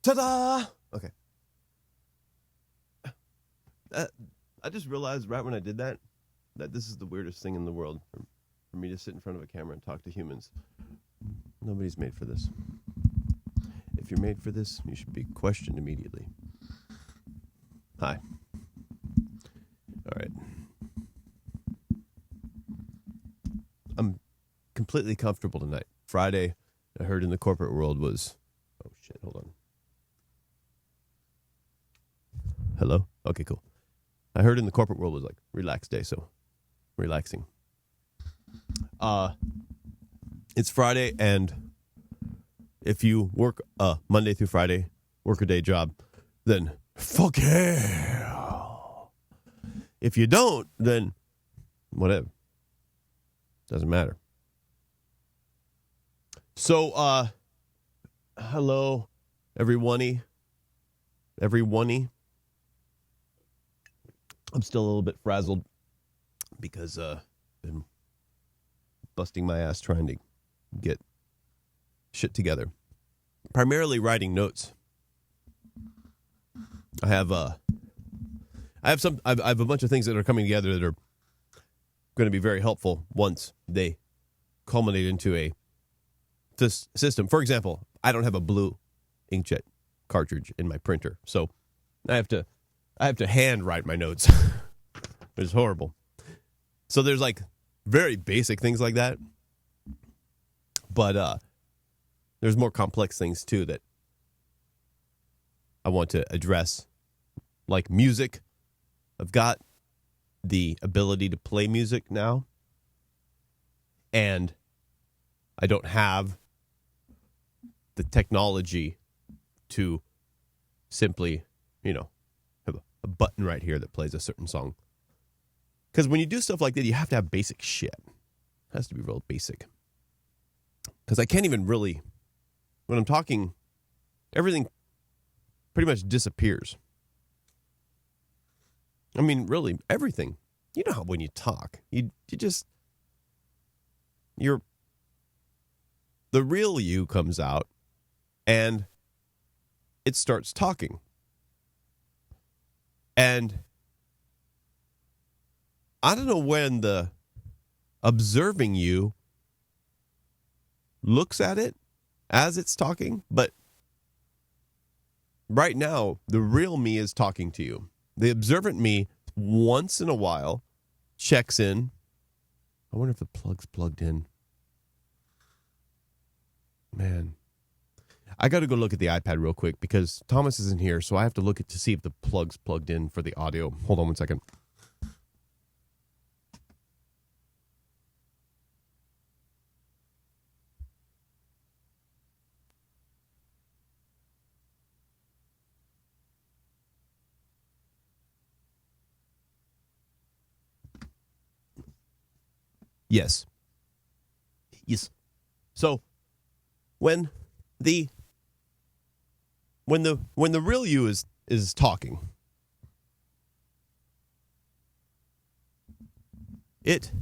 Ta-da! Okay. I just realized right when I did that this is the weirdest thing in the world for me to sit in front of a camera and talk to humans. Nobody's made for this. If you're made for this, you should be questioned immediately. Hi. All right. I'm completely comfortable tonight. Friday, I heard in the corporate world was... Oh, shit, hold on. Hello? Okay, cool. I heard in the corporate world was like relaxed day, so relaxing. It's Friday, and if you work Monday through Friday, work a day job, then fuck yeah. If you don't, then whatever. Doesn't matter. So, hello, everyone-y. I'm still a little bit frazzled because I've been busting my ass trying to get shit together. Primarily writing notes. I have a bunch of things that are coming together that are going to be very helpful once they culminate into this system. For example, I don't have a blue inkjet cartridge in my printer, so I have to hand write my notes. It's horrible. So there's like very basic things like that, but there's more complex things too that I want to address, like music. I've got the ability to play music now, and I don't have the technology to simply, have a button right here that plays a certain song. Because when you do stuff like that, you have to have basic shit. It has to be real basic. Because I can't even really, when I'm talking, everything pretty much disappears. I mean, really, everything. You know how when you talk, the real you comes out and it starts talking. And I don't know when the observing you looks at it as it's talking, but right now, the real me is talking to you. The observant me, once in a while, checks in. I wonder if the plug's plugged in. Man. I got to go look at the iPad real quick because Thomas isn't here, so I have to look to see if the plug's plugged in for the audio. Hold on 1 second. Yes. So when the real you is talking, it's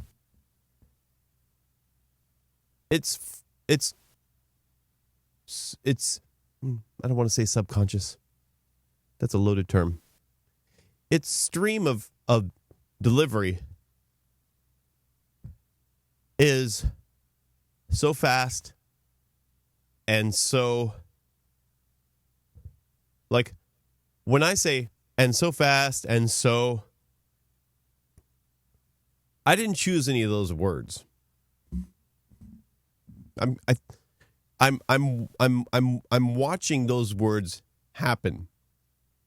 I don't want to say subconscious. That's a loaded term. Its stream of delivery is so fast and so, like, when I say and so fast and so, I didn't choose any of those words. I'm watching those words happen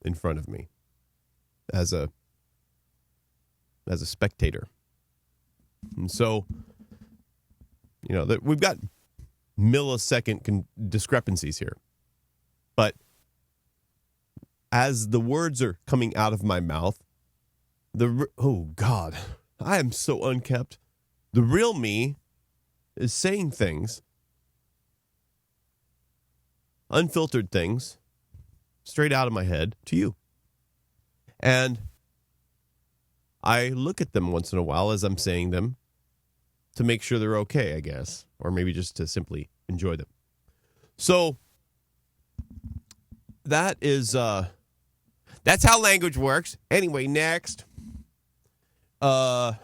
in front of me as a spectator. And so, we've got millisecond discrepancies here. But as the words are coming out of my mouth, oh God, I am so unkept. The real me is saying things, unfiltered things, straight out of my head to you. And I look at them once in a while as I'm saying them to make sure they're okay, I guess, or maybe just to simply enjoy them. So that is that's how language works. Anyway, next. Man,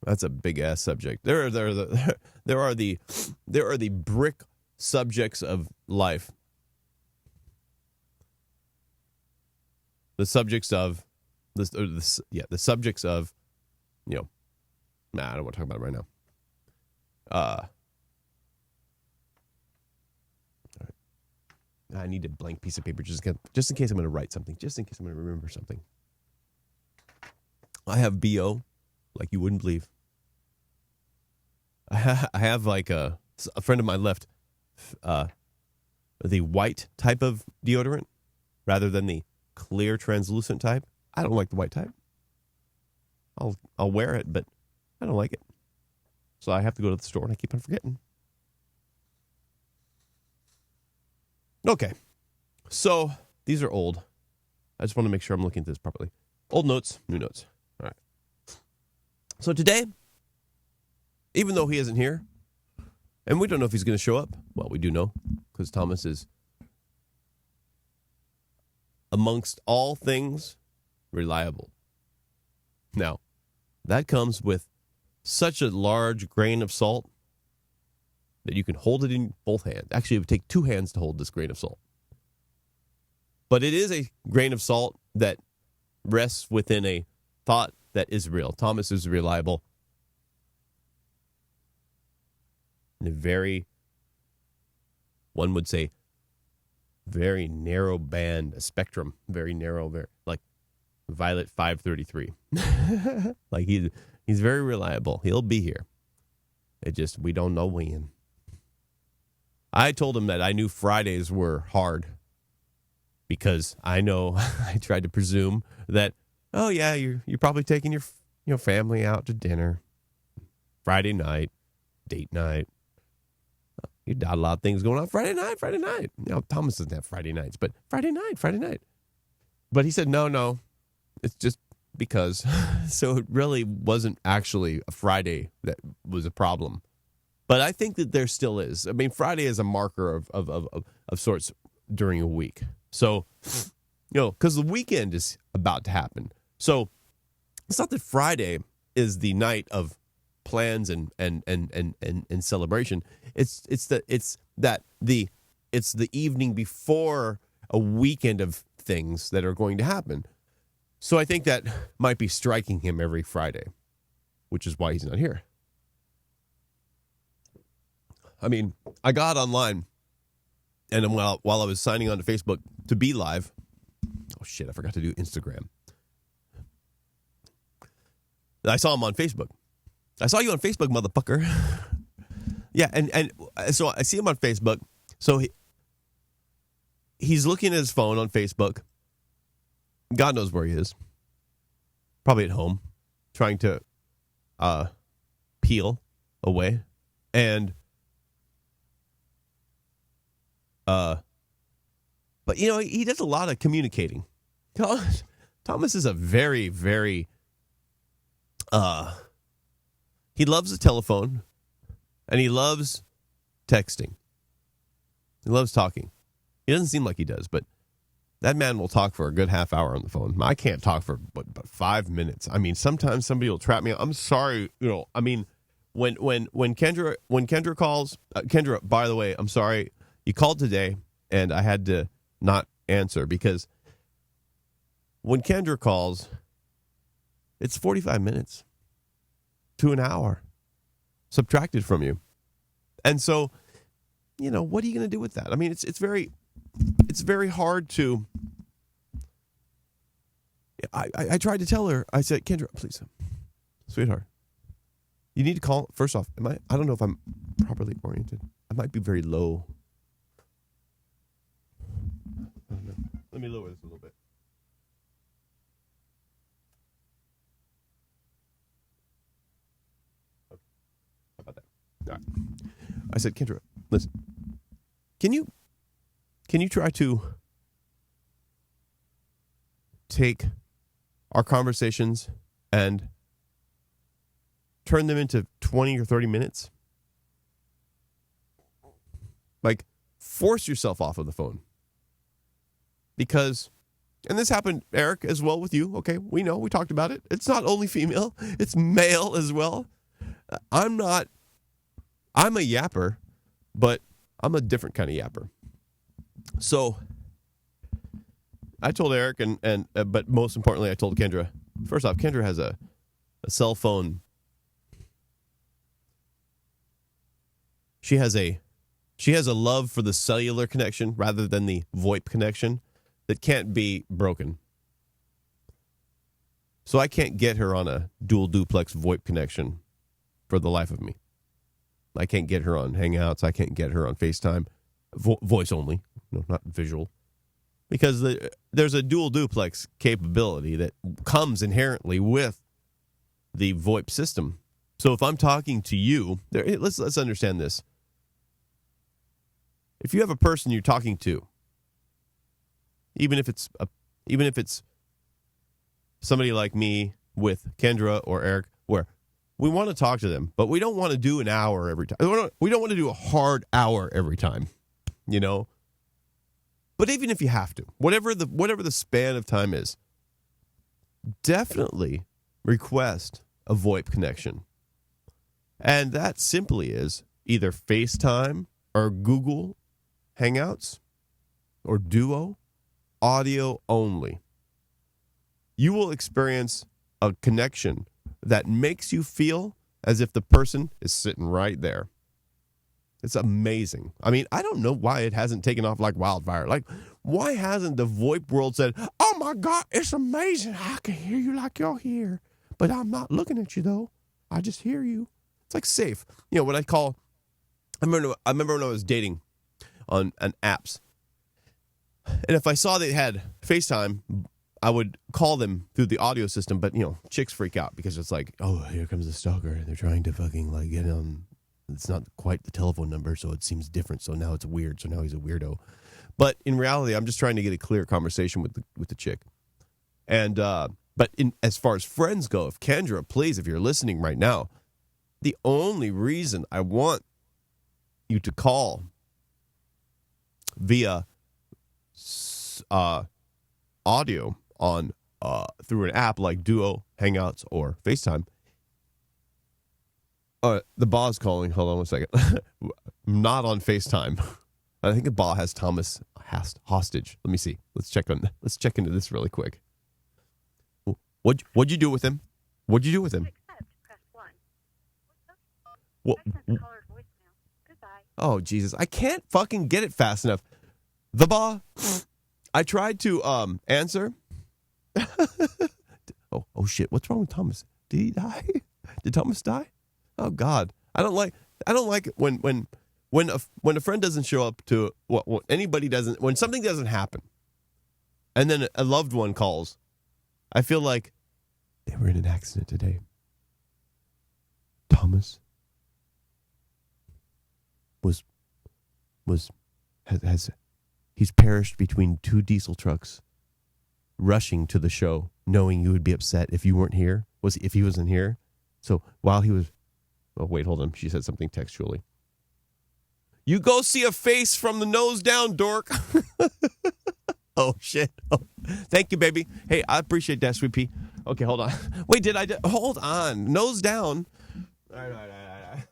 that's a big ass subject. There are the brick subjects of life. The subjects of the subjects of, I don't want to talk about it right now. I need a blank piece of paper just in case I'm going to write something, just in case I'm going to remember something. I have BO, like you wouldn't believe. I have like a friend of mine left the white type of deodorant rather than the clear translucent type. I don't like the white type. I'll wear it, but I don't like it. So I have to go to the store and I keep on forgetting. Okay. So these are old. I just want to make sure I'm looking at this properly. Old notes, new notes. All right. So today, even though he isn't here, and we don't know if he's going to show up. Well, we do know, because Thomas is, amongst all things, reliable. Now, that comes with such a large grain of salt that you can hold it in both hands. Actually, it would take two hands to hold this grain of salt. But it is a grain of salt that rests within a thought that is real. Thomas is reliable in a very, one would say, very narrow band, a spectrum, very narrow, very like Violet 533. Like he's very reliable. He'll be here. It just, we don't know when. I told him that I knew Fridays were hard because I know I tried to presume that, oh yeah, you're probably taking your family out to dinner Friday night, date night. You got a lot of things going on Friday night. Thomas doesn't have Friday nights, but Friday night. But he said, no, it's just because. So it really wasn't actually a Friday that was a problem. But I think that there still is. I mean, Friday is a marker of sorts during a week. So, because the weekend is about to happen. So it's not that Friday is the night of plans and celebration. It's the evening before a weekend of things that are going to happen. So I think that might be striking him every Friday, which is why he's not here. I mean, I got online, and while I was signing on to Facebook to be live, oh shit, I forgot to do Instagram. I saw him on Facebook. I saw you on Facebook, motherfucker. Yeah, and so I see him on Facebook. So he's looking at his phone on Facebook. God knows where he is. Probably at home, trying to peel away. And but he does a lot of communicating. Thomas is a very, very he loves the telephone and he loves texting. He loves talking. He doesn't seem like he does, but that man will talk for a good half hour on the phone. I can't talk for but 5 minutes. I mean, sometimes somebody will trap me. I'm sorry, I mean, when Kendra calls, Kendra, by the way, I'm sorry. You called today, and I had to not answer because when Kendra calls, it's 45 minutes to an hour subtracted from you. And so, what are you going to do with that? I mean, it's very hard to. I tried to tell her. I said, Kendra, please, sweetheart, you need to call. First off, I don't know if I'm properly oriented. I might be very low. I don't know. Let me lower this a little bit. Okay. How about that? All right. I said, Kendra, listen. Can you try to take our conversations and turn them into 20 or 30 minutes? Like, force yourself off of the phone. because, and this happened, Eric, as well with you. Okay, we know, we talked about it. It's not only female, it's male as well. I'm a yapper, but I'm a different kind of yapper. So I told Eric, but most importantly, I told Kendra. First off, Kendra has a cell phone. She has a love for the cellular connection rather than the VoIP connection that can't be broken. So I can't get her on a dual duplex VoIP connection for the life of me. I can't get her on Hangouts. I can't get her on FaceTime. Voice only, no, not visual. Because there's a dual duplex capability that comes inherently with the VoIP system. So if I'm talking to you, let's understand this. If you have a person you're talking to, even if it's somebody like me with Kendra or Eric, where we want to talk to them, but we don't want to do an hour every time. We don't want to do a hard hour every time, you know. But even if you have to, whatever the span of time is, definitely request a VoIP connection, and that simply is either FaceTime or Google Hangouts or Duo, audio only. You will experience a connection that makes you feel as if the person is sitting right there. It's amazing. I mean, I don't know why it hasn't taken off like wildfire. Like, why hasn't the VoIP world said, oh my God, it's amazing. I can hear you like you're here. But I'm not looking at you, though. I just hear you. It's like safe. You know, what I remember when I was dating on apps. And if I saw they had FaceTime, I would call them through the audio system. But, you know, chicks freak out because it's like, oh, here comes the stalker. They're trying to fucking like get on. It's not quite the telephone number, so it seems different. So now it's weird. So now he's a weirdo. But in reality, I'm just trying to get a clear conversation with the chick. And but as far as friends go, if Kendra, please, if you're listening right now, the only reason I want you to call via audio on through an app like Duo, Hangouts, or FaceTime. The Baw's calling. Hold on one second. Not on FaceTime. I think the Baw has Thomas hostage. Let me see. Let's check into this really quick. What'd you do with him? What'd you do with him? What? Oh Jesus! I can't fucking get it fast enough. The Baw. I tried to answer. Oh shit! What's wrong with Thomas? Did he die? Did Thomas die? Oh God! I don't like it when a friend doesn't show up to what anybody doesn't, when something doesn't happen, and then a loved one calls. I feel like they were in an accident today. Thomas has he's perished between two diesel trucks, rushing to the show, knowing you would be upset if you weren't here. If he wasn't here. So while he was, oh wait, hold on. She said something textually. You go see a face from the nose down, dork. Oh shit! Oh, thank you, baby. Hey, I appreciate that, sweet pea. Okay, hold on. Wait, hold on? Nose down. All right.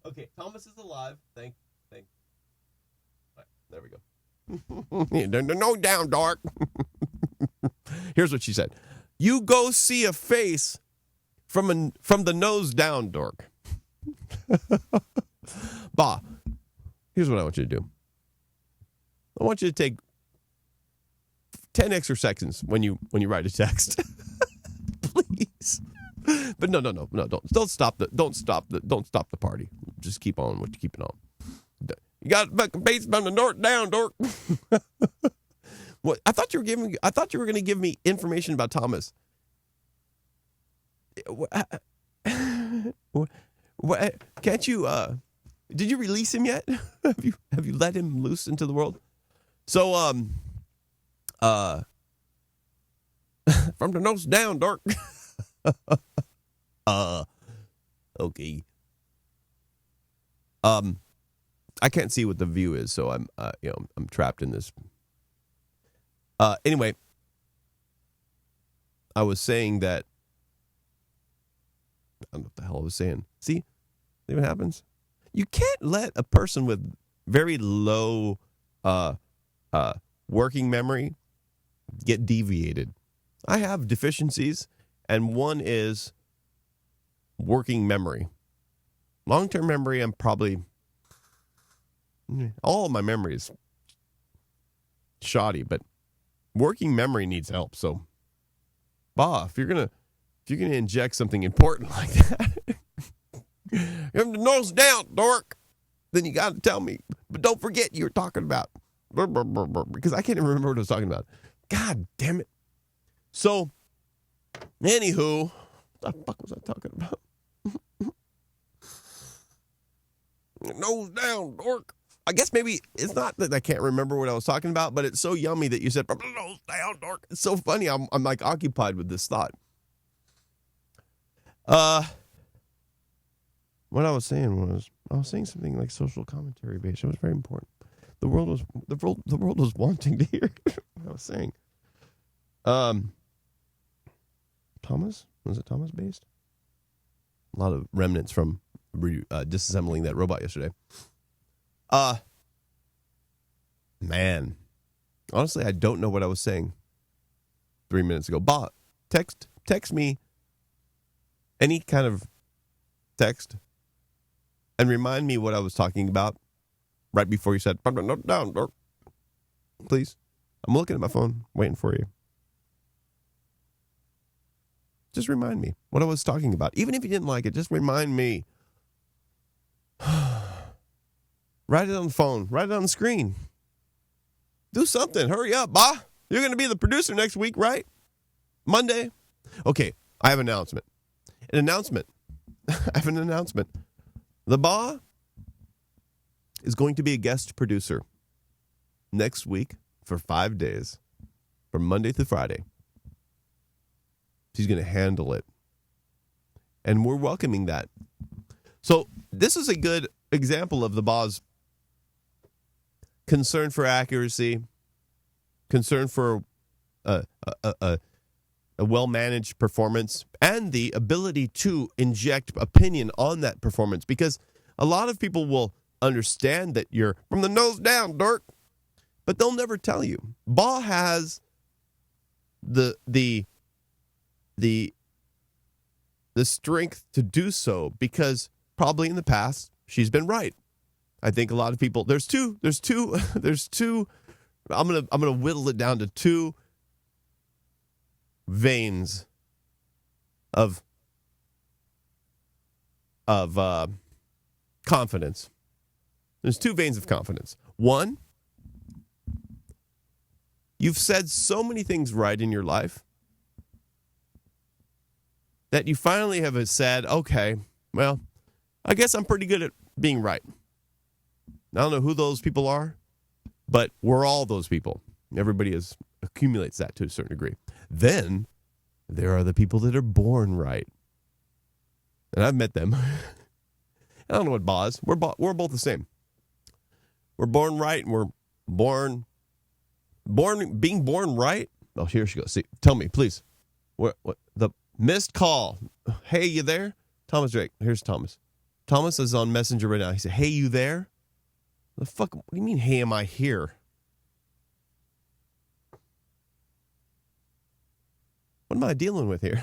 Okay, Thomas is alive. Thank. Right, there we go. No down, dork. Here's what she said. You go see a face from the nose down, dork. Bah. Here's what I want you to do. I want you to take 10 extra seconds when you write a text. Please. But no, don't stop the party. Just keep on what you're keeping on. You got fucking base from the north down, dork. What? I thought you were going to give me information about Thomas. What, can't you did you release him yet? Have you let him loose into the world? So from the nose down, dork. Okay. I can't see what the view is, so I'm trapped in this Anyway, I was saying that, I don't know what the hell I was saying. See what happens? You can't let a person with very low working memory get deviated. I have deficiencies, and one is working memory. Long-term memory, I'm probably, all of my memory is shoddy, but working memory needs help. So, if you're gonna inject something important like that, you have to nose down, dork. Then you got to tell me. But don't forget you were talking about, because I can't even remember what I was talking about. God damn it. So, anywho, what the fuck was I talking about? Nose down, dork. I guess maybe it's not that I can't remember what I was talking about, but it's so yummy that you said, nose down, dork. It's so funny. I'm like occupied with this thought. What I was saying something like social commentary based. It was very important. The world was wanting to hear what I was saying. Thomas? Was it Thomas based? A lot of remnants from disassembling that robot yesterday. Man. Honestly, I don't know what I was saying 3 minutes ago. Bob, text me any kind of text and remind me what I was talking about right before you said, note down, please. I'm looking at my phone, waiting for you. Just remind me what I was talking about. Even if you didn't like it, just remind me. Write it on the phone. Write it on the screen. Do something. Hurry up, bah. You're going to be the producer next week, right? Monday? Okay, I have an announcement. I have an announcement. The Ba is going to be a guest producer next week for 5 days, from Monday through Friday. She's going to handle it. And we're welcoming that. So this is a good example of the Ba's concern for accuracy, concern for a well-managed performance, and the ability to inject opinion on that performance. Because a lot of people will understand that you're from the nose down, Dirk, but they'll never tell you. Ba has the strength to do so because probably in the past she's been right. I think a lot of people, there's two, I'm going to whittle it down to two veins of confidence. There's two veins of confidence. One, you've said so many things right in your life that you finally have said, okay, well, I guess I'm pretty good at being right. I don't know who those people are, but we're all those people. Everybody accumulates that to a certain degree. Then there are the people that are born right. And I've met them. I don't know what Ba is. We're both the same. We're born right, and we're being born right. Oh, here she goes. See, tell me, please. What the missed call? Hey, you there? Thomas Drake. Here's Thomas. Thomas is on Messenger right now. He said, hey, you there? The fuck? What do you mean, hey, am I here? What am I dealing with here?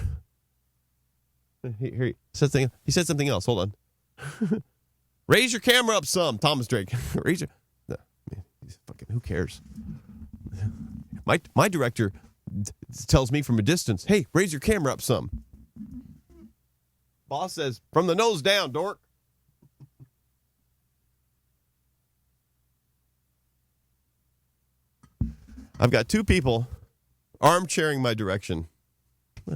Here he said something else. Hold on. Raise your camera up some, Thomas Drake. Raise your... Fucking, who cares? My director tells me from a distance, hey, raise your camera up some. Boss says, from the nose down, dork. I've got two people armchairing my direction.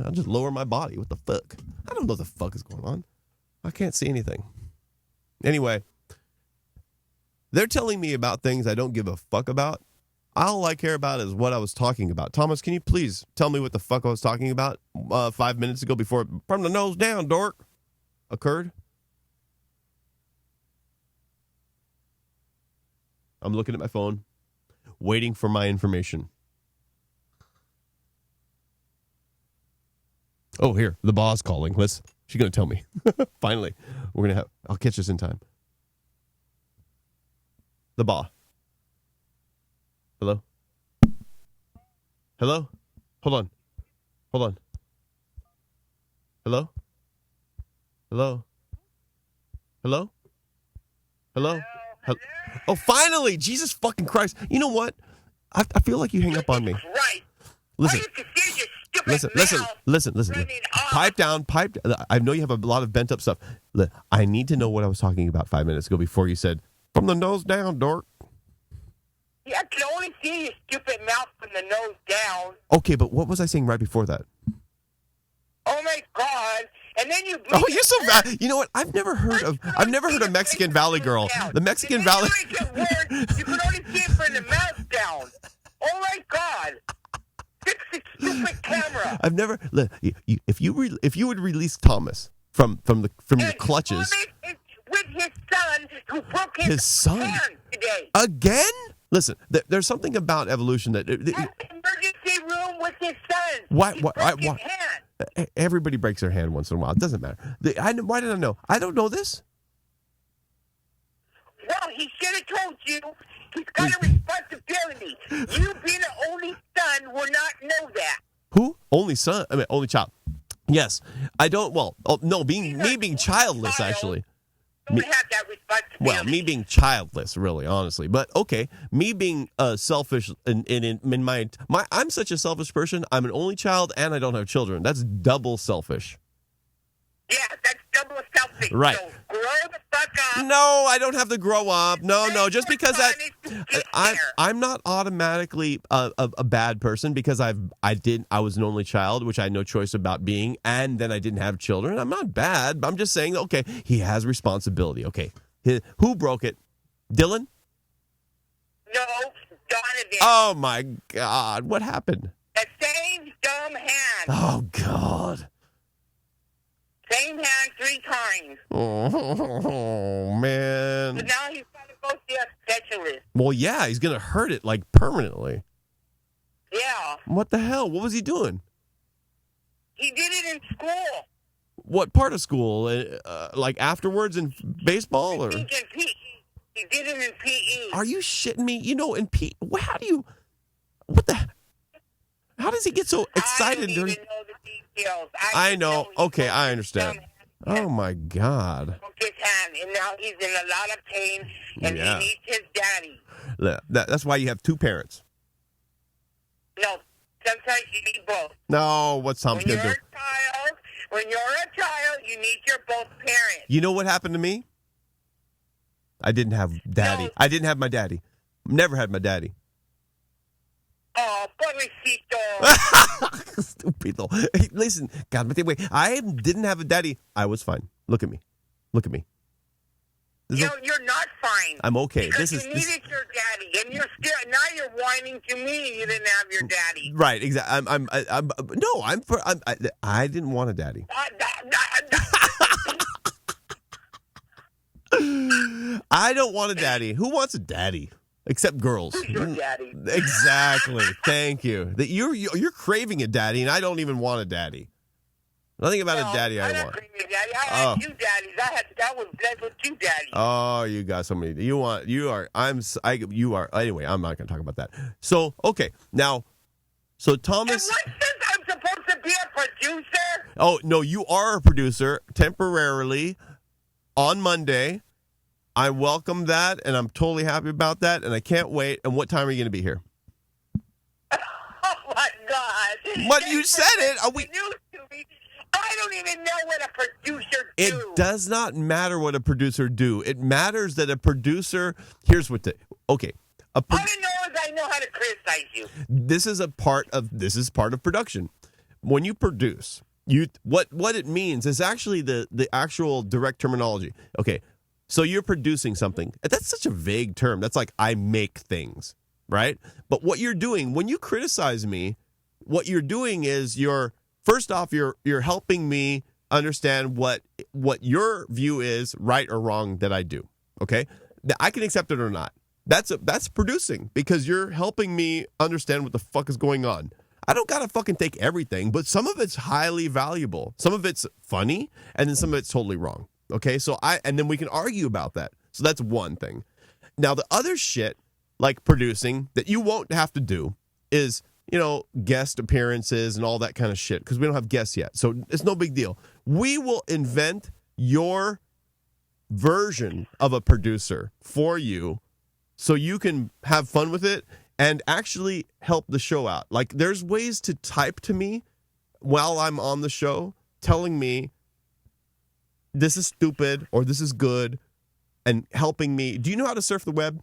I'll just lower my body. What the fuck? I don't know what the fuck is going on. I can't see anything. Anyway, they're telling me about things I don't give a fuck about. All I care about is what I was talking about. Thomas, can you please tell me what the fuck I was talking about 5 minutes ago before from the nose down, dork, occurred? I'm looking at my phone, waiting for my information. Oh, here, the boss calling. She's going to tell me. Finally, I'll catch this in time. The boss. Hello? Hello? Hold on. Hello? Hello? Hello? Hello? Oh, finally! Jesus fucking Christ. You know what? I feel like you hang up on me. Right. Listen. Listen. Pipe down. I know you have a lot of bent up stuff. I need to know what I was talking about 5 minutes ago before you said, from the nose down, dork. Yeah, I can only see your stupid mouth from the nose down. Okay, but what was I saying right before that? Oh my God! And then you. Oh, you're so bad. You know what? I've never heard of Mexican Valley Girl. The Mexican Valley. You can only see it from the mouth down. Oh my God! Fix the stupid camera. I've never. If you would release Thomas from your clutches. Thomas is with his son who broke his hand today. Again? Listen, there's something about evolution that. At the emergency room with his son. Why? His hand. Everybody breaks their hand once in a while. It doesn't matter. Why did I know? I don't know this. Well, he should have told you. He's got a responsibility. You being the only son will not know that. Who? Only son? I mean, only child. Yes. I don't. Well, no. Being childless, actually. Don't have that responsibility. Well, me being childless, really, honestly. But okay, me being selfish in my I'm such a selfish person. I'm an only child and I don't have children. That's double selfish. Yeah, that's double selfish. Right. So grow the fuck up. No, I don't have to grow up. No. Just because I'm not automatically a bad person because I was an only child, which I had no choice about being, and then I didn't have children. I'm not bad. I'm just saying, okay, he has responsibility. Okay, who broke it? Dylan? No, Donovan. Oh my God, what happened? The same dumb hand. Oh God. Same hand 3 times. Oh man. So now he's got to go see a specialist. Well, yeah, he's gonna hurt it like permanently. Yeah. What the hell? What was he doing? He did it in school. What part of school? Like afterwards in baseball, or? He did it in PE. Are you shitting me? You know, in PE, how do you? What the? How does he get so excited I don't during? even know the details. I know. Okay, I understand. Oh my God. Broke his hand, and now he's in a lot of pain, and he needs his daddy. That's why you have 2 parents. No, sometimes you need both. No, what's Tom gonna do? When you're a child, you need your both parents. You know what happened to me? I didn't have daddy. No. I didn't have my daddy. Never had my daddy. Oh, pobrecito. Stupid. Hey, listen, God, but wait. I didn't have a daddy. I was fine. Look at me. You're not fine. I'm okay. Because you needed your daddy, and now you're whining to me you didn't have your daddy. Right, exactly. I didn't want a daddy. I don't want a daddy. Who wants a daddy? Except girls. Who's your daddy? Exactly. Thank you. That you're craving a daddy, and I don't even want a daddy. Nothing about a daddy I want. Daddy. I had 2 daddies. I was blessed with 2 daddies. Oh, you got so many. You are. Anyway, I'm not going to talk about that. So, okay. Now, so Thomas. And what since I'm supposed to be a producer? Oh, no, you are a producer temporarily on Monday. I welcome that, and I'm totally happy about that, and I can't wait. And what time are you going to be here? Oh, my God. What? You said it. Are we? I don't even know what a producer do. It does not matter what a producer do. It matters that a producer. Here's what okay. All I know is I know how to criticize you. This is part of production. When you produce, what it means is actually the actual direct terminology. Okay, so you're producing something. That's such a vague term. That's like I make things, right? But what you're doing when you criticize me, what you're doing is first off, you're helping me understand what your view is, right or wrong, that I do. Okay, I can accept it or not. That's producing because you're helping me understand what the fuck is going on. I don't gotta fucking take everything, but some of it's highly valuable. Some of it's funny, and then some of it's totally wrong. Okay, and then we can argue about that. So that's one thing. Now the other shit, like producing, that you won't have to do is, guest appearances and all that kind of shit, because we don't have guests yet. So it's no big deal. We will invent your version of a producer for you so you can have fun with it and actually help the show out. Like, there's ways to type to me while I'm on the show telling me this is stupid or this is good and helping me. Do you know how to surf the web?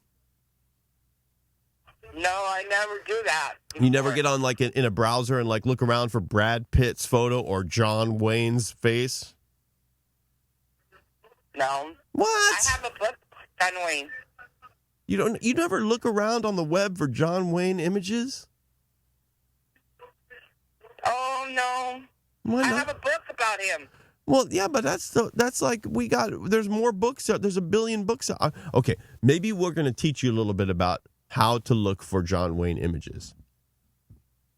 No, I never do that before. You never get on, like, in a browser and, like, look around for Brad Pitt's photo or John Wayne's face? No. What? I have a book, John Wayne. You never look around on the web for John Wayne images? Oh, no. Why I not? have a book about him. Well, yeah, but that's like there's more books out. There's a billion books out. Okay, maybe we're going to teach you a little bit about how to look for John Wayne images.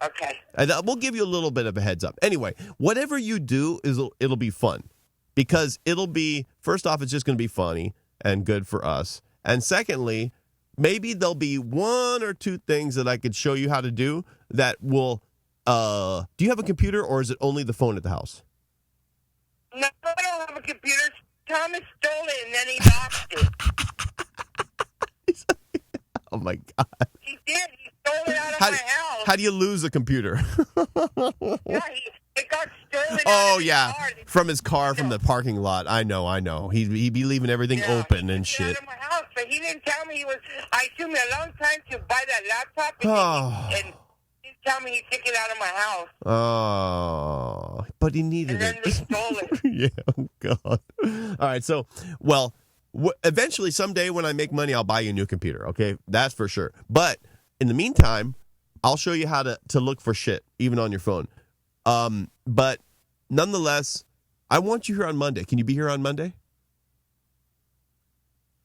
Okay. And we'll give you a little bit of a heads up. Anyway, whatever you do, it'll be fun. Because it'll be, first off, it's just going to be funny and good for us. And secondly, maybe there'll be one or two things that I could show you how to do that will, do you have a computer or is it only the phone at the house? No, I don't have a computer. Thomas stole it and then he lost it. Oh, my God. He did. He stole it out of my house. How do you lose a computer? Yeah, it got stolen Oh, out of yeah. his car. From his car, from the parking lot. I know. He'd be leaving everything open and He took it shit. out of my house, but he didn't tell me it took me a long time to buy that laptop and he didn't tell me he took it out of my house. Oh, but he needed And then it. they stole it. Yeah, oh God. All right, so, eventually, someday when I make money, I'll buy you a new computer, okay? That's for sure. But in the meantime, I'll show you how to look for shit, even on your phone. But nonetheless, I want you here on Monday. Can you be here on Monday?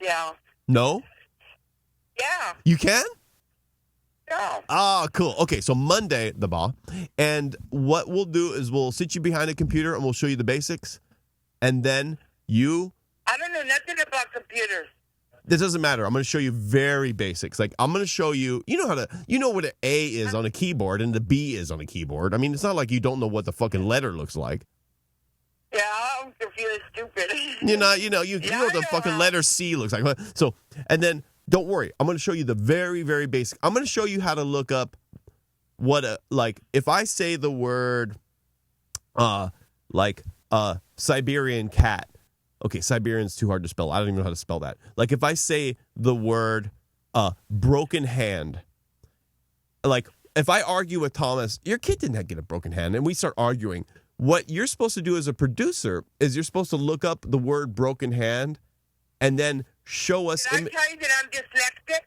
Yeah. No? Yeah. You can? No. Ah, cool. Okay, so Monday, the ball. And what we'll do is we'll sit you behind a computer and we'll show you the basics. And then I don't know nothing about computers. This doesn't matter. I'm going to show you very basics. Like, I'm going to show you, you know what an A is on a keyboard and the B is on a keyboard. I mean, it's not like you don't know what the fucking letter looks like. Yeah, I'm confused, stupid. You know what the fucking letter C looks like. So, and then don't worry. I'm going to show you the very, very basic. I'm going to show you how to look up if I say the word, Siberian cat. Okay, Siberian's too hard to spell. I don't even know how to spell that. Like, if I say the word broken hand, like, if I argue with Thomas, your kid didn't get a broken hand, and we start arguing, what you're supposed to do as a producer is you're supposed to look up the word broken hand and then show us. Did I tell you that I'm dyslexic?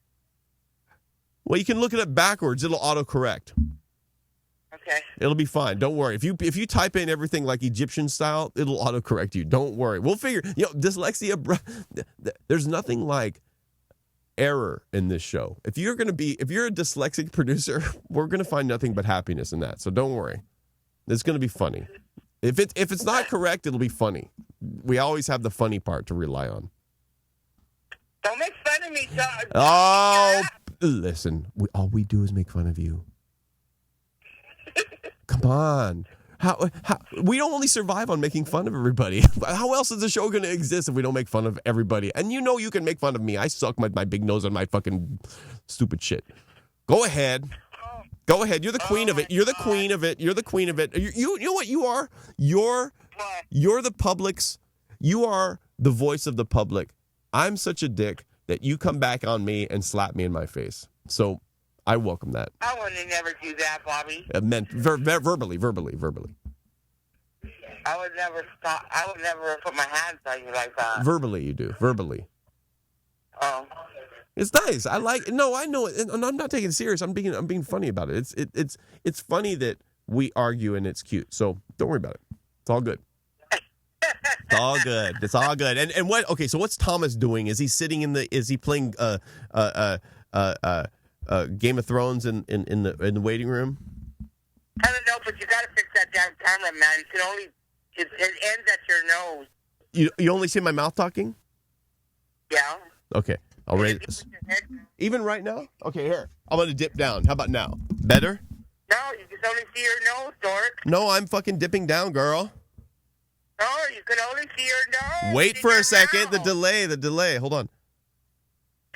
Well, you can look it up backwards. It'll autocorrect. Okay. It'll be fine. Don't worry. If you type in everything like Egyptian style, it'll autocorrect you. Don't worry. We'll figure. Dyslexia. There's nothing like error in this show. If you're a dyslexic producer, we're gonna find nothing but happiness in that. So don't worry. It's gonna be funny. If it's not correct, it'll be funny. We always have the funny part to rely on. Don't make fun of me, Todd. Oh, listen. All we do is make fun of you. Come on. How we don't only survive on making fun of everybody. How else is the show going to exist if we don't make fun of everybody? And you can make fun of me. I suck my big nose on my fucking stupid shit. Go ahead. Go ahead. You're the queen of it. You're the queen of it. You're the queen of it. You know what you are? You're the public's. You are the voice of the public. I'm such a dick that you come back on me and slap me in my face. So I welcome that. I would never do that, Bobby. Meant verbally. I would never stop. I would never put my hands on you like that. Verbally, you do. Verbally. Oh. It's nice. I like. No, I know it, and I'm not taking it serious. I'm being funny about it. It's funny that we argue and it's cute. So don't worry about it. It's all good. It's all good. It's all good. And what? Okay. So what's Thomas doing? Is he sitting Is he playing Game of Thrones in the waiting room? but you got to fix that damn camera, man. You can only, it ends at your nose. You only see my mouth talking? Yeah. Okay, I'll raise this. Even right now? Okay, here. I'm going to dip down. How about now? Better? No, you can only see your nose, dork. No, I'm fucking dipping down, girl. No, you can only see your nose. Wait for a second. The delay. Hold on.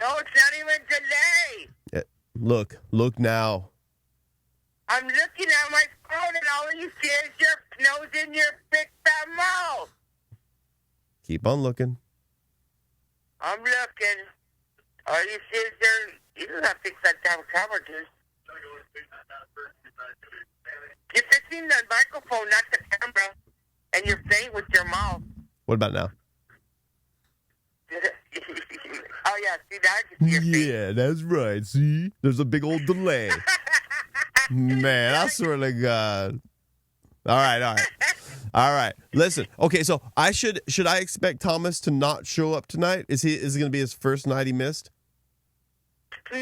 No, it's not even delay. Look now. I'm looking at my phone and all you see is your nose in your big fat mouth. Keep on looking. I'm looking. All you see is your... You don't have to fix that damn camera, dude. You're fixing the microphone, not the camera. And you're playing with your mouth. What about now? Oh, yeah. See, that? I can see your face. Yeah, that's right. See? There's a big old delay. Man, I swear to God. All right. Listen. Okay, so should I expect Thomas to not show up tonight? Is it going to be his first night he missed? No,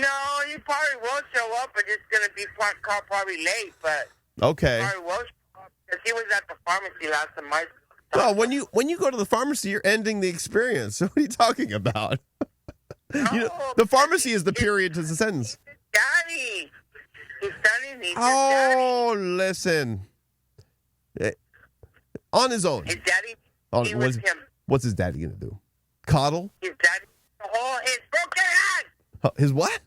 he probably won't show up, but it's going to be probably late, but... Okay. He probably won't show up because he was at the pharmacy last time. Well, when you go to the pharmacy, you're ending the experience. So what are you talking about? No, the pharmacy is the period to the sentence. Daddy. His daddy needs his Oh, listen. On his own. His daddy be with him. What's his daddy going to do? Coddle? His daddy needs to hold his broken hand. His what?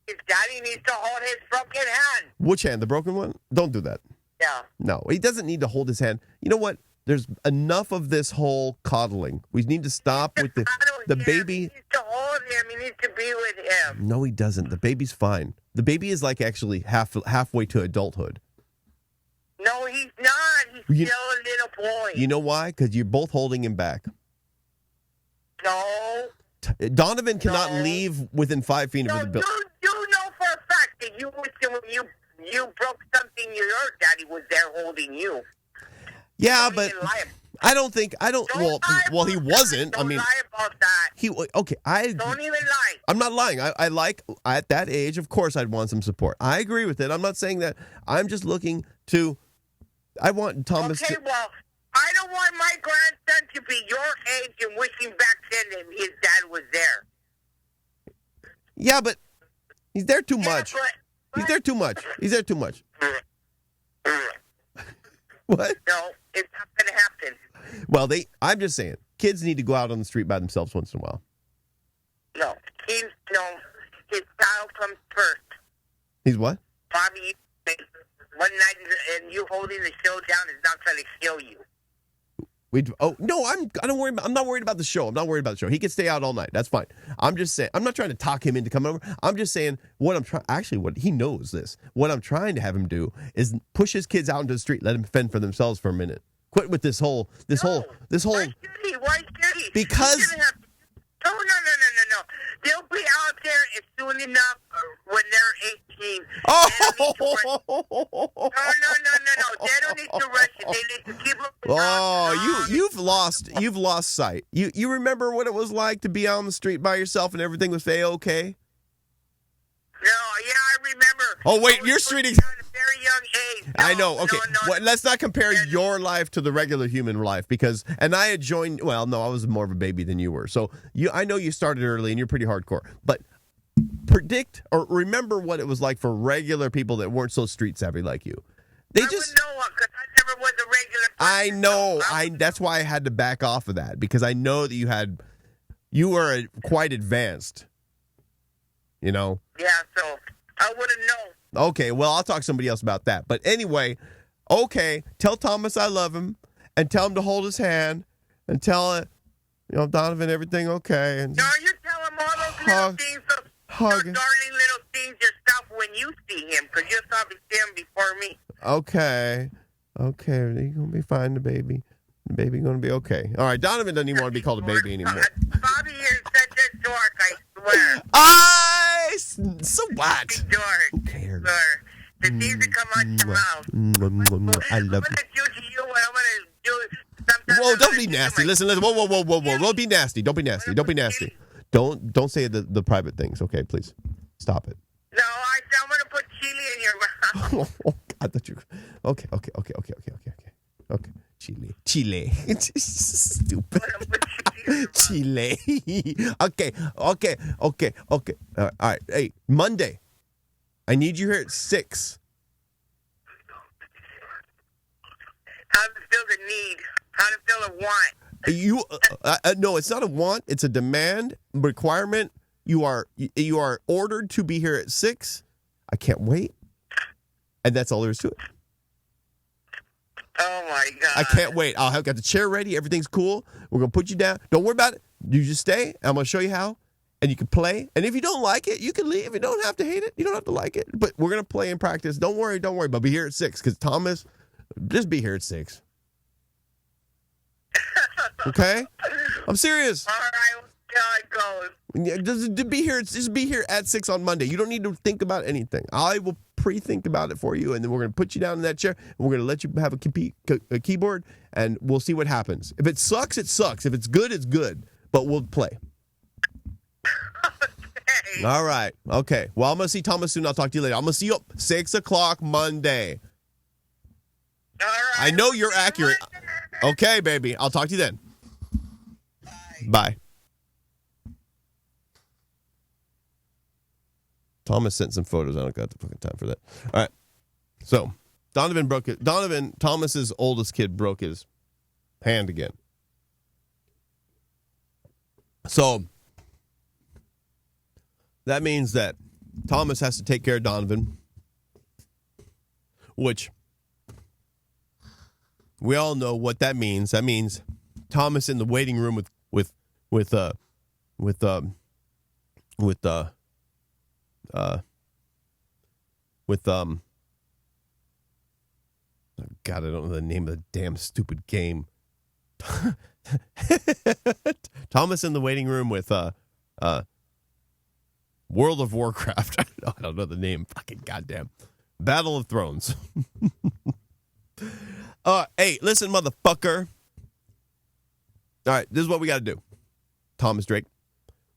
His daddy needs to hold his broken hand. Which hand? The broken one? Don't do that. Yeah. No, he doesn't need to hold his hand. You know what? There's enough of this whole coddling. We need to stop with the baby. He needs to hold him. He needs to be with him. No, he doesn't. The baby's fine. The baby is like actually halfway to adulthood. No, he's not. He's still a little boy. You know why? Because you're both holding him back. No. Donovan cannot leave within 5 feet of the building. You know for a fact that you broke something, your daddy was there holding you. Yeah, but I don't. Well, he wasn't. Don't lie about that. Don't even lie. I'm not lying. I like at that age. Of course, I'd want some support. I agree with it. I'm not saying that. I'm just looking to. I want Thomas. Okay, well, I don't want my grandson to be your age and wishing back then that his dad was there. Yeah, but he's there too much. He's there too much. What? No, it's not going to happen. Well, I'm just saying, kids need to go out on the street by themselves once in a while. No, his child comes first. He's what? Bobby, one night and you holding the show down is not going to kill you. No, I'm not worried about the show. I'm not worried about the show. He can stay out all night. That's fine. I'm just saying, I'm not trying to talk him into coming over. I'm just saying what he knows this. What I'm trying to have him do is push his kids out into the street, let them fend for themselves for a minute. Quit with this whole. Why should he? Because. No. They'll be out there as soon enough when they're 18. Oh! No. They don't need to rush it. They need to keep them. Oh, you've lost sight. You remember what it was like to be out on the street by yourself and everything was A-okay? No, yeah, I remember. Oh, wait, you're streeting. At a very young age. I know. Okay, let's not compare your life to the regular human life and I had joined. Well, no, I was more of a baby than you were. So I know you started early and you're pretty hardcore. But predict or remember what it was like for regular people that weren't so street savvy like you. I wouldn't know because I never was a regular person. I know. That's why I had to back off of that because I know that you were quite advanced. You know? Yeah, so I wouldn't know. Okay, well, I'll talk to somebody else about that. But anyway, okay, tell Thomas I love him and tell him to hold his hand and tell Donovan, everything okay. And no, you tell him all those little things, those darling little things, your stuff when you see him because you'll probably see him before me. Okay, you're going to be fine, the baby. The baby going to be okay. All right, Donovan doesn't even want to be called a baby anymore. Bobby is such a dork, I swear. So what? Who cares? The things that come out your mouth. I love you. I'm going to do sometimes. Whoa, don't be nasty. Listen. Whoa. Don't be nasty. Don't Don't say the private things, okay, please. Stop it. No, I'm going to put chili in your mouth. Oh, God, Okay. Chile. Stupid. Chile. Okay. All right. Hey, Monday. I need you here at 6. How to feel the need. How to feel a want. No, it's not a want. It's a demand, requirement. You are ordered to be here at 6. I can't wait. And that's all there is to it. Oh, my God. I can't wait. I've got the chair ready. Everything's cool. We're going to put you down. Don't worry about it. You just stay. I'm going to show you how. And you can play. And if you don't like it, you can leave. You don't have to hate it. You don't have to like it. But we're going to play and practice. Don't worry. But be here at 6. Because Thomas, just be here at 6. Okay? I'm serious. All right. We'll see how it goes. Yeah, just be here at 6 on Monday. You don't need to think about anything. I will pre-think about it for you, and then we're going to put you down in that chair, and we're going to let you have a keyboard, and we'll see what happens. If it sucks, it sucks. If it's good, it's good. But we'll play. Okay. All right. Okay. Well, I'm going to see Thomas soon. I'll talk to you later. I'm going to see you at 6 o'clock Monday. All right. I know you're accurate. Okay, baby. I'll talk to you then. Bye. Thomas sent some photos. I don't got the fucking time for that. All right. So, Thomas's oldest kid, broke his hand again. So, that means that Thomas has to take care of Donovan, which we all know what that means. That means Thomas in the waiting room with oh God, I don't know the name of the damn stupid game. Thomas in the waiting room with World of Warcraft. I don't know the name. Fucking goddamn. Battle of Thrones. Hey, listen, motherfucker. All right, this is what we got to do. Thomas Drake,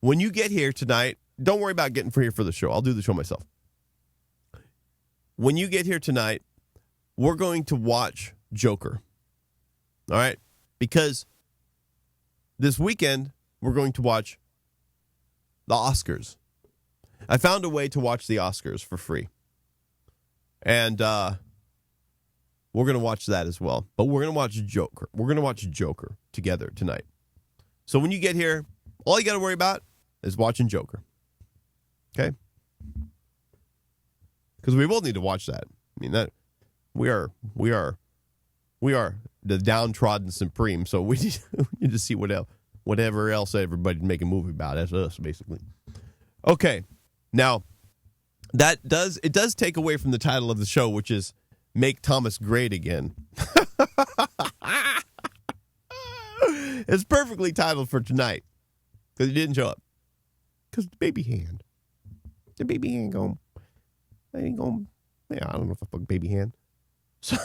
when you get here tonight, don't worry about getting here for the show. I'll do the show myself. When you get here tonight, we're going to watch Joker. All right? Because this weekend, we're going to watch the Oscars. I found a way to watch the Oscars for free. And we're going to watch that as well. But we're going to watch Joker. We're going to watch Joker together tonight. So when you get here, all you got to worry about is watching Joker. Okay? Because we both need to watch that. I mean, that we are the downtrodden supreme, so we need to see whatever else everybody's making a movie about. That's us, basically. Okay. Now, it does take away from the title of the show, which is Make Thomas Great Again. It's perfectly titled for tonight. Because he didn't show up. Because the baby hand. The baby hand going. I ain't going. Yeah, I don't know if I fuck baby hand. So,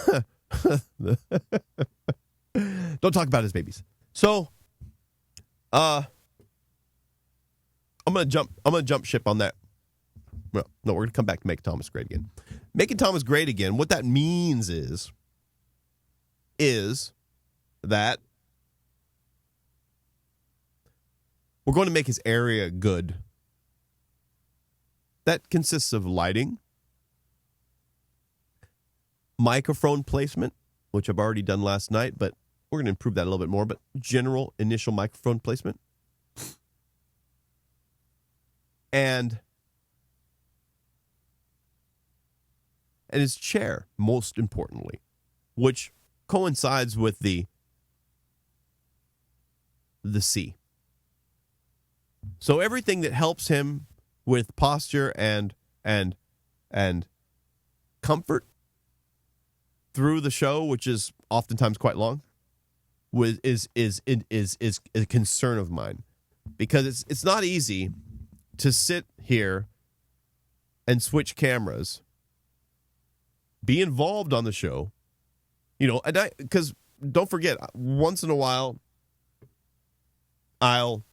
don't talk about his babies. So, I'm gonna jump ship on that. Well, no, we're gonna come back to Make Thomas Great Again. Making Thomas Great Again. What that means is that we're going to make his area good. That consists of lighting, microphone placement, which I've already done last night, but we're going to improve that a little bit more, but general initial microphone placement. And his chair, most importantly, which coincides with the C. So everything that helps him with posture and comfort through the show, which is oftentimes quite long, is a concern of mine, because it's not easy to sit here and switch cameras, be involved on the show, and because don't forget, once in a while I'll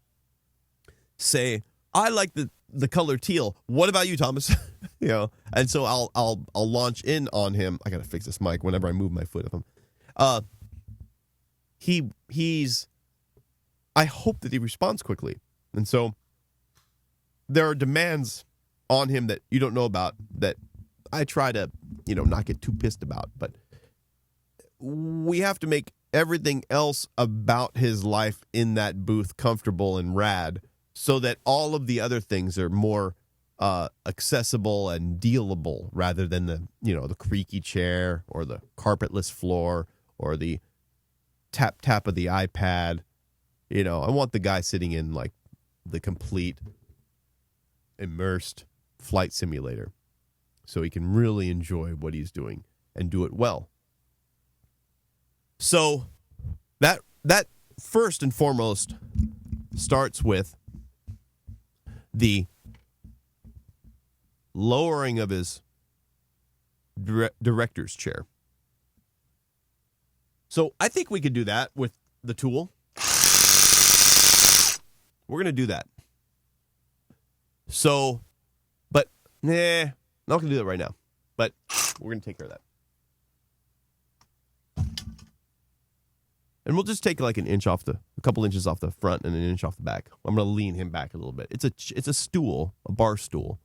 say I like the color teal. What about you, Thomas? And so I'll launch in on him. I gotta fix this mic whenever I move my foot of him. He's. I hope that he responds quickly, and so there are demands on him that you don't know about that I try to not get too pissed about, but we have to make everything else about his life in that booth comfortable and rad, so that all of the other things are more accessible and dealable, rather than the creaky chair or the carpetless floor or the tap of the iPad. I want the guy sitting in like the complete immersed flight simulator, so he can really enjoy what he's doing and do it well. So that first and foremost starts with the lowering of his director's chair. So I think we could do that with the tool. We're going to do that. So, but, not going to do that right now. But we're going to take care of that. And we'll just take like a couple inches off the front and an inch off the back. I'm going to lean him back a little bit. It's a stool, a bar stool,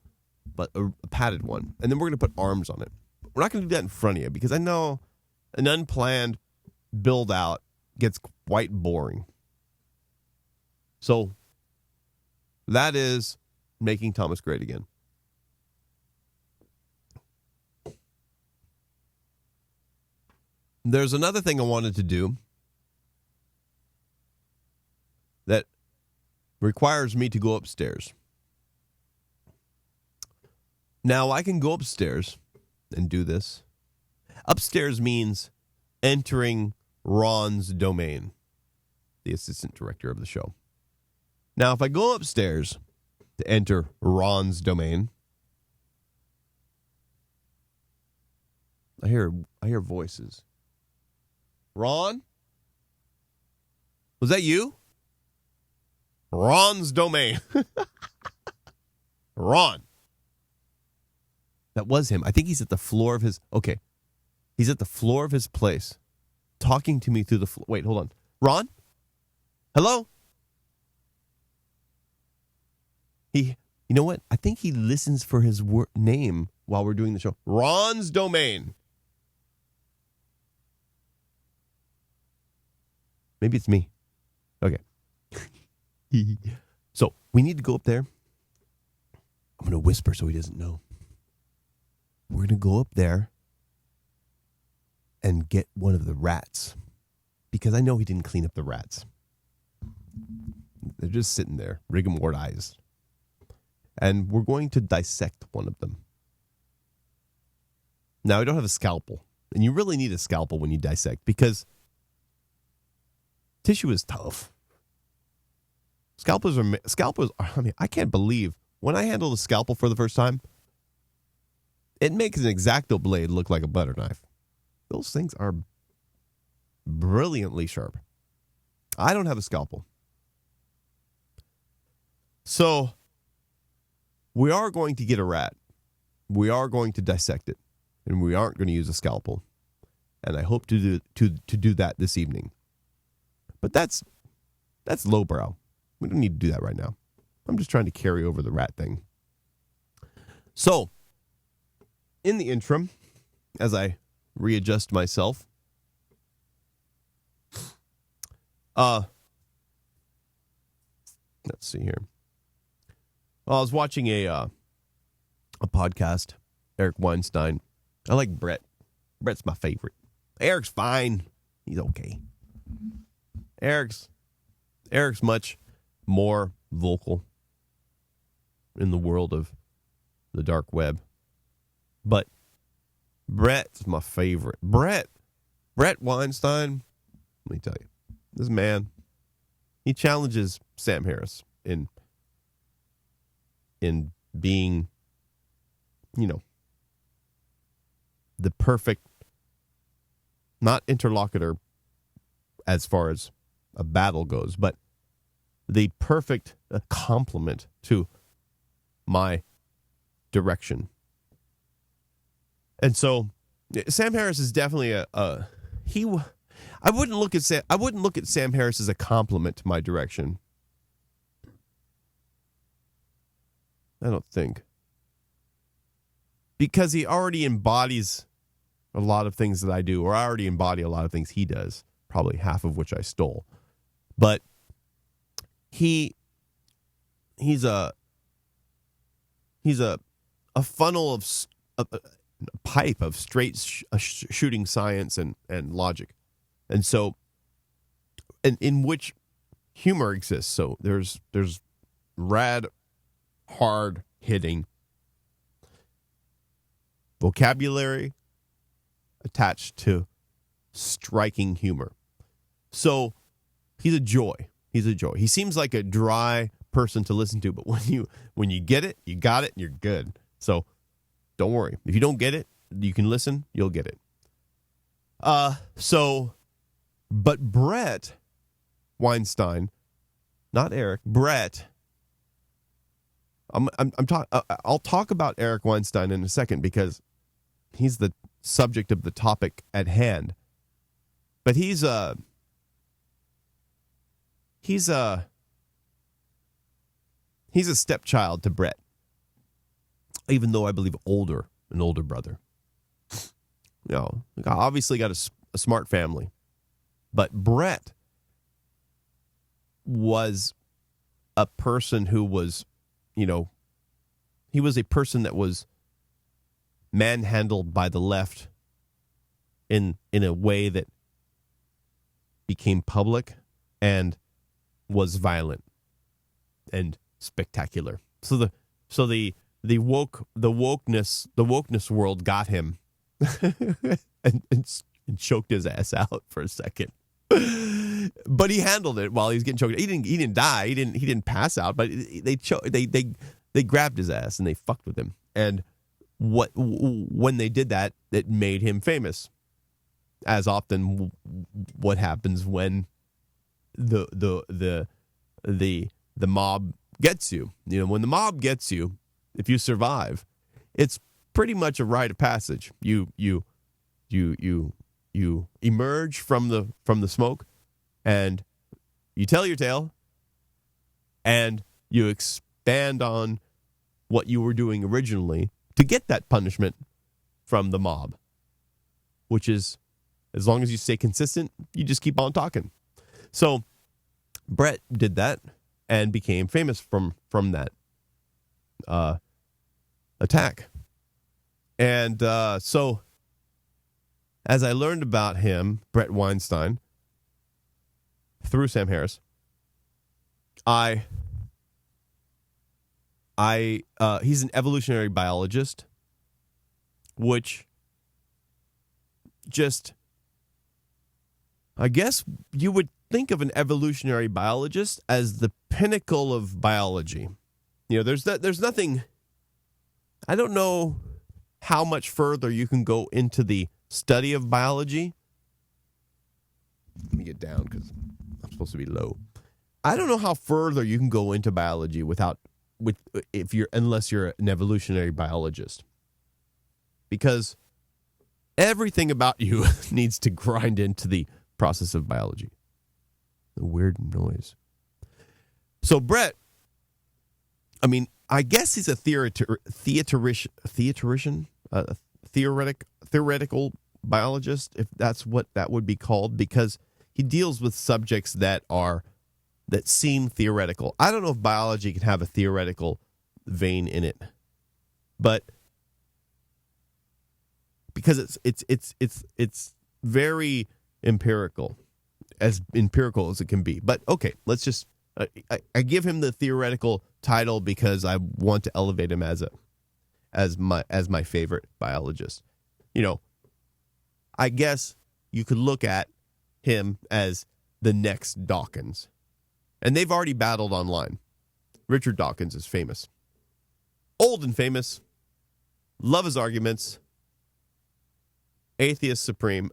but a padded one. And then we're going to put arms on it. We're not going to do that in front of you, because I know an unplanned build out gets quite boring. So that is making Thomas great again. There's another thing I wanted to do that requires me to go upstairs. Now, I can go upstairs and do this. Upstairs means entering Ron's domain, the assistant director of the show. Now, if I go upstairs to enter Ron's domain, I hear voices. Ron? Was that you? Ron's domain. Ron. That was him. I think he's at the floor of his... Okay. He's at the floor of his place, talking to me through the floor. Wait, hold on. Ron? Hello? You know what? I think he listens for his name while we're doing the show. Ron's domain. Maybe it's me. Okay. So, we need to go up there. I'm going to whisper so he doesn't know. We're going to go up there and get one of the rats, because I know he didn't clean up the rats. They're just sitting there, rigor-mortised. And we're going to dissect one of them. Now, I don't have a scalpel, and you really need a scalpel when you dissect, because tissue is tough. Scalpels, I mean, I can't believe when I handle the scalpel for the first time, it makes an X-Acto blade look like a butter knife. Those things are brilliantly sharp. I don't have a scalpel. So, we are going to get a rat. We are going to dissect it. And we aren't going to use a scalpel. And I hope to do that this evening. But that's lowbrow. We don't need to do that right now. I'm just trying to carry over the rat thing. So, in the interim, as I readjust myself, let's see here. Well, I was watching a podcast, Bret Weinstein. I like Bret. Bret's my favorite. Eric's fine. He's okay. Eric's much more vocal in the world of the dark web. But Bret's my favorite. Bret Weinstein, let me tell you, this man, he challenges Sam Harris in being, the perfect, not interlocutor as far as a battle goes, but the perfect complement to my direction. And so Sam Harris is definitely I wouldn't look at Sam Harris as a compliment to my direction. I don't think. Because he already embodies a lot of things that I do, or I already embody a lot of things he does, probably half of which I stole. But he's a funnel of a pipe of straight shooting science and logic. And so, and in which humor exists. So there's rad, hard hitting vocabulary attached to striking humor. So he's a joy. He seems like a dry person to listen to, but when you get it, you got it, and you're good. So don't worry. If you don't get it, you can listen, you'll get it. But Bret Weinstein, not Eric, Bret. I'll talk about Eric Weinstein in a second because he's the subject of the topic at hand. But he's a stepchild to Bret, even though I believe an older brother. You know, obviously got a smart family, but Bret was a person who was, he was a person that was manhandled by the left in a way that became public and was violent and spectacular. So the wokeness world got him and choked his ass out for a second. But he handled it while he was getting choked. He didn't die. He didn't pass out. But they grabbed his ass and they fucked with him. And when they did that, it made him famous. As often, what happens when the mob gets you? When the mob gets you, if you survive, it's pretty much a rite of passage. You emerge from the smoke, and you tell your tale, and you expand on what you were doing originally to get that punishment from the mob, which is, as long as you stay consistent, you just keep on talking. So Bret did that and became famous from that attack. And so as I learned about him, Bret Weinstein, through Sam Harris, he's an evolutionary biologist, which just, I guess you would think of an evolutionary biologist as the pinnacle of biology. There's nothing, I don't know how much further you can go into the study of biology. Let me get down because I'm supposed to be low. I don't know how further you can go into biology unless you're an evolutionary biologist. Because everything about you needs to grind into the process of biology. The weird noise. So Bret, I guess he's a theoretical biologist, if that's what that would be called, because he deals with subjects that seem theoretical. I don't know if biology can have a theoretical vein in it, but because it's very empirical as it can be. But okay, let's just I give him the theoretical title because I want to elevate him as my favorite biologist. I guess you could look at him as the next Dawkins. And they've already battled online. Richard Dawkins is famous. Old and famous. Love his arguments. Atheist supreme.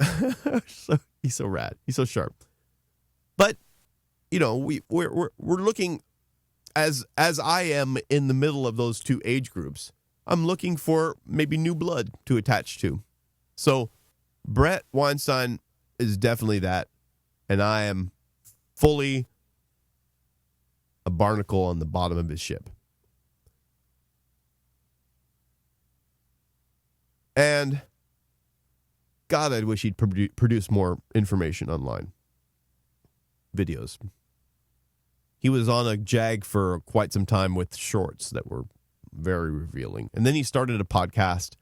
He's so rad. He's so sharp. But, we're looking as I am in the middle of those two age groups, I'm looking for maybe new blood to attach to. So Bret Weinstein is definitely that, and I am fully a barnacle on the bottom of his ship. And God, I wish he'd produce more information online. Videos. He was on a jag for quite some time with shorts that were very revealing. And then he started a podcast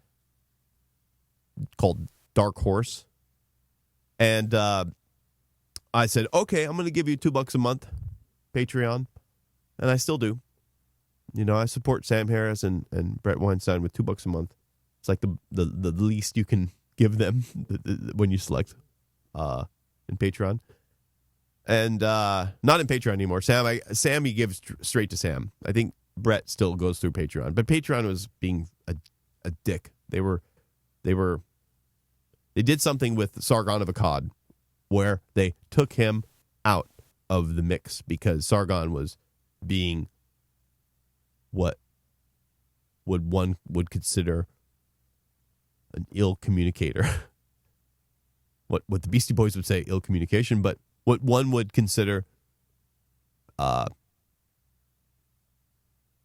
called Dark Horse. And I said, okay, I'm going to give you $2 a month, Patreon. And I still do. You know, I support Sam Harris and Bret Weinstein with $2 a month. It's like the least you can give them when you select in Patreon. And not in Patreon anymore. Sam, he gives straight to Sam. I think Bret still goes through Patreon. But Patreon was being a dick. They did something with Sargon of Akkad where they took him out of the mix because Sargon was being what one would consider an ill communicator. what the Beastie Boys would say, ill communication, but what one would consider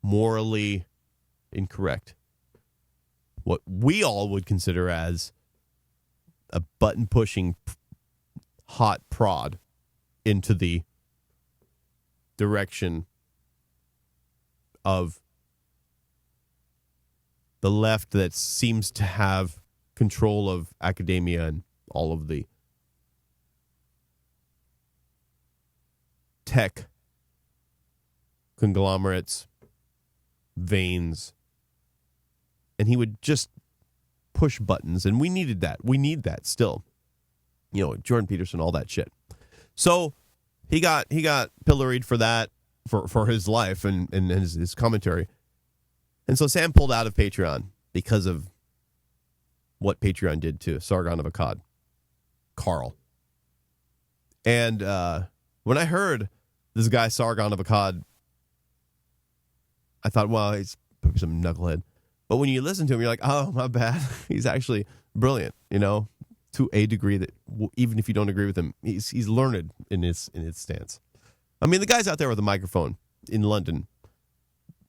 morally incorrect. What we all would consider as a button-pushing hot prod into the direction of the left that seems to have control of academia and all of the tech conglomerates, veins, and he would just push buttons, and we needed that. We need that still. You know, Jordan Peterson, all that shit. So he got pilloried for that, for his life and his commentary. And so Sam pulled out of Patreon because of what Patreon did to Sargon of Akkad, Carl. And when I heard this guy Sargon of Akkad, I thought, well, he's probably some knucklehead. But when you listen to him, you're like, oh, my bad. He's actually brilliant, you know, to a degree that even if you don't agree with him, he's learned in his stance. I mean, the guy's out there with a microphone in London,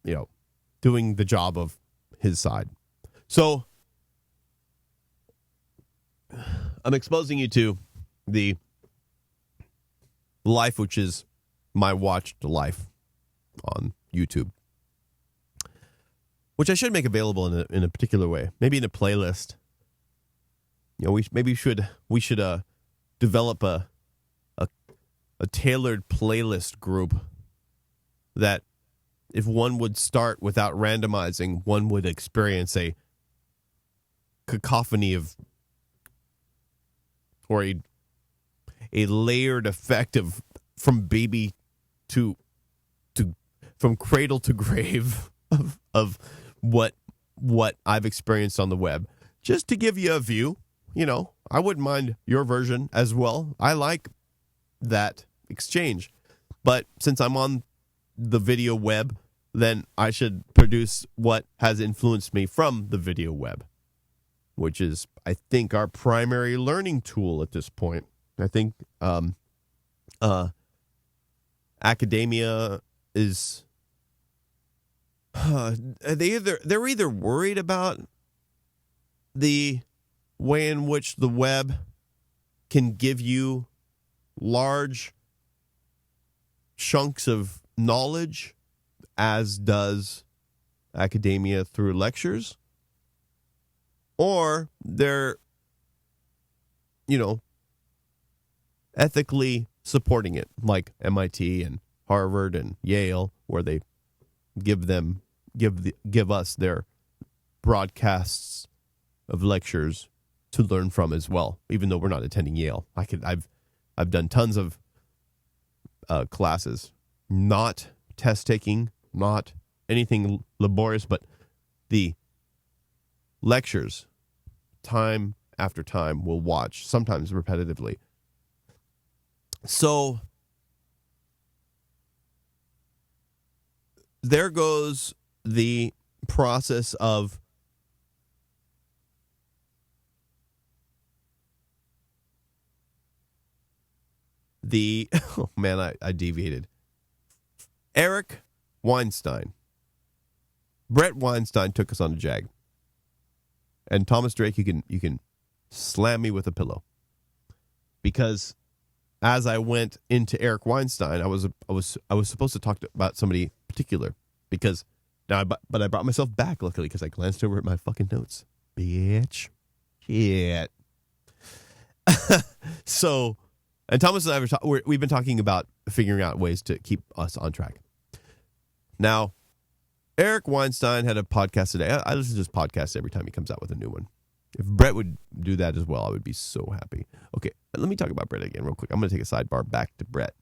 you know, doing the job of his side. So I'm exposing you to the life, which is my watched life on YouTube, which I should make available in a particular way, maybe in a playlist. You know, we should develop a tailored playlist group that, if one would start without randomizing, one would experience a cacophony of, or a layered effect of from baby to from cradle to grave of what I've experienced on the web. Just to give you a view, you know, I wouldn't mind your version as well. I like that exchange. But since I'm on the video web, then I should produce what has influenced me from the video web, which is, I think, our primary learning tool at this point. I think academia is they're either worried about the way in which the web can give you large chunks of knowledge, as does academia through lectures, or they're, you know, ethically supporting it, like MIT and Harvard and Yale, where they give us their broadcasts of lectures to learn from as well, even though we're not attending Yale. I've done tons of classes, not test taking, not anything laborious, but the lectures, time after time, we'll watch, sometimes repetitively. So there goes the process of oh man, I deviated. Eric Weinstein. Bret Weinstein took us on a jag. And Thomas Drake, you can slam me with a pillow. Because as I went into Eric Weinstein, I was supposed to talk about somebody particular. Because but I brought myself back, luckily, because I glanced over at my fucking notes. Bitch. Shit. So, and Thomas and I we've been talking about figuring out ways to keep us on track. Now, Eric Weinstein had a podcast today. I listen to his podcast every time he comes out with a new one. If Bret would do that as well, I would be so happy. Okay, let me talk about Bret again real quick. I'm going to take a sidebar back to Bret.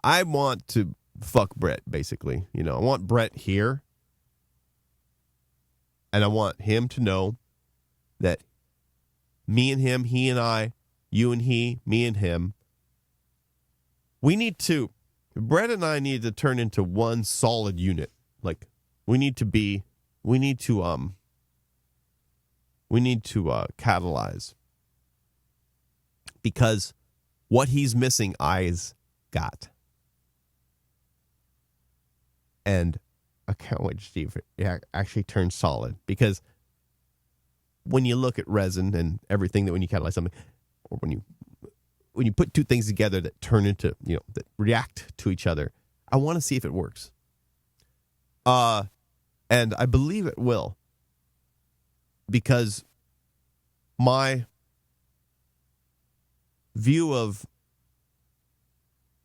I want to fuck Bret, basically. You know, I want Bret here. And I want him to know that me and him, he and I, you and he, me and him, Bret and I need to turn into one solid unit. Like, we need to catalyze. Because what he's missing, I's got. And I can't wait to see if it actually turns solid. Because when you look at resin and everything, that when you catalyze something, or when you put two things together that turn into, that react to each other, I want to see if it works. And I believe it will. Because my view of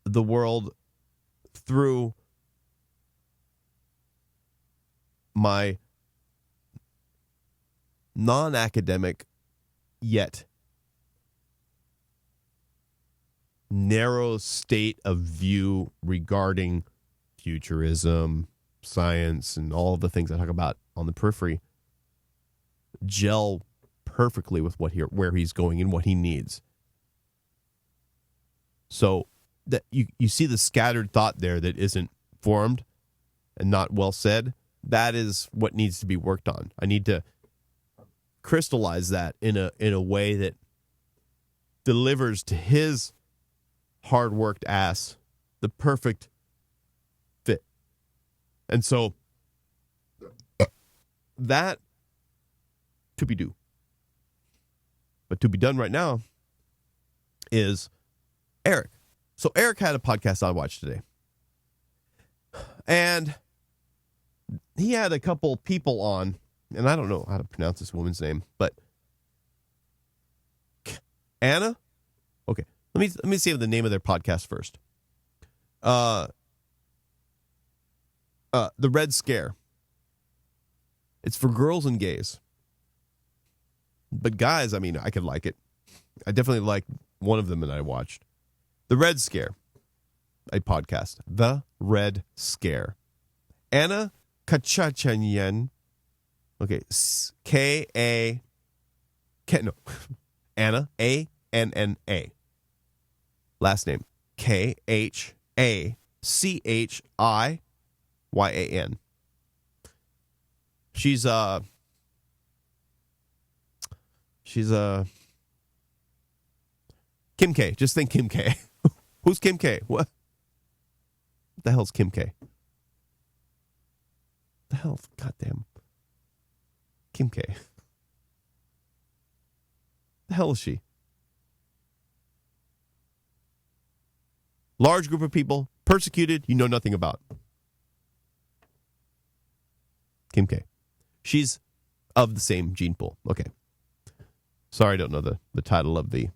the world through my non-academic yet narrow state of view regarding futurism, science, and all of the things I talk about on the periphery gel perfectly with where he's going and what he needs. So that you see the scattered thought there that isn't formed and not well said. That is what needs to be worked on. I need to crystallize that in a way that delivers to his hard-worked ass the perfect fit. And so that to be due. But to be done right now is Eric. So Eric had a podcast I watched today. And he had a couple people on, and I don't know how to pronounce this woman's name, but Anna? Okay. Let me see the name of their podcast first. The Red Scare. It's for girls and gays. But guys, I mean, I could like it. I definitely like one of them that I watched. The Red Scare. A podcast. The Red Scare. Anna Kachachanyan. Okay. Anna. A-N-N-A. Last name. Khachiyan. She's Kim K. Just think Kim K. Who's Kim K? What the hell's Kim K? The hell? Goddamn. Kim K. The hell is she? Large group of people, persecuted, you know nothing about. Kim K. She's of the same gene pool. Okay. Sorry, I don't know the title of the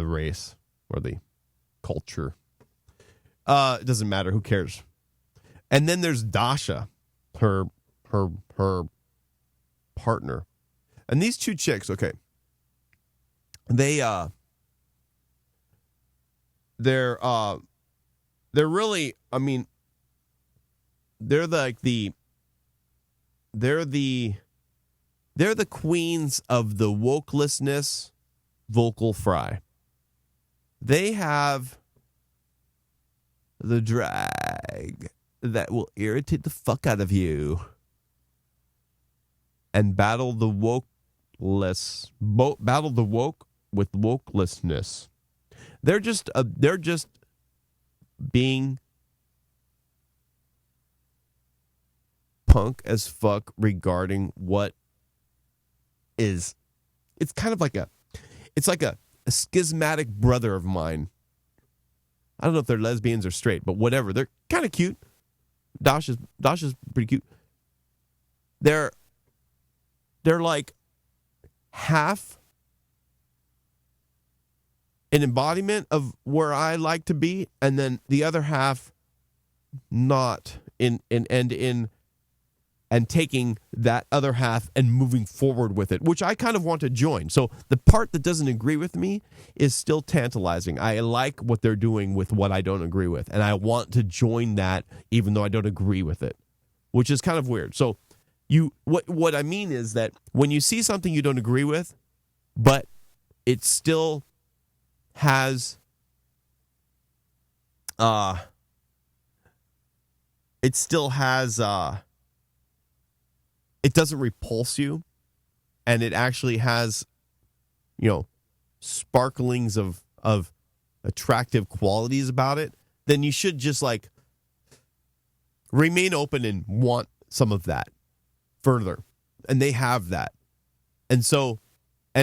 race or the culture. It doesn't matter. Who cares? And then there's Dasha, her partner, and these two chicks. Okay, they're really. I mean, they're the queens of the wokelessness vocal fry. They have the drag that will irritate the fuck out of you. And battle the battle the woke with wokelessness. They're just being punk as fuck regarding what is. It's kind of like a schismatic brother of mine. I don't know if they're lesbians or straight, but whatever. They're kind of cute. Dasha's pretty cute. They're like half an embodiment of where I like to be, and then the other half not and taking that other half and moving forward with it, which I kind of want to join. So the part that doesn't agree with me is still tantalizing. I like what they're doing with what I don't agree with, and I want to join that even though I don't agree with it, which is kind of weird. So what I mean is that when you see something you don't agree with, but it still has it doesn't repulse you, and it actually has, sparklings of attractive qualities about it, then you should just like remain open and want some of that further. And they have that. And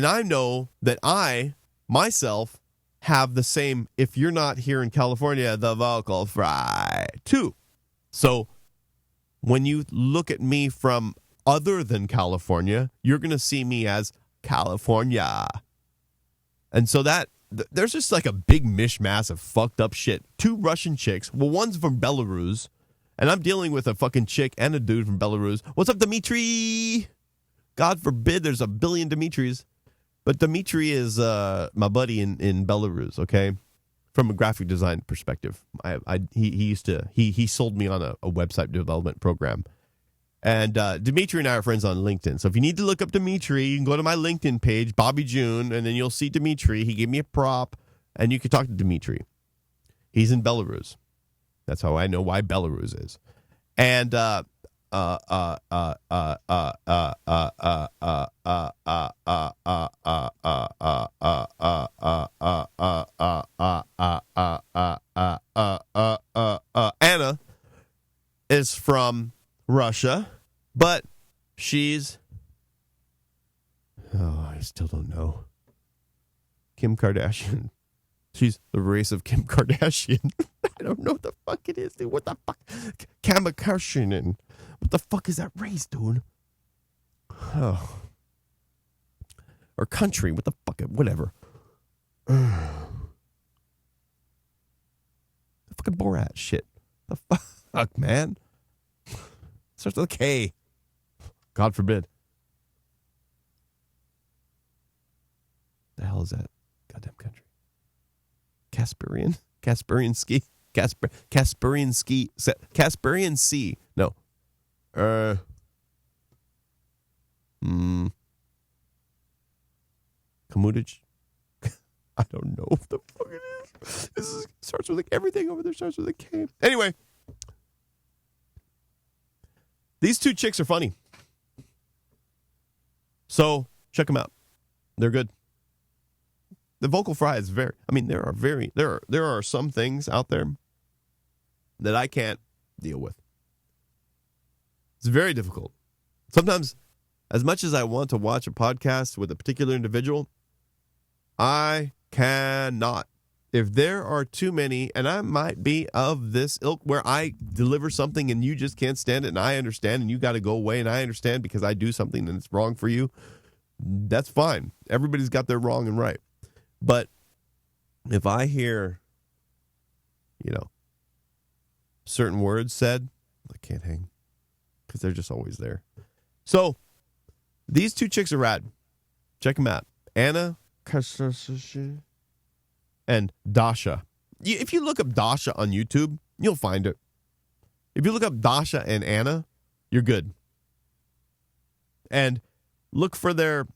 I know that I myself have the same, if you're not here in California, the vocal fry too. So when you look at me from other than California, you're going to see me as California. And so that there's just like a big mishmash of fucked up shit. 2 Russian chicks. Well, one's from Belarus, and I'm dealing with a fucking chick and a dude from Belarus. What's up, Dimitri? God forbid there's a billion Dimitris. But Dimitri is my buddy in Belarus, okay? From a graphic design perspective. He sold me on a website development program. And Dimitri and I are friends on LinkedIn. So if you need to look up Dimitri, you can go to my LinkedIn page, Bobby June, and then you'll see Dimitri. He gave me a prop, and you can talk to Dimitri. He's in Belarus. That's how I know why Belarus is. And Anna is from Russia, but she's, I still don't know. Kim Kardashian. She's the race of Kim Kardashian. I don't know what the fuck it is, dude. What the fuck? Kamakashian. What the fuck is that race, dude? Oh. Or country. What the fuck? Whatever. The fucking Borat shit. The fuck, man? Starts with a K. God forbid. The hell is that? Goddamn country. Casparian Sea. No. Kamudich. I don't know what the fuck it is. This starts with everything over there starts with a K. Anyway. These 2 chicks are funny. So, check them out. They're good. The vocal fry is there are some things out there that I can't deal with. It's very difficult. Sometimes, as much as I want to watch a podcast with a particular individual, I cannot. If there are too many, and I might be of this ilk where I deliver something and you just can't stand it, and I understand, and you got to go away, and I understand because I do something and it's wrong for you, that's fine. Everybody's got their wrong and right. But if I hear, certain words said, I can't hang because they're just always there. So these 2 chicks are rad. Check them out. Anna and Dasha. If you look up Dasha on YouTube, you'll find it. If you look up Dasha and Anna, you're good. And look for their,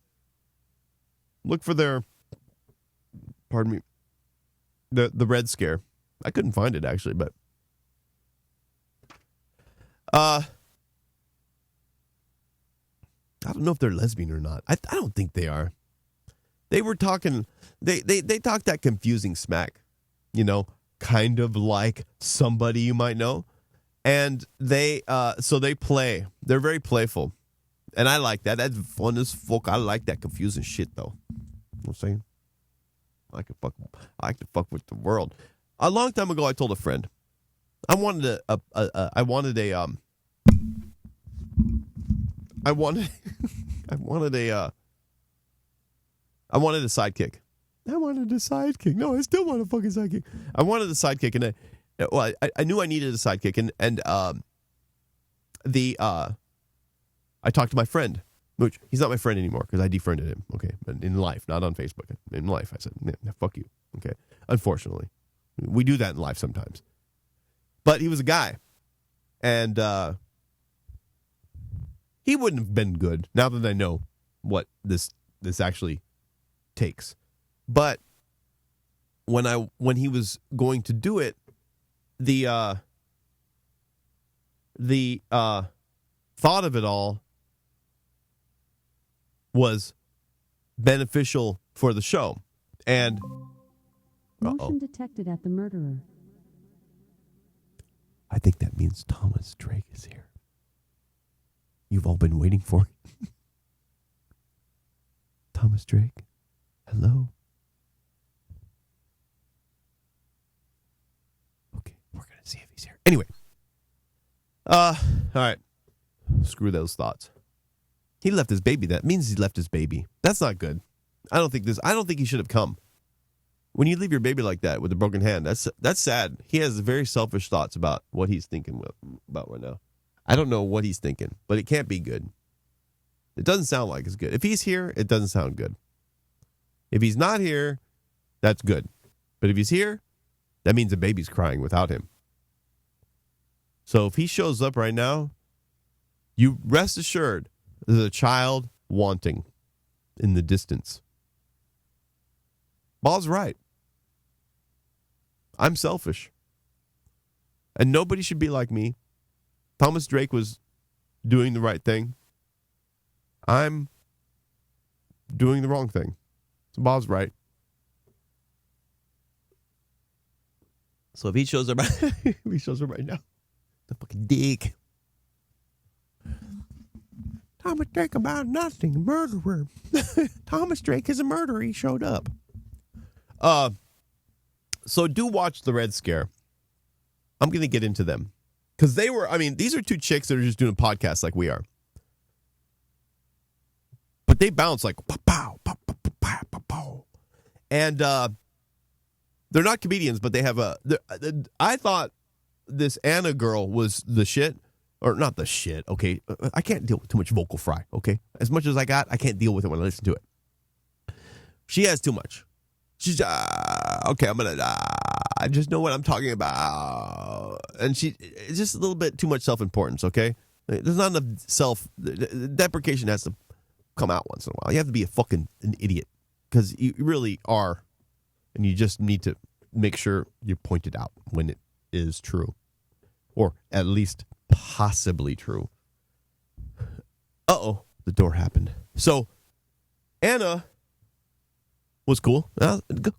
pardon me, the Red Scare. I couldn't find it actually, but I don't know if they're lesbian or not. I don't think they are. They were talking, they talked that confusing smack, kind of like somebody you might know. And so they play. They're very playful. And I like that. That's fun as fuck. I like that confusing shit, though. You know what I'm saying? I like to fuck with the world. A long time ago, I told a friend, I wanted a sidekick. I wanted a sidekick. No, I still want a fucking sidekick. I wanted a sidekick, and I knew I needed a sidekick, and I talked to my friend, which he's not my friend anymore because I defriended him. Okay, but in life, not on Facebook. In life, I said, nah, fuck you. Okay, unfortunately, we do that in life sometimes. But he was a guy, and he wouldn't have been good now that I know what this actually takes. But when he was going to do it, the thought of it all was beneficial for the show. And motion detected at the murderer. I think that means Thomas Drake is here. You've all been waiting for it. Thomas Drake, hello. Okay, we're gonna see if he's here. Anyway, all right. Screw those thoughts. He left his baby. That means he left his baby. That's not good. I don't think he should have come. When you leave your baby like that with a broken hand, that's sad. He has very selfish thoughts about what he's thinking about right now. I don't know what he's thinking, but it can't be good. It doesn't sound like it's good. If he's here, it doesn't sound good. If he's not here, that's good. But if he's here, that means the baby's crying without him. So if he shows up right now, you rest assured there's a child wanting in the distance. Ball's right. I'm selfish. And nobody should be like me. Thomas Drake was doing the right thing. I'm doing the wrong thing. So Bob's right. So if he shows up, right now, the fucking dick. Thomas Drake about nothing, murderer. Thomas Drake is a murderer. He showed up. So do watch the Red Scare. I'm going to get into them. Because these are two chicks that are just doing a podcast like we are. But they bounce like pow, pow, pow, pow, pow, pow. And they're not comedians, but they have I thought this Anna girl was the shit. Or not the shit, okay? I can't deal with too much vocal fry, okay? As much as I got, I can't deal with it when I listen to it. She has too much. She's, okay, I just know what I'm talking about. And it's just a little bit too much self-importance, okay? There's not enough deprecation has to come out once in a while. You have to be an idiot because you really are. And you just need to make sure you point it out when it is true. Or at least possibly true. Uh-oh, the door happened. So, Anna was cool.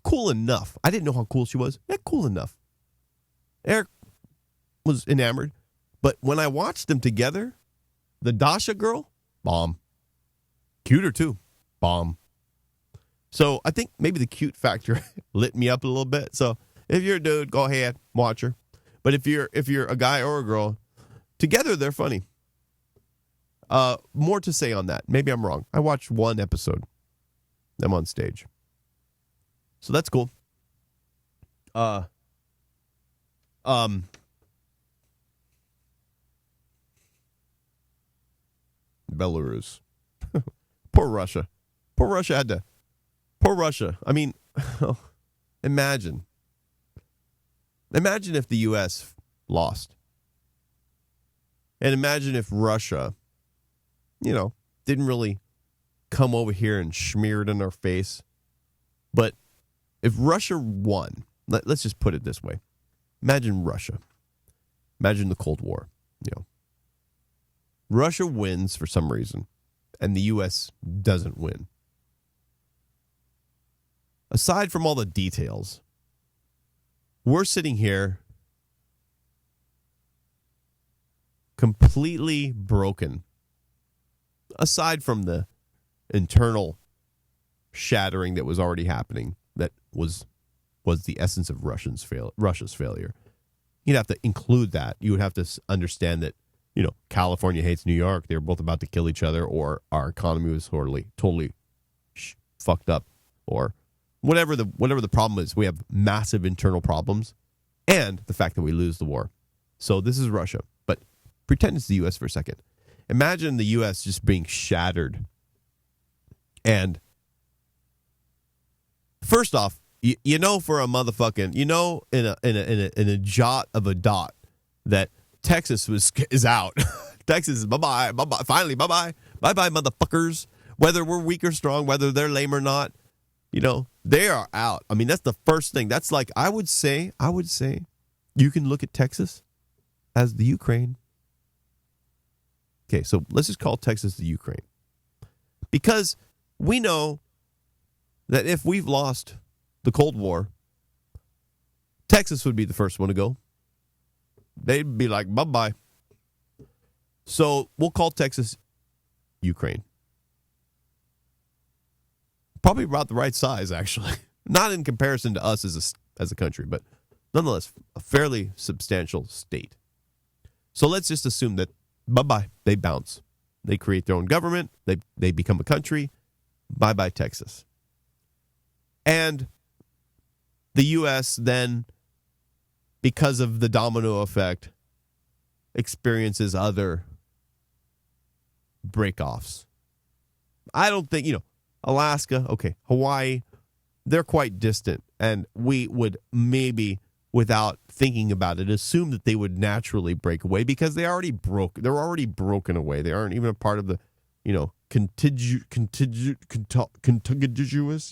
Cool enough. I didn't know how cool she was. Yeah, cool enough. Eric was enamored. But when I watched them together, the Dasha girl, bomb. Cuter too, bomb. So I think maybe the cute factor lit me up a little bit. So if you're a dude, go ahead, watch her. But if you're a guy or a girl, together they're funny. More to say on that. Maybe I'm wrong. I watched one episode. Them on stage. So that's cool. Belarus. Poor Russia. Poor Russia. I mean, imagine. Imagine if the U.S. lost. And imagine if Russia, didn't really come over here and smear it in our face. But if Russia won, let's just put it this way. Imagine Russia. Imagine the Cold War. Russia wins for some reason, and the U.S. doesn't win. Aside from all the details, we're sitting here completely broken. Aside from the internal shattering that was already happening, that was the essence of Russia's failure. You'd have to include that. You would have to understand that, California hates New York. They were both about to kill each other, or our economy was totally fucked up, or whatever the problem is. We have massive internal problems, and the fact that we lose the war. So this is Russia, but pretend it's the U.S. for a second. Imagine the U.S. just being shattered. And first off, for a motherfucking, in a jot of a dot, that Texas is out. Texas is bye-bye, finally, bye-bye, motherfuckers. Whether we're weak or strong, whether they're lame or not, they are out. I mean, that's the first thing. That's like, I would say, you can look at Texas as the Ukraine. Okay, so let's just call Texas the Ukraine. Because we know that if we've lost the Cold War, Texas would be the first one to go. They'd be like, bye-bye. So we'll call Texas Ukraine. Probably about the right size, actually. Not in comparison to us as a country, but nonetheless, a fairly substantial state. So let's just assume that, bye-bye, they bounce. They create their own government. They become a country. Bye-bye, Texas. And the U.S. then, because of the domino effect, experiences other break-offs. I don't think, Alaska, okay, Hawaii, they're quite distant. And we would maybe, without thinking about it, assume that they would naturally break away because they're already broken away. They aren't even a part of the, contiguous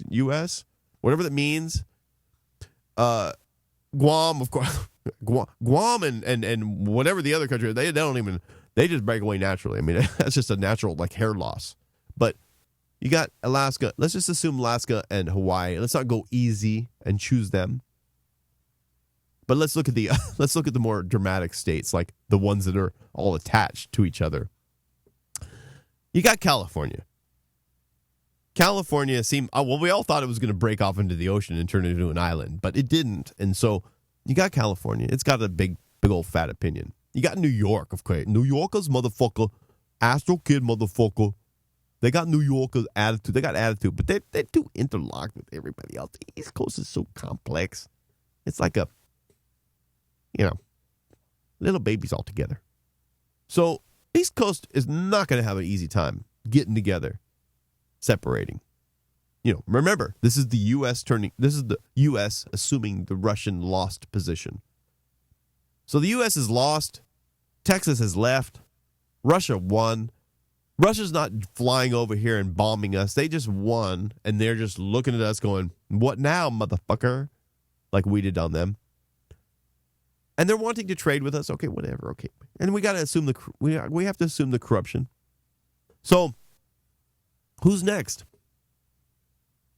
U.S., whatever that means. Guam, of course, Guam and whatever the other country, they just break away naturally. I mean, that's just a natural, hair loss. But you got Alaska. Let's just assume Alaska and Hawaii. Let's not go easy and choose them. But let's look at the more dramatic states, like the ones that are all attached to each other. You got California. California we all thought it was going to break off into the ocean and turn it into an island, but it didn't. And so you got California. It's got a big old fat opinion. You got New York, of course. New Yorkers, motherfucker. Astro Kid, motherfucker. They got New Yorkers attitude. They got attitude, but they're too interlocked with everybody else. The East Coast is so complex. It's like a, little babies all together. So East Coast is not going to have an easy time getting together, separating. Remember, this is the U.S. assuming the Russian lost position. So the U.S. is lost. Texas has left. Russia won. Russia's not flying over here and bombing us. They just won, and they're just looking at us going, what now, motherfucker? Like we did on them. And they're wanting to trade with us. Okay, whatever. Okay. And we got to assume we have to assume the corruption. So who's next?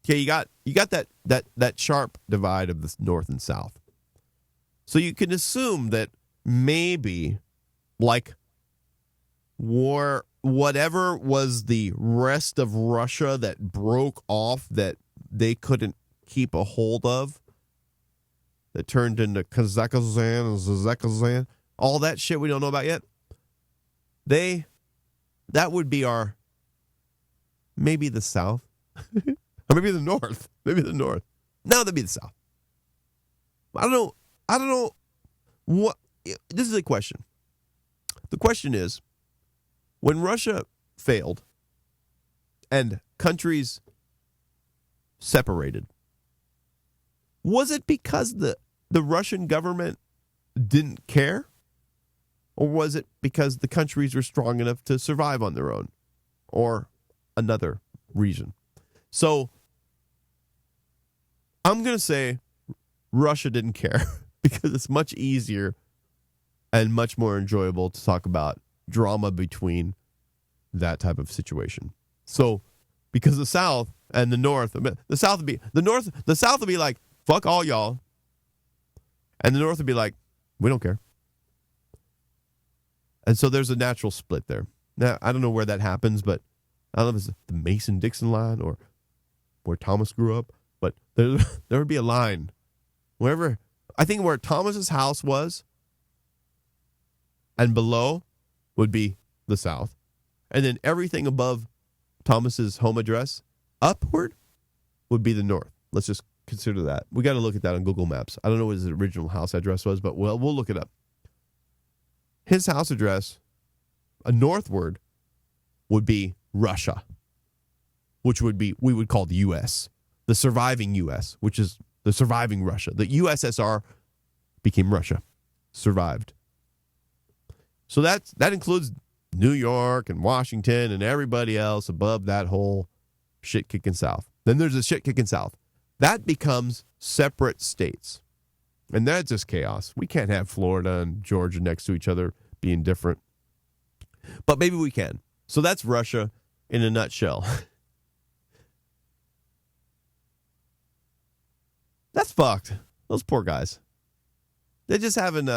Okay, you got that sharp divide of the North and South. So you can assume that maybe whatever was the rest of Russia that broke off that they couldn't keep a hold of, that turned into Kazakhstan and Zazakazan, all that shit we don't know about yet, that would be maybe the South. Or maybe the North. Maybe the North. No, that'd be the South. I don't know what. This is a question. The question is, when Russia failed and countries separated, was it because the Russian government didn't care? Or was it because the countries were strong enough to survive on their own? Or another reason? So I'm going to say Russia didn't care because it's much easier and much more enjoyable to talk about drama between that type of situation. So, because the South and the North, the South would be like, fuck all y'all. And the North would be like, we don't care. And so there's a natural split there. Now, I don't know where that happens, but I don't know if it's the Mason-Dixon line or where Thomas grew up, but there would be a line. Wherever, I think where Thomas's house was and below would be the South. And then everything above Thomas's home address upward would be the North. Let's just consider that. We got to look at that on Google Maps. I don't know what his original house address was, but we'll look it up. His house address, northward, would be Russia, which would be, we would call the U.S., the surviving U.S., which is the surviving Russia. The USSR became Russia, survived. So that includes New York and Washington and everybody else above that whole shit-kicking South. Then there's a shit-kicking South. That becomes separate states. And that's just chaos. We can't have Florida and Georgia next to each other being different. But maybe we can. So that's Russia in a nutshell. That's fucked. Those poor guys. They're just having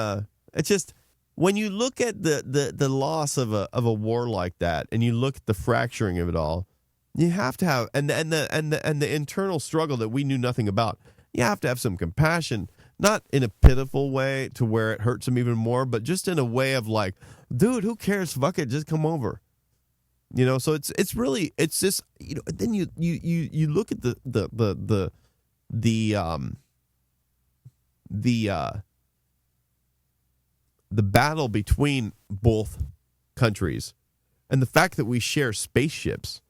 it's just, when you look at the loss of a war like that, and you look at the fracturing of it all, you have to have, and the internal struggle that we knew nothing about. You have to have some compassion, not in a pitiful way to where it hurts them even more, but just in a way of like, dude, who cares? Fuck it, just come over. You know, so it's really, it's just, you know. Then you look at the battle between both countries, and the fact that we share spaceships,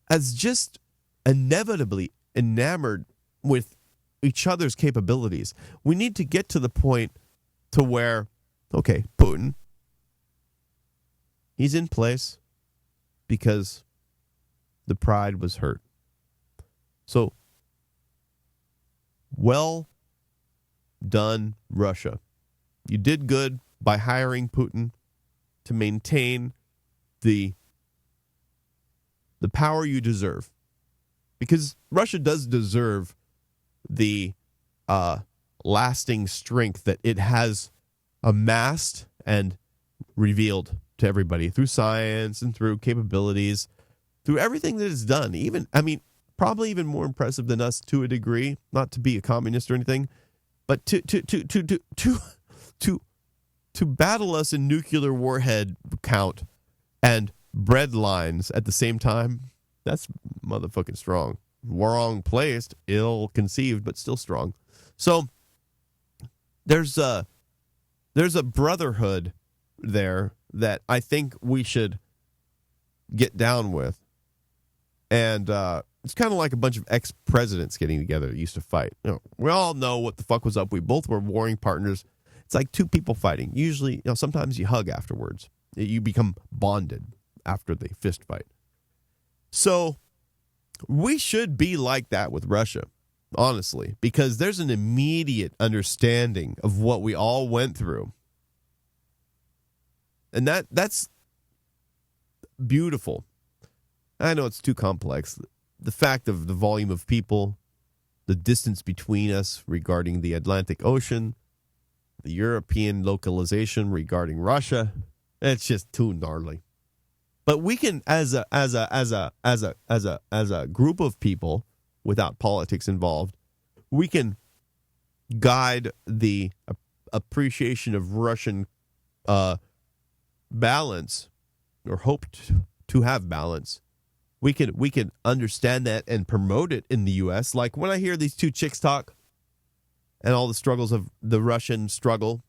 as just inevitably enamored with each other's capabilities. We need to get to the point to where, okay, Putin, he's in place because the pride was hurt. So, well done, Russia. You did good by hiring Putin to maintain the power you deserve. Because Russia does deserve the lasting strength that it has amassed and revealed to everybody through science and through capabilities, through everything that it's done. Even, I mean, probably even more impressive than us to a degree, not to be a communist or anything, but to battle us in nuclear warhead count and bread lines at the same time, that's motherfucking strong. Wrong placed, ill conceived, but still strong. So there's a brotherhood there that I think we should get down with. And it's kind of like a bunch of ex-presidents getting together that used to fight. You know, we all know what the fuck was up. We both were warring partners. It's like two people fighting. Usually, you know, sometimes you hug afterwards. You become bonded after the fist fight. So we should be like that with Russia, honestly, because there's an immediate understanding of what we all went through. And that's beautiful. I know it's too complex. The fact of the volume of people, the distance between us regarding the Atlantic Ocean, the European localization regarding Russia, it's just too gnarly. But we can, as a group of people, without politics involved, we can guide the appreciation of Russian balance, or hope to have balance. We can understand that and promote it in the U.S. Like when I hear these two chicks talk and all the struggles of the Russian struggle,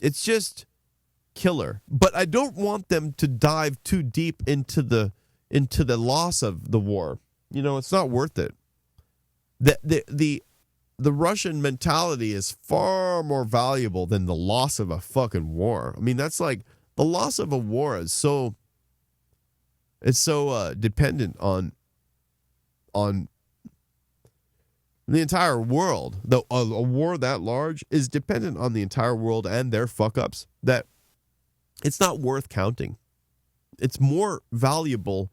it's just killer. But I don't want them to dive too deep into the loss of the war. You know, it's not worth it. The Russian mentality is far more valuable than the loss of a fucking war. I mean, that's like, the loss of a war is so, it's so dependent on the entire world. Though a war that large is dependent on the entire world and their fuck ups, that it's not worth counting. It's more valuable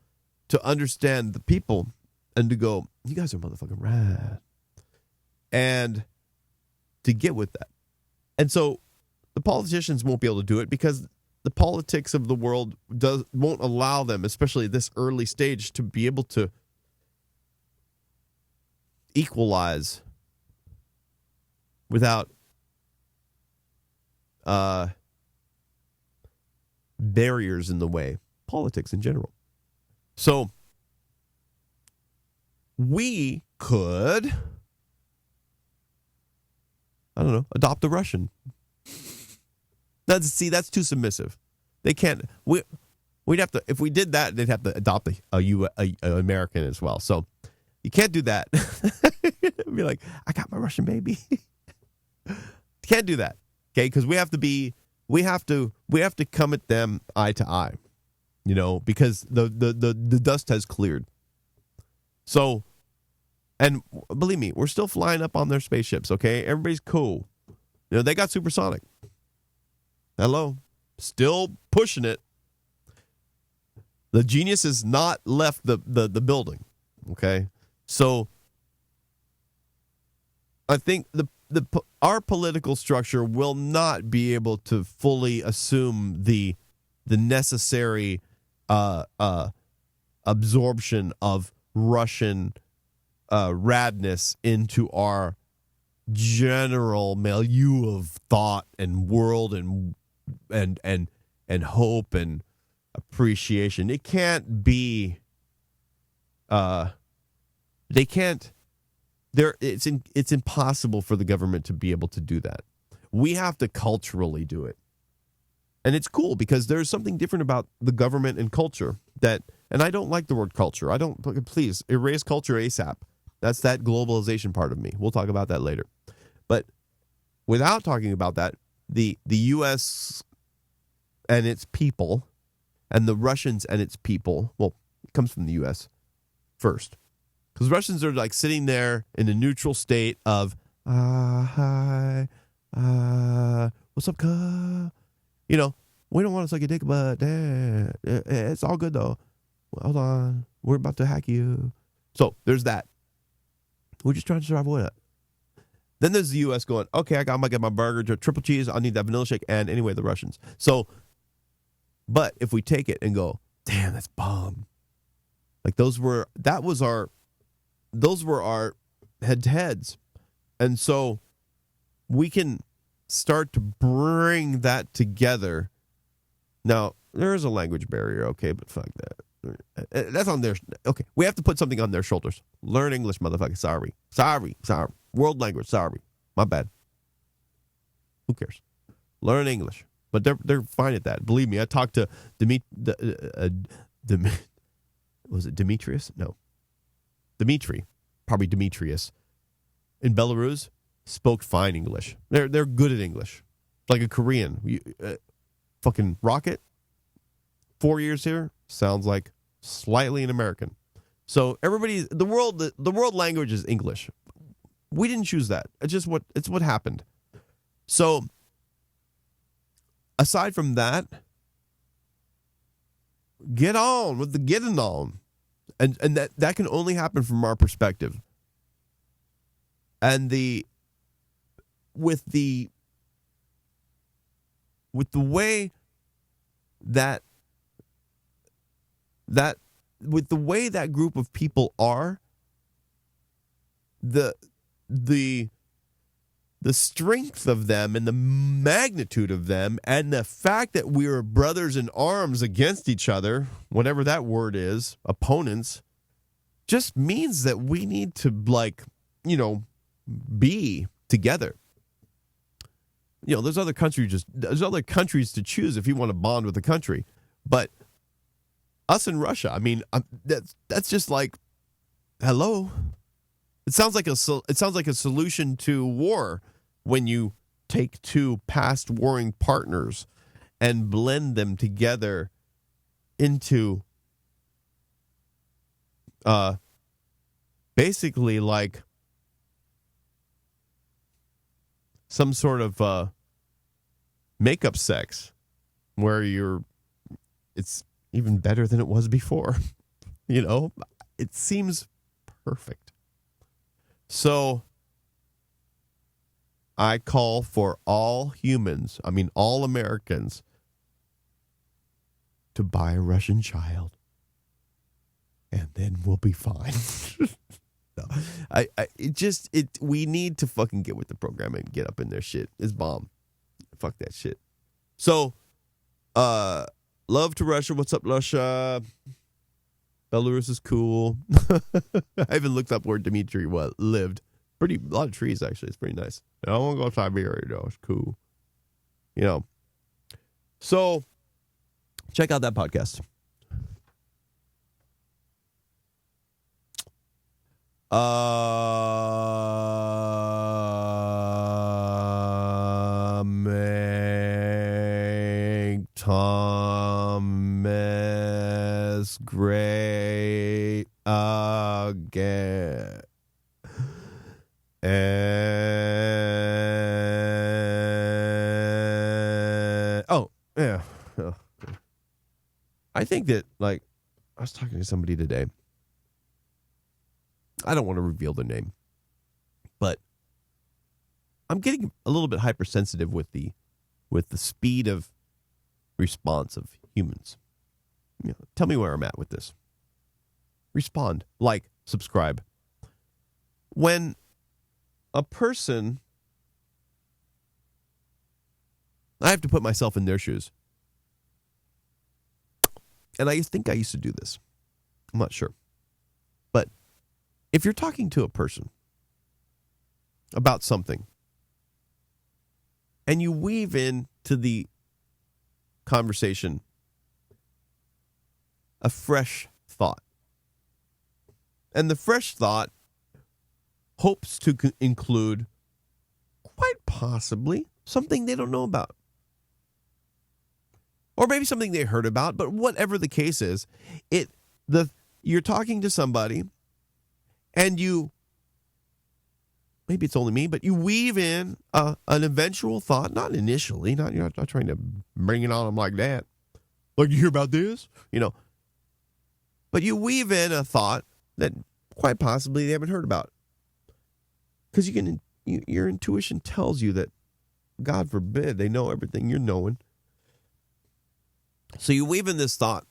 to understand the people and to go, you guys are motherfucking rad. And to get with that. And so the politicians won't be able to do it because the politics of the world won't allow them, especially at this early stage, to be able to equalize without barriers in the way. Politics in general. So we could, I don't know, adopt the Russian. That's too submissive. They can't. We'd have to, if we did that, they'd have to adopt a American as well. So you can't do that. Be like, I got my Russian baby. Can't do that. Okay, because we have to come at them eye to eye. You know, because the dust has cleared. So, and believe me, we're still flying up on their spaceships, okay? Everybody's cool. You know, they got supersonic. Hello. Still pushing it. The genius has not left the building, okay? So, I think our political structure will not be able to fully assume the necessary absorption of Russian radness into our general milieu of thought and world and hope and appreciation. It can't be. They can't. It's impossible for the government to be able to do that. We have to culturally do it. And it's cool because there's something different about the government and culture that, and I don't like the word culture. Please erase culture ASAP. That's that globalization part of me. We'll talk about that later. But without talking about that, the U.S. and its people and the Russians and its people, well, it comes from the U.S. first. Because Russians are like sitting there in a neutral state of, hi, what's up, cuh? You know, we don't want to suck your dick, but it's all good, though. Hold on. We're about to hack you. So there's that. We're just trying to survive with it. Then there's the U.S. going, okay, I might get my burger, triple cheese. I need that vanilla shake. And anyway, the Russians. So, but if we take it and go, damn, that's bomb. Like those were our head-to-heads. And so we can start to bring that together. Now, there is a language barrier, okay, but fuck that. That's on their, okay, we have to put something on their shoulders. Learn English, motherfucker. Sorry. World language, sorry. My bad. Who cares? Learn English. But they're fine at that. Believe me, I talked to was it Demetrius? No. Dimitri, probably Demetrius, in Belarus, spoke fine English. They're good at English, like a Korean. Fucking Rocket, 4 years here sounds like slightly an American. So the world language is English. We didn't choose that. It's what happened. So aside from that, get on with the getting on. And that can only happen from our perspective. And with the way that group of people are, the strength of them and the magnitude of them and the fact that we are brothers in arms against each other, whatever that word is, opponents, just means that we need to, like, you know, be together. You know, there's other countries to choose if you want to bond with a country, but us and Russia, I mean, that's just like, hello. It sounds like a solution to war when you take two past warring partners and blend them together into basically like some sort of makeup sex. where it's even better than it was before. It seems perfect. So I call for all humans, all Americans, to buy a Russian child. And then we'll be fine. No, we need to fucking get with the program and get up in their shit. It's bomb. Fuck that shit. So, love to Russia. What's up, Russia? Belarus is cool. I even looked up where Dimitri lived. A lot of trees, actually. It's pretty nice. I don't want to go to Siberia, though. It's cool. So, check out that podcast. Make Thomas great again. Yeah. I think that, I was talking to somebody today. I don't want to reveal their name, but I'm getting a little bit hypersensitive with the speed of response of humans. Tell me where I'm at with this. Respond, like, subscribe. When a person, I have to put myself in their shoes. And I think I used to do this. I'm not sure. But if you're talking to a person about something and you weave into the conversation a fresh thought, and the fresh thought hopes to include quite possibly something they don't know about. Or maybe something they heard about, but whatever the case is, you're talking to somebody and maybe it's only me, but you weave in an eventual thought, not initially, you're not trying to bring it on them like that. Like, you hear about this? But you weave in a thought that quite possibly they haven't heard about. Because your intuition tells you that, God forbid, they know everything you're knowing. So you weave in this thought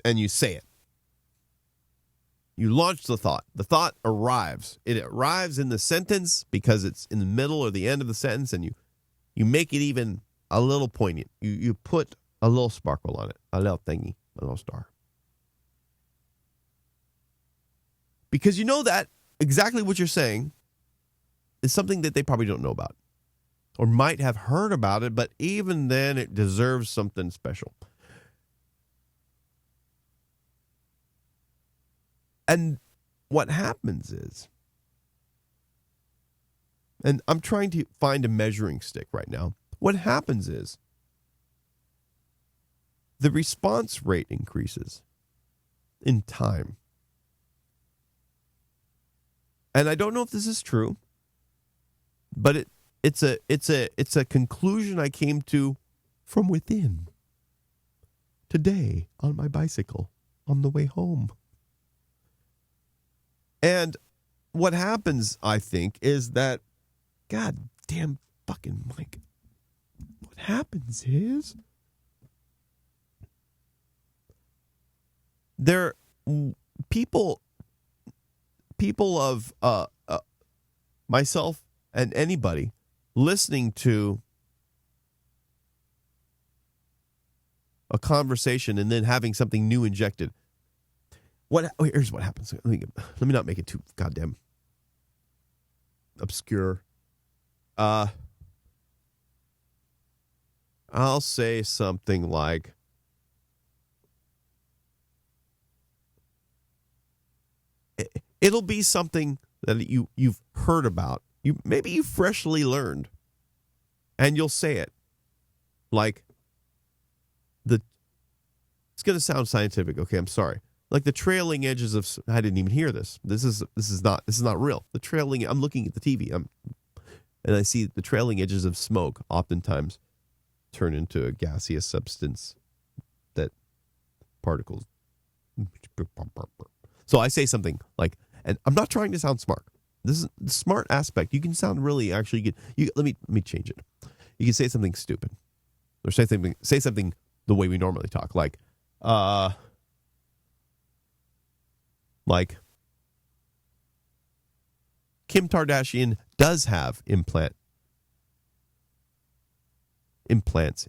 and you say it. You launch the thought. The thought arrives. It arrives in the sentence because it's in the middle or the end of the sentence, and you make it even a little poignant. You put a little sparkle on it, a little thingy, a little star. Because you know that exactly what you're saying is something that they probably don't know about. Or might have heard about it, but even then it deserves something special. And what happens is, and I'm trying to find a measuring stick right now. What happens is the response rate increases in time. And I don't know if this is true, but it's a conclusion I came to from within today on my bicycle on the way home. And what happens, I think, is that, God damn fucking Mike, what happens is there people of myself and anybody listening to a conversation and then having something new injected. Here's what happens. Let me not make it too goddamn obscure. I'll say something like, it'll be something that you've heard about. Maybe you freshly learned, and you'll say it like it's going to sound scientific. Okay, I'm sorry. Like the trailing edges of, I didn't even hear this. This is not real. The trailing, I'm looking at the TV, and I see the trailing edges of smoke oftentimes turn into a gaseous substance that particles. So I say something like, and I'm not trying to sound smart. This is the smart aspect. You can sound really actually good. Let me change it. You can say something stupid, or say something the way we normally talk, like Kim Kardashian does have implants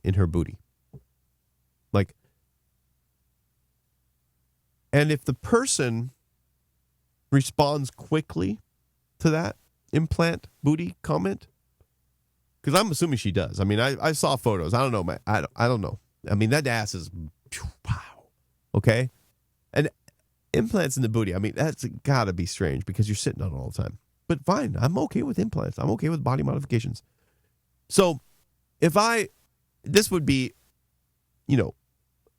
in her booty. Like, and if the person responds quickly to that implant booty comment, because I'm assuming she does. I mean, I saw photos. I don't know, man. I don't know. I mean, that ass is wow. Okay, and implants in the booty. I mean, that's got to be strange because you're sitting on it all the time. But fine, I'm okay with implants. I'm okay with body modifications. So, this would be,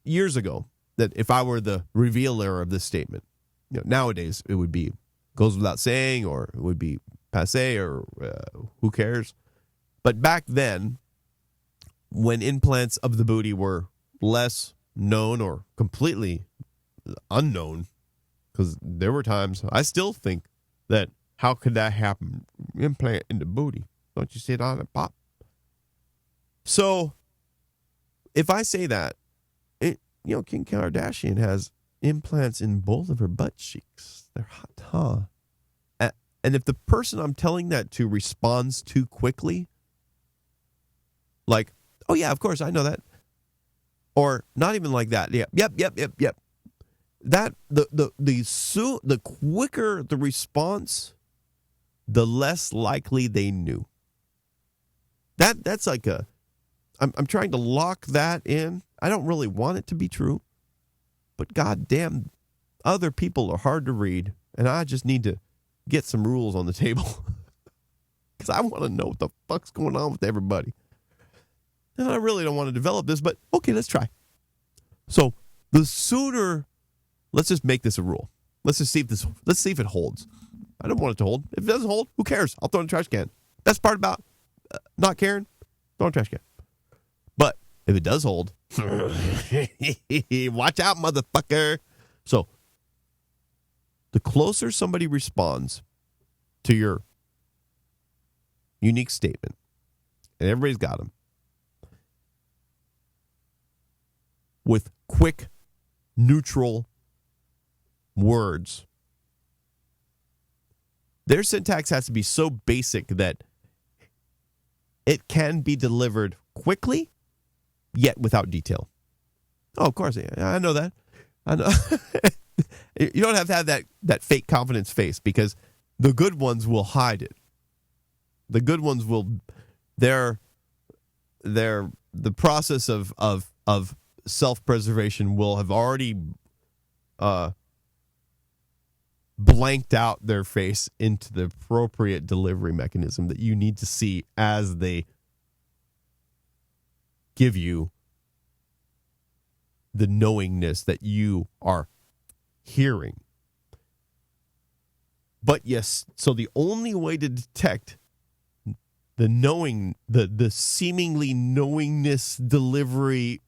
years ago, that if I were the revealer of this statement, nowadays it would be goes without saying, or it would be passé, or who cares. But back then, when implants of the booty were less known or completely unknown, because there were times, I still think that, how could that happen? Implant in the booty. Don't you sit on it, pop? So, if I say that, Kim Kardashian has implants in both of her butt cheeks. They're hot, huh? And if the person I'm telling that to responds too quickly, like, oh yeah, of course, I know that. Or not even like that. Yeah, yep. That the quicker the response, the less likely they knew. That's like I'm trying to lock that in. I don't really want it to be true, but goddamn, other people are hard to read, and I just need to get some rules on the table because I want to know what the fuck's going on with everybody. And I really don't want to develop this, but okay, let's try. So the sooner, let's just make this a rule. Let's see if it holds. I don't want it to hold. If it doesn't hold, who cares? I'll throw it in the trash can. That's part about not caring. Throw it in the trash can. But if it does hold, watch out, motherfucker. So the closer somebody responds to your unique statement, and everybody's got them, with quick, neutral words, their syntax has to be so basic that it can be delivered quickly, yet without detail. Oh, of course, I know that. I know. You don't have to have that fake confidence face, because the good ones will hide it. The good ones will, the process of self-preservation will have already blanked out their face into the appropriate delivery mechanism that you need to see as they give you the knowingness that you are hearing. But yes, so the only way to detect the seemingly knowingness delivery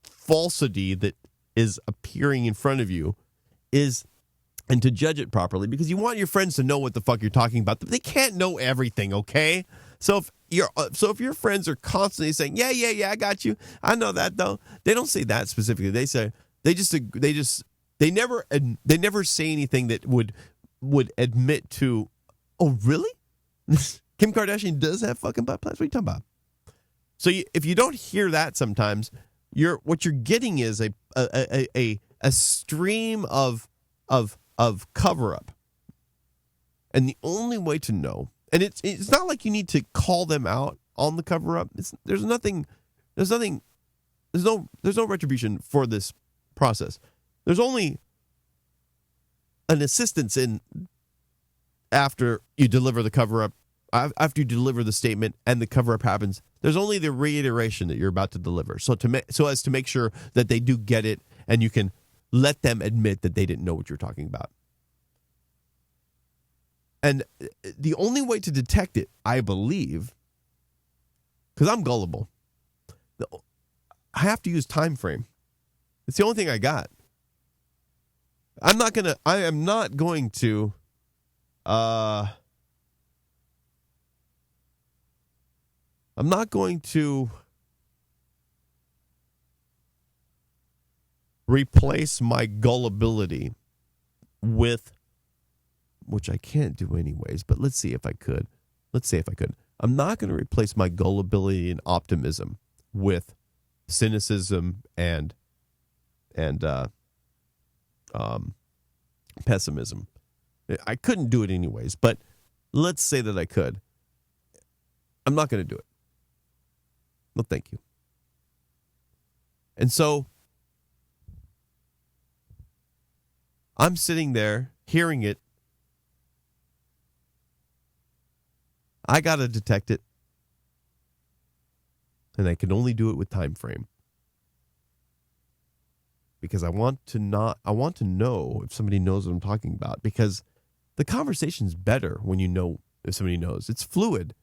falsity that is appearing in front of you is, and to judge it properly, because you want your friends to know what the fuck you're talking about. They can't know everything, okay? So if your friends are constantly saying, yeah, I got you, I know that, though, they don't say that specifically. They say they never say anything that would admit to, oh really? Kim Kardashian does have fucking butt plugs? What are you talking about? So if you don't hear that sometimes, what you're getting is a stream of cover up, and the only way to know, and it's not like you need to call them out on the cover up. There's no retribution for this process. There's only an assistance in after you deliver the cover up. After you deliver the statement and the cover-up happens, there's only the reiteration that you're about to deliver. So as to make sure that they do get it, and you can let them admit that they didn't know what you're talking about. And the only way to detect it, I believe, because I'm gullible, I have to use time frame. It's the only thing I got. I am not going to I'm not going to replace my gullibility with, which I can't do anyways, but let's see if I could. I'm not going to replace my gullibility and optimism with cynicism and pessimism. I couldn't do it anyways, but let's say that I could. I'm not going to do it. No, thank you. And so I'm sitting there hearing it. I got to detect it. And I can only do it with time frame. Because I want to know if somebody knows what I'm talking about. Because the conversation's better when you know if somebody knows. It's fluid.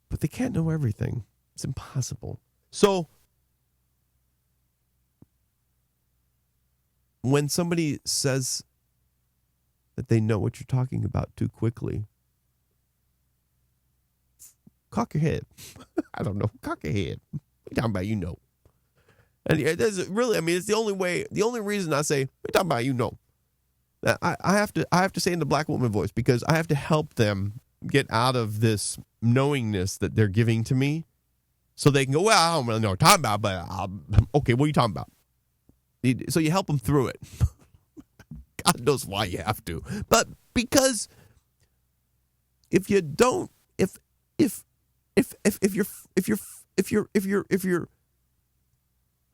But they can't know everything. It's impossible. So when somebody says that they know what you're talking about too quickly, cock your head. I don't know. Cock your head. What are you talking about? You know. And there's really, it's the only reason I say, what are you talking about? You know. I have to say in the black woman voice, because I have to help them get out of this knowingness that they're giving to me, so they can go, well, I don't really know what you're talking about, but okay, what are you talking about? So you help them through it. God knows why you have to, but because if you don't, if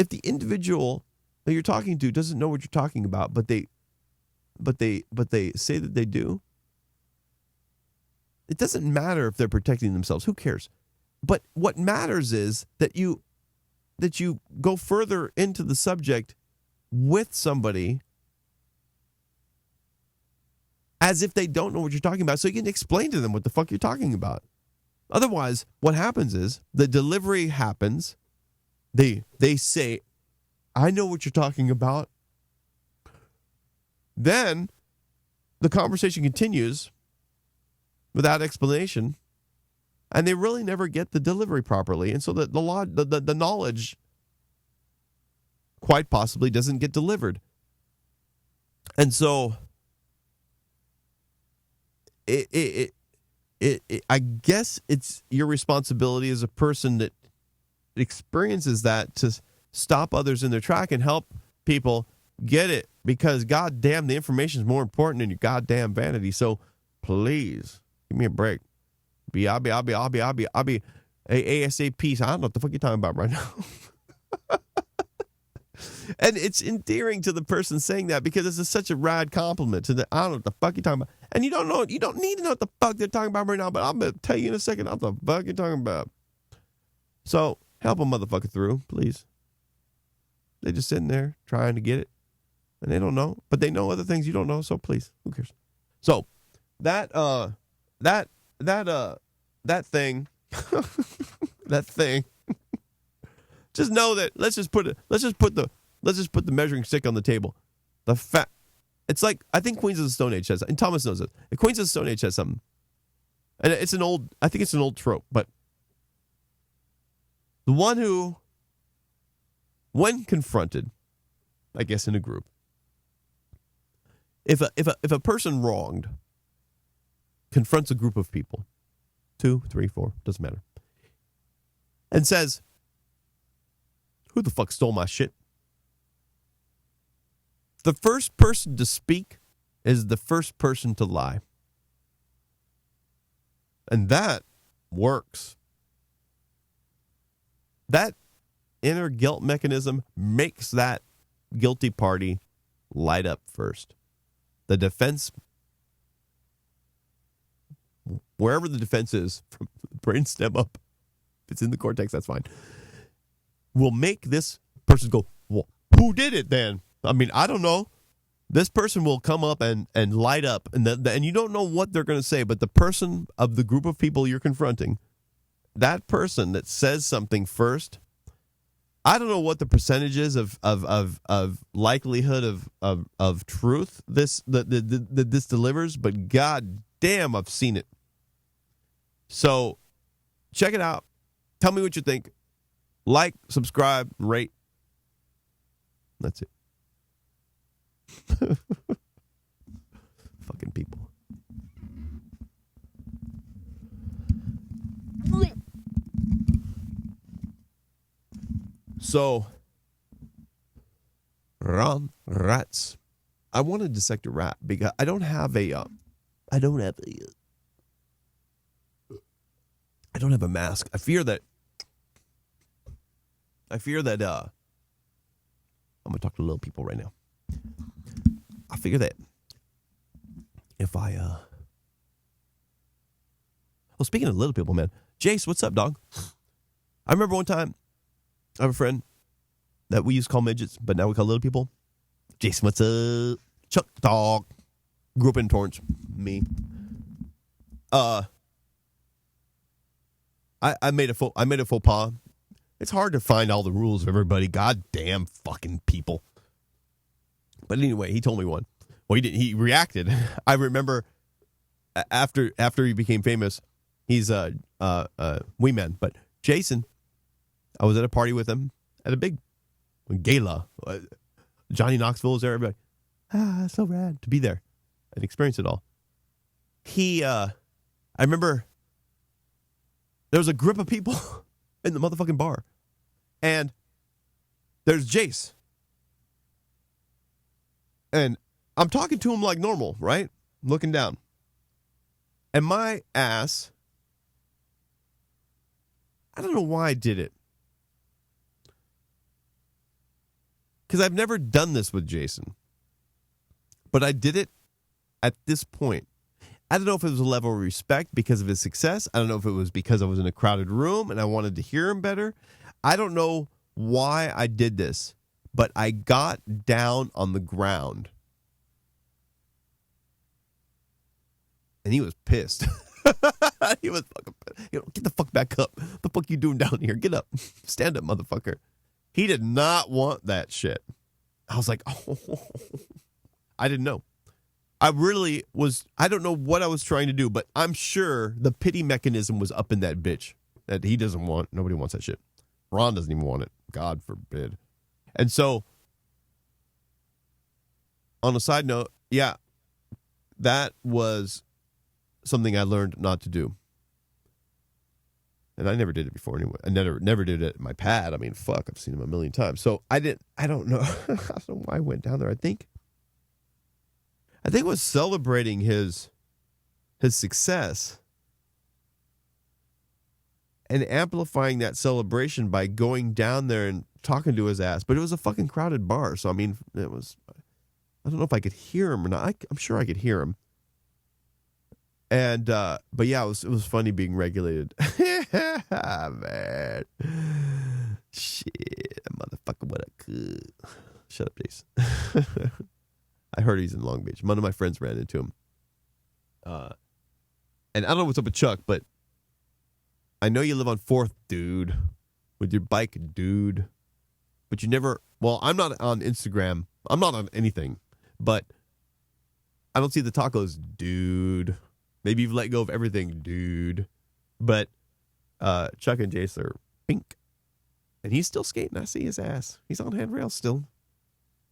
the individual that you're talking to doesn't know what you're talking about, but they say that they do, it doesn't matter if they're protecting themselves. Who cares? But what matters is that you go further into the subject with somebody as if they don't know what you're talking about, so you can explain to them what the fuck you're talking about. Otherwise, what happens is the delivery happens. They say, I know what you're talking about. Then the conversation continues without explanation, and they really never get the delivery properly. And so the knowledge quite possibly doesn't get delivered. And so I guess it's your responsibility as a person that experiences that to stop others in their track and help people get it, because goddamn, the information is more important than your goddamn vanity. So please give me a break. I'll be ASAP. I don't know what the fuck you're talking about right now. And it's endearing to the person saying that, because it's such a rad compliment to the, I don't know what the fuck you're talking about. And you don't need to know what the fuck they're talking about right now, but I'm going to tell you in a second what the fuck you're talking about. So help a motherfucker through, please. They're just sitting there trying to get it, and they don't know, but they know other things you don't know. So please, who cares? So that thing, that thing. Just know that let's just put the measuring stick on the table. It's like, I think Queens of the Stone Age has, and Thomas knows it. The Queens of the Stone Age has something, and I think it's an old trope, but the one who, when confronted, I guess in a group, if a person wronged confronts a group of people, 2, 3, 4, doesn't matter, and says, who the fuck stole my shit? The first person to speak is the first person to lie. And that works. That inner guilt mechanism makes that guilty party light up first. The defense, wherever the defense is, from the brainstem up, if it's in the cortex, that's fine, will make this person go, well, who did it then? I mean, I don't know. This person will come up and light up, and you don't know what they're going to say, but the person of the group of people you're confronting, that person that says something first I don't know what the percentage is of likelihood of truth this delivers, but god damn, I've seen it. So check it out. Tell me what you think. Like, subscribe, rate. That's it. Fucking people. So, rats. I want to dissect a rat because I don't have a mask. I fear that I'm gonna talk to little people right now. I figure that if I well, speaking of little people, man, Jace, what's up, dog? I remember one time I have a friend that we used to call midgets, but now we call little people. Jace, what's up? Chuck, dog. Grew up in Torrance. Me. I made a faux pas. It's hard to find all the rules of everybody. Goddamn fucking people. But anyway, he told me one. Well, he didn't. He reacted. I remember after he became famous, he's a wee man. But Jason, I was at a party with him at a big gala. Johnny Knoxville was there. Everybody, so rad to be there and experience it all. I remember there was a group of people in the motherfucking bar. And there's Jace. And I'm talking to him like normal, right? Looking down. And my ass, I don't know why I did it. Because I've never done this with Jason. But I did it at this point. I don't know if it was a level of respect because of his success. I don't know if it was because I was in a crowded room and I wanted to hear him better. I don't know why I did this, but I got down on the ground. And he was pissed. He was fucking pissed. Get the fuck back up. What the fuck you doing down here? Get up. Stand up, motherfucker. He did not want that shit. I was like, oh, I didn't know. I don't know what I was trying to do, but I'm sure the pity mechanism was up in that bitch that he doesn't want. Nobody wants that shit. Ron doesn't even want it. God forbid. And so, on a side note, yeah, that was something I learned not to do. And I never did it before anyway. I never did it at my pad. I mean, fuck, I've seen him a million times. So I don't know. I don't know why I went down there. I think it was celebrating his success and amplifying that celebration by going down there and talking to his ass. But it was a fucking crowded bar. So, I mean, I don't know if I could hear him or not. I'm sure I could hear him. And, but yeah, it was funny being regulated. Man. Shit, motherfucker, what a could. Shut up, Jace. I heard he's in Long Beach. One of my friends ran into him. And I don't know what's up with Chuck, but I know you live on 4th, dude, with your bike, dude. But you never, well, I'm not on Instagram. I'm not on anything, but I don't see the tacos, dude. Maybe you've let go of everything, dude. But Chuck and Jace are pink. And he's still skating. I see his ass. He's on handrails still.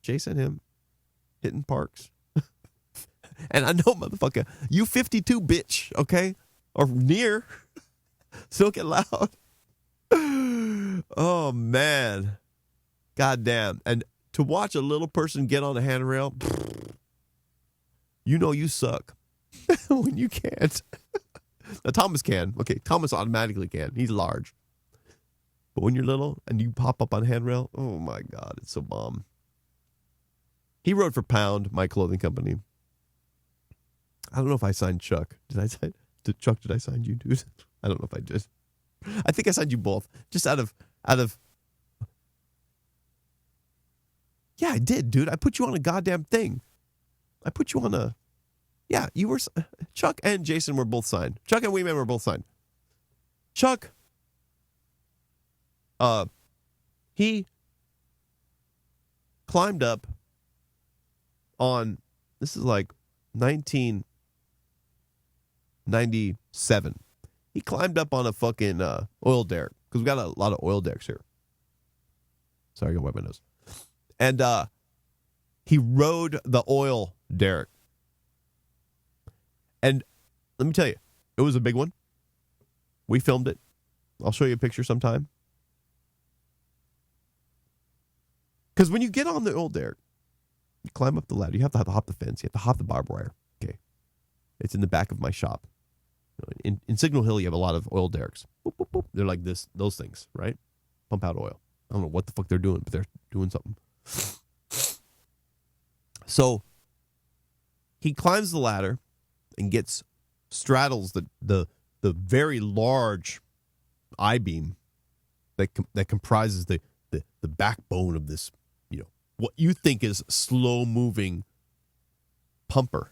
Jace and him. Hitting parks. And I know, motherfucker, you 52, bitch, okay? Or near. Still get loud. Oh, man. Goddamn. And to watch a little person get on a handrail, you know you suck. When you can't. Now, Thomas can. Okay, Thomas automatically can. He's large. But when you're little and you pop up on a handrail, oh, my God, it's so bomb. He wrote for Pound, my clothing company. I don't know if I signed Chuck. Did I sign you, dude? I don't know if I did. I think I signed you both. Just out of Yeah, I did, dude. I put you on a goddamn thing. I put you on a Yeah, you were Chuck and Jason were both signed. Chuck and Wee Man were both signed. Chuck he climbed up on, this is like 1997. He climbed up on a fucking oil derrick, because we got a lot of oil derricks here. Sorry, I got to wipe my nose. And he rode the oil derrick. And let me tell you, it was a big one. We filmed it. I'll show you a picture sometime. Because when you get on the oil derrick, you climb up the ladder. You have to hop the fence. You have to hop the barbed wire. Okay. It's in the back of my shop. In Signal Hill, you have a lot of oil derricks. Boop, boop, boop. They're like those things, right? Pump out oil. I don't know what the fuck they're doing, but they're doing something. So he climbs the ladder and straddles the very large I-beam that comprises the backbone of this, what you think is slow-moving pumper.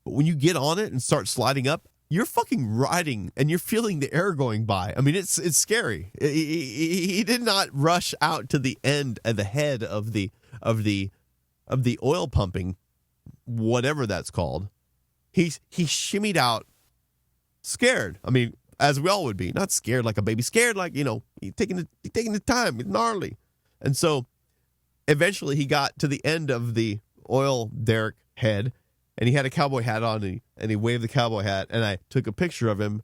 But when you get on it and start sliding up, you're fucking riding and you're feeling the air going by. I mean, it's scary. He did not rush out to the end of the head of the oil pumping, whatever that's called. He shimmied out scared. I mean, as we all would be, not scared like a baby, scared like, he's taking the time. It's gnarly. And so eventually he got to the end of the oil derrick head, and he had a cowboy hat on, and he waved the cowboy hat, and I took a picture of him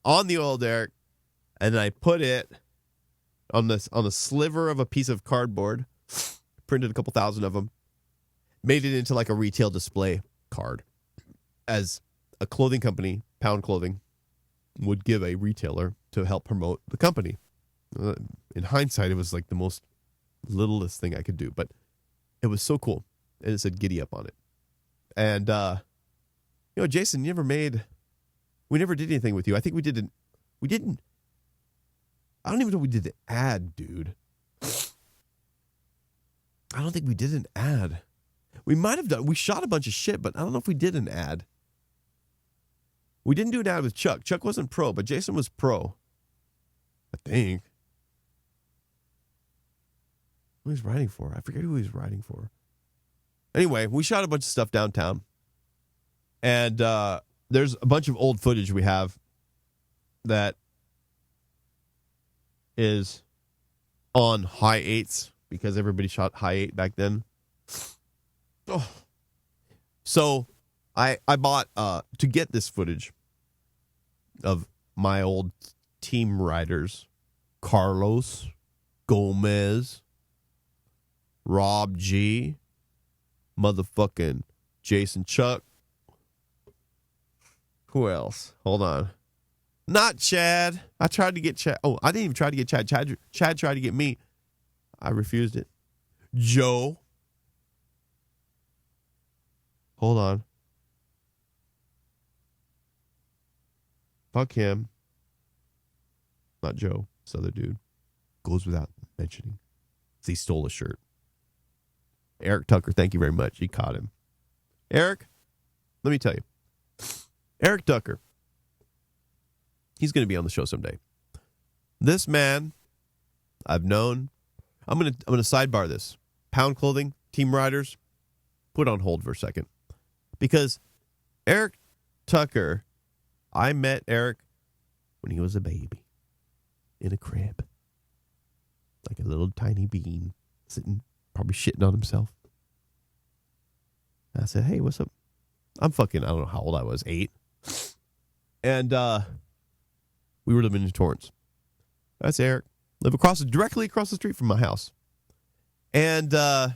on the oil derrick, and I put it on a sliver of a piece of cardboard, printed a couple thousand of them, made it into like a retail display card, as a clothing company, Pound Clothing, would give a retailer to help promote the company. In hindsight, it was like the most littlest thing I could do, but it was so cool. And it said "Giddy Up" on it. And Jason, we never did anything with you. I think we didn't. I don't even know if we did an ad, dude. I don't think we did an ad. We might have done. We shot a bunch of shit, but I don't know if we did an ad. We didn't do an ad with Chuck. Chuck wasn't pro, but Jason was pro. I think. Who he's writing for? I forget who he's writing for. Anyway, we shot a bunch of stuff downtown. And there's a bunch of old footage we have that is on high 8s, because everybody shot high 8 back then. Oh. So I bought, to get this footage of my old team riders, Carlos, Gomez, Rob G, motherfucking Jason Chuck. Who else? Hold on. Not Chad. I tried to get Chad. Oh, I didn't even try to get Chad. Chad tried to get me. I refused it. Joe. Hold on. Fuck him. Not Joe. This other dude. Goes without mentioning. He stole a shirt. Eric Tucker, thank you very much. He caught him. Eric, let me tell you. Eric Tucker. He's going to be on the show someday. This man, I've known. I'm going to sidebar this. Pound Clothing, Team Riders, put on hold for a second. Because Eric Tucker, I met Eric when he was a baby in a crib. Like a little tiny bean sitting, probably shitting on himself. And I said, hey, what's up? I don't know how old I was, 8. And we were living in Torrance. That's Eric. Live directly across the street from my house. And, my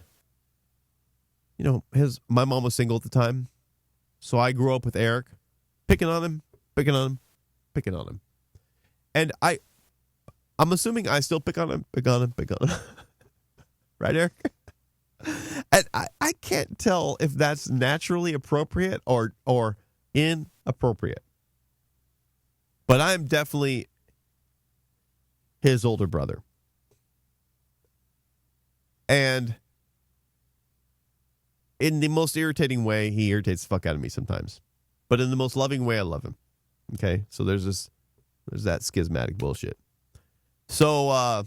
mom was single at the time. So I grew up with Eric, picking on him. And I'm assuming I still pick on him. Right, Eric? And I can't tell if that's naturally appropriate or inappropriate. But I'm definitely his older brother. And in the most irritating way, he irritates the fuck out of me sometimes. But in the most loving way, I love him. Okay? So there's that schismatic bullshit. So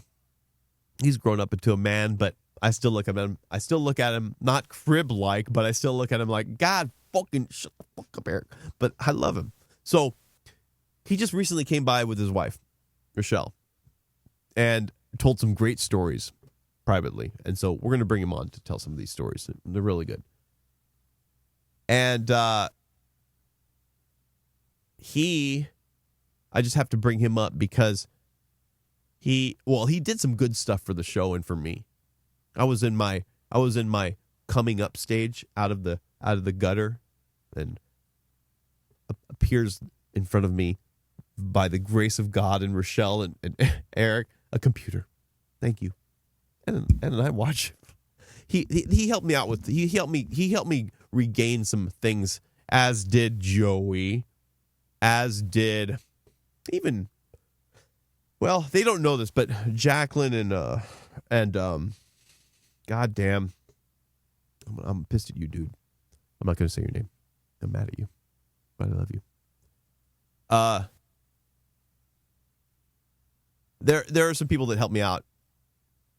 He's grown up into a man, but I still look at him. I still look at him not crib-like, but I still look at him like, God fucking shut the fuck up, Eric. But I love him. So he just recently came by with his wife, Rochelle, and told some great stories privately. And so we're going to bring him on to tell some of these stories. They're really good. And I just have to bring him up because he did some good stuff for the show and for me. I was in my coming up stage out of the gutter, and appears in front of me by the grace of God and Rochelle and Eric a computer. Thank you. And I watch. He helped me out with he helped me regain some things, as did Joey, as did even, well, they don't know this, but Jacqueline and goddamn, I'm pissed at you, dude. I'm not going to say your name. I'm mad at you, but I love you. There are some people that helped me out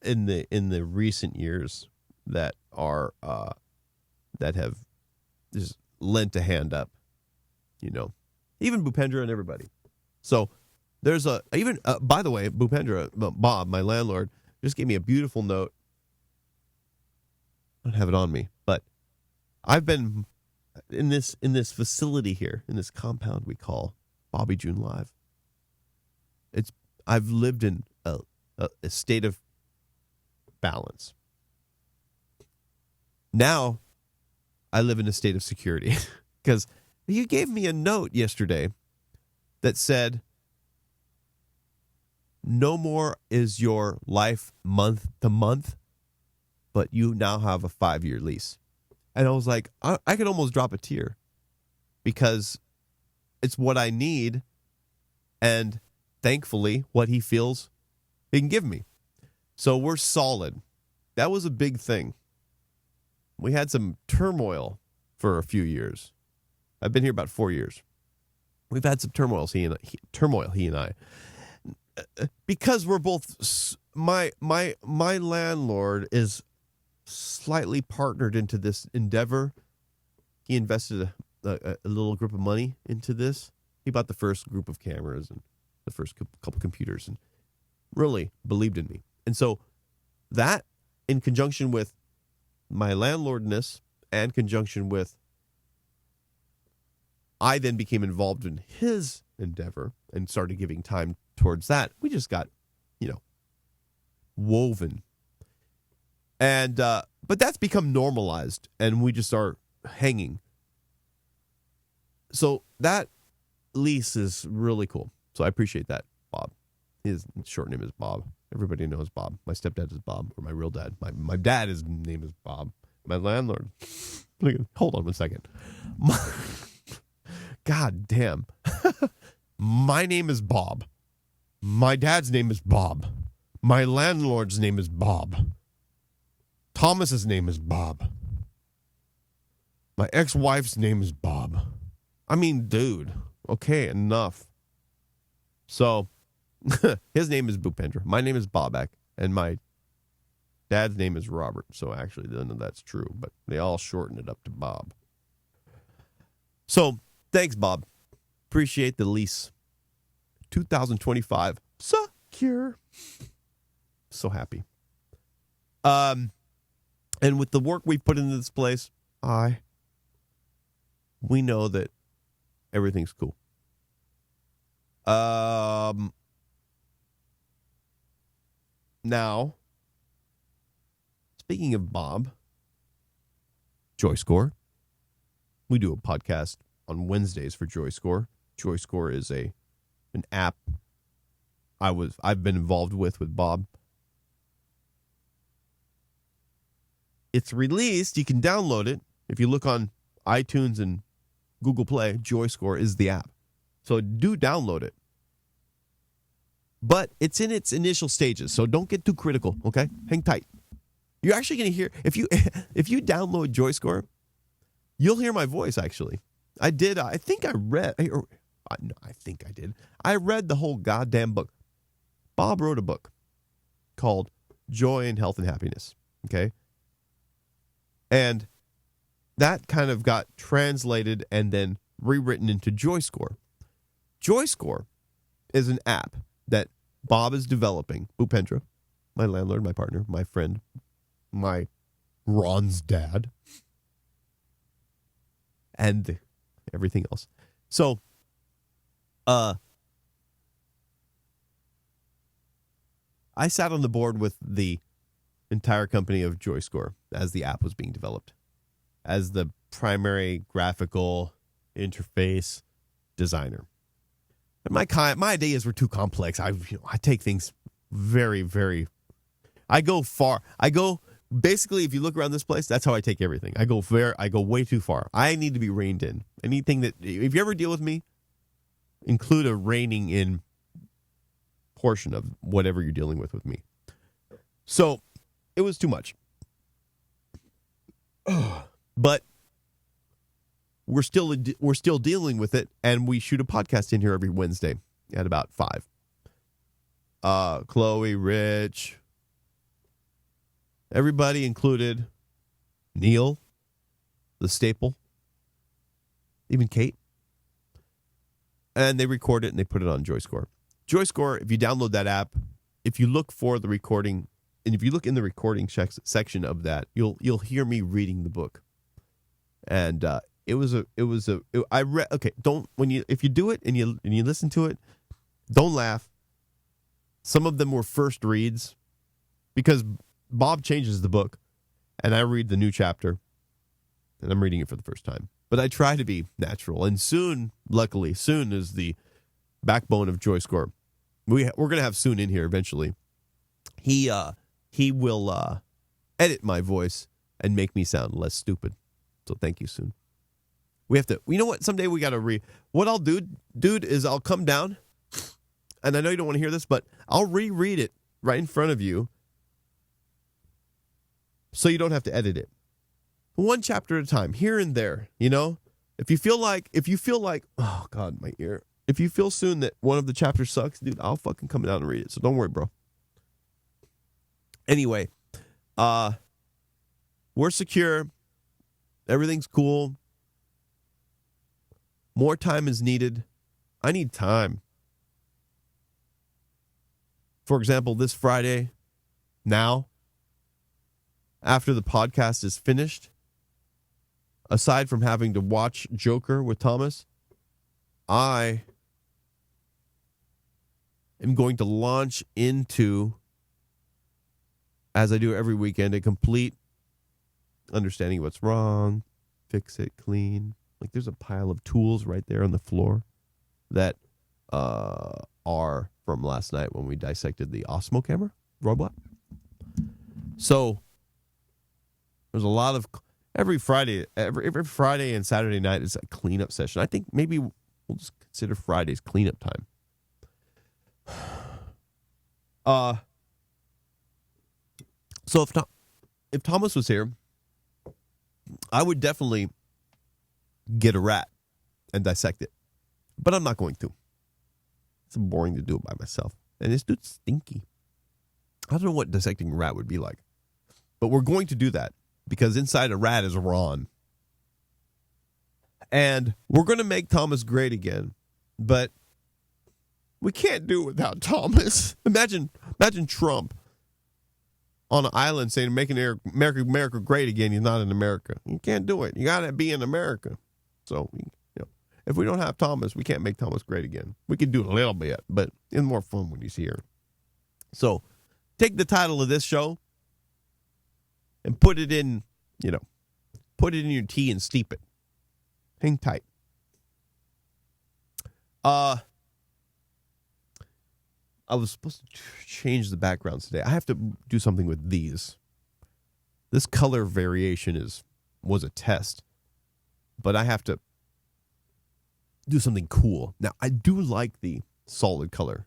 in the recent years that are that have just lent a hand up, even Bhupendra and everybody. So there's by the way, Bhupendra, Bob, my landlord, just gave me a beautiful note. I don't have it on me, but I've been in this facility here, in this compound we call bobbyjunelive. I've lived in a state of balance. Now I live in a state of security because you gave me a note yesterday that said, no more is your life month to month, but you now have a 5-year lease. And I was like, I could almost drop a tear because it's what I need, and thankfully what he feels he can give me. So we're solid. That was a big thing. We had some turmoil for a few years. I've been here about 4 years. We've had some turmoil, he and I. Because we're both, my landlord is slightly partnered into this endeavor. He invested a little group of money into this. He bought the first group of cameras and the first couple computers and really believed in me. And so that, in conjunction with my landlordness and conjunction with, I then became involved in his endeavor and started giving time towards that. We just got, woven. And, but that's become normalized and we just are hanging. So that lease is really cool. So I appreciate that, Bob. His short name is Bob. Everybody knows Bob. My stepdad is Bob, or my real dad. My dad, his name is Bob. My landlord. Hold on one second. God damn. My name is Bob. My dad's name is Bob. My landlord's name is Bob. Thomas's name is Bob. My ex-wife's name is Bob. I mean, dude. Okay, enough. So, his name is Bhupendra. My name is Bobak. And my dad's name is Robert. So, actually, none of that's true. But they all shorten it up to Bob. So, thanks, Bob. Appreciate the lease. 2025. Secure. So happy. And with the work we've put into this place, we know that everything's cool. Now, speaking of Bob, JoyScore. We do a podcast on Wednesdays for JoyScore. JoyScore is an app I've been involved with Bob. It's released. You can download it. If you look on iTunes and Google Play, JoyScore is the app. So do download it. But it's in its initial stages, so don't get too critical, okay? Hang tight. You're actually going to hear, if you download JoyScore, you'll hear my voice, actually. I did. I read the whole goddamn book. Bob wrote a book called joy, and health and happiness. Okay? And that kind of got translated and then rewritten into JoyScore. JoyScore is an app that Bob is developing. Bhupendra, my landlord, my partner, my friend, my Ron's dad, and everything else. So, I sat on the board with the entire company of JoyScore as the app was being developed, as the primary graphical interface designer. But my ideas were too complex. I take things very, very. I go far. Basically, if you look around this place, that's how I take everything. I go way too far. I need to be reined in. Anything that, if you ever deal with me, include a reining in portion of whatever you're dealing with me. So it was too much. But we're still dealing with it, and we shoot a podcast in here every Wednesday at about 5. Chloe, Rich, everybody included, Neil, the staple, even Kate. And they record it and they put it on JoyScore. JoyScore, if you download that app, if you look for the recording, and if you look in the recording section of that, you'll hear me reading the book. And if you do it and you listen to it, don't laugh. Some of them were first reads because Bob changes the book and I read the new chapter and I'm reading it for the first time. But I try to be natural. And Soon is the backbone of JoyScore. We're going to have Soon in here eventually. He will edit my voice and make me sound less stupid. So thank you, Soon. We have to, you know what? Someday we got to what I'll do, dude, is I'll come down, and I know you don't want to hear this, but I'll reread it right in front of you so you don't have to edit it. One chapter at a time, here and there, you know? If you feel like, oh, God, my ear. If you feel soon that one of the chapters sucks, dude, I'll fucking come down and read it. So don't worry, bro. Anyway, we're secure. Everything's cool. More time is needed. I need time. For example, this Friday, now, after the podcast is finished, aside from having to watch Joker with Thomas, I am going to launch into, as I do every weekend, a complete understanding what's wrong, fix it, clean. Like there's a pile of tools right there on the floor that are from last night when we dissected the Osmo camera robot. So there's a lot of every Friday and Saturday night is a cleanup session. I think maybe we'll just consider Friday's cleanup time. So if Thomas was here, I would definitely get a rat and dissect it. But I'm not going to. It's boring to do it by myself. And this dude's stinky. I don't know what dissecting a rat would be like. But we're going to do that because inside a rat is Ron. And we're going to make Thomas great again. But we can't do it without Thomas. Imagine Trump on an island saying making America great again. He's not in America. You can't do it. You got to be in America. So, if we don't have Thomas, we can't make Thomas great again. We can do it a little bit, but it's more fun when he's here. So, take the title of this show and put it in your tea and steep it. Hang tight. I was supposed to change the backgrounds today. I have to do something with these. This color variation was a test. But I have to do something cool. Now, I do like the solid color.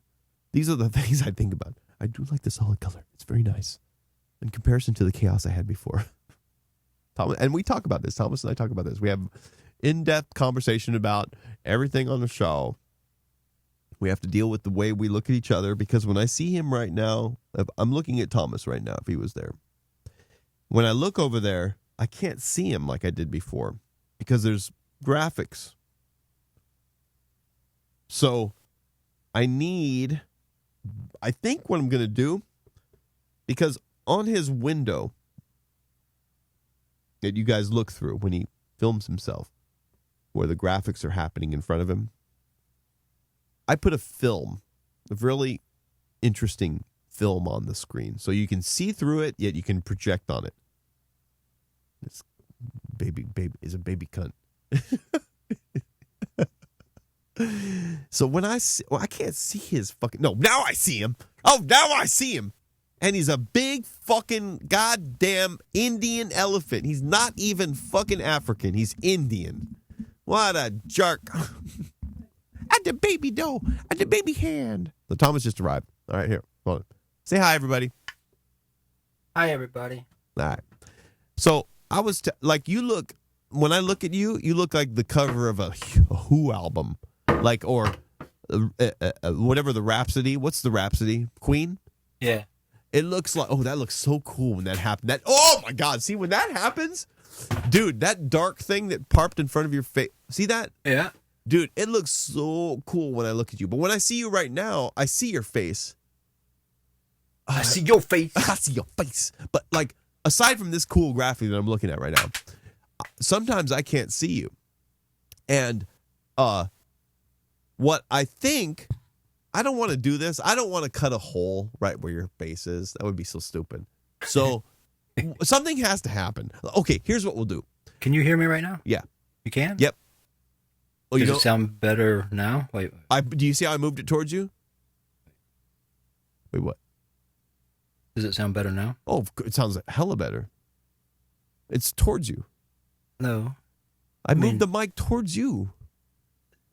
These are the things I think about. I do like the solid color. It's very nice in comparison to the chaos I had before. And we talk about this. Thomas and I talk about this. We have in-depth conversation about everything on the show. We have to deal with the way we look at each other, because when I see him right now, I'm looking at Thomas right now if he was there. When I look over there, I can't see him like I did before because there's graphics. So I think what I'm going to do, because on his window that you guys look through when he films himself, where the graphics are happening in front of him, I put a really interesting film on the screen. So you can see through it, yet you can project on it. This baby is a baby cunt. So when I can't see his fucking... No, now I see him. Oh, now I see him. And he's a big fucking goddamn Indian elephant. He's not even fucking African. He's Indian. What a jerk. At the baby dough. At the baby hand. So Thomas just arrived. All right, here. Hold on. Say hi, everybody. Hi, everybody. All right. So I was... you look... When I look at you, you look like the cover of a Who album. Or whatever the Rhapsody. What's the Rhapsody? Queen? Yeah. It looks like, oh, that looks so cool when that happened. Oh my God. See, when that happens, dude, that dark thing that parked in front of your face. See that? Yeah. Dude, it looks so cool when I look at you. But when I see you right now, I see your face. I see your face. I see your face. But aside from this cool graphic that I'm looking at right now, sometimes I can't see you. And, what I think, I don't want to do this. I don't want to cut a hole right where your face is. That would be so stupid. So something has to happen. Okay, here's what we'll do. Can you hear me right now? Yeah. You can? Yep. Oh, Does it sound better now? Wait. Do you see how I moved it towards you? Wait, what? Does it sound better now? Oh, it sounds like hella better. It's towards you. No. I moved the mic towards you.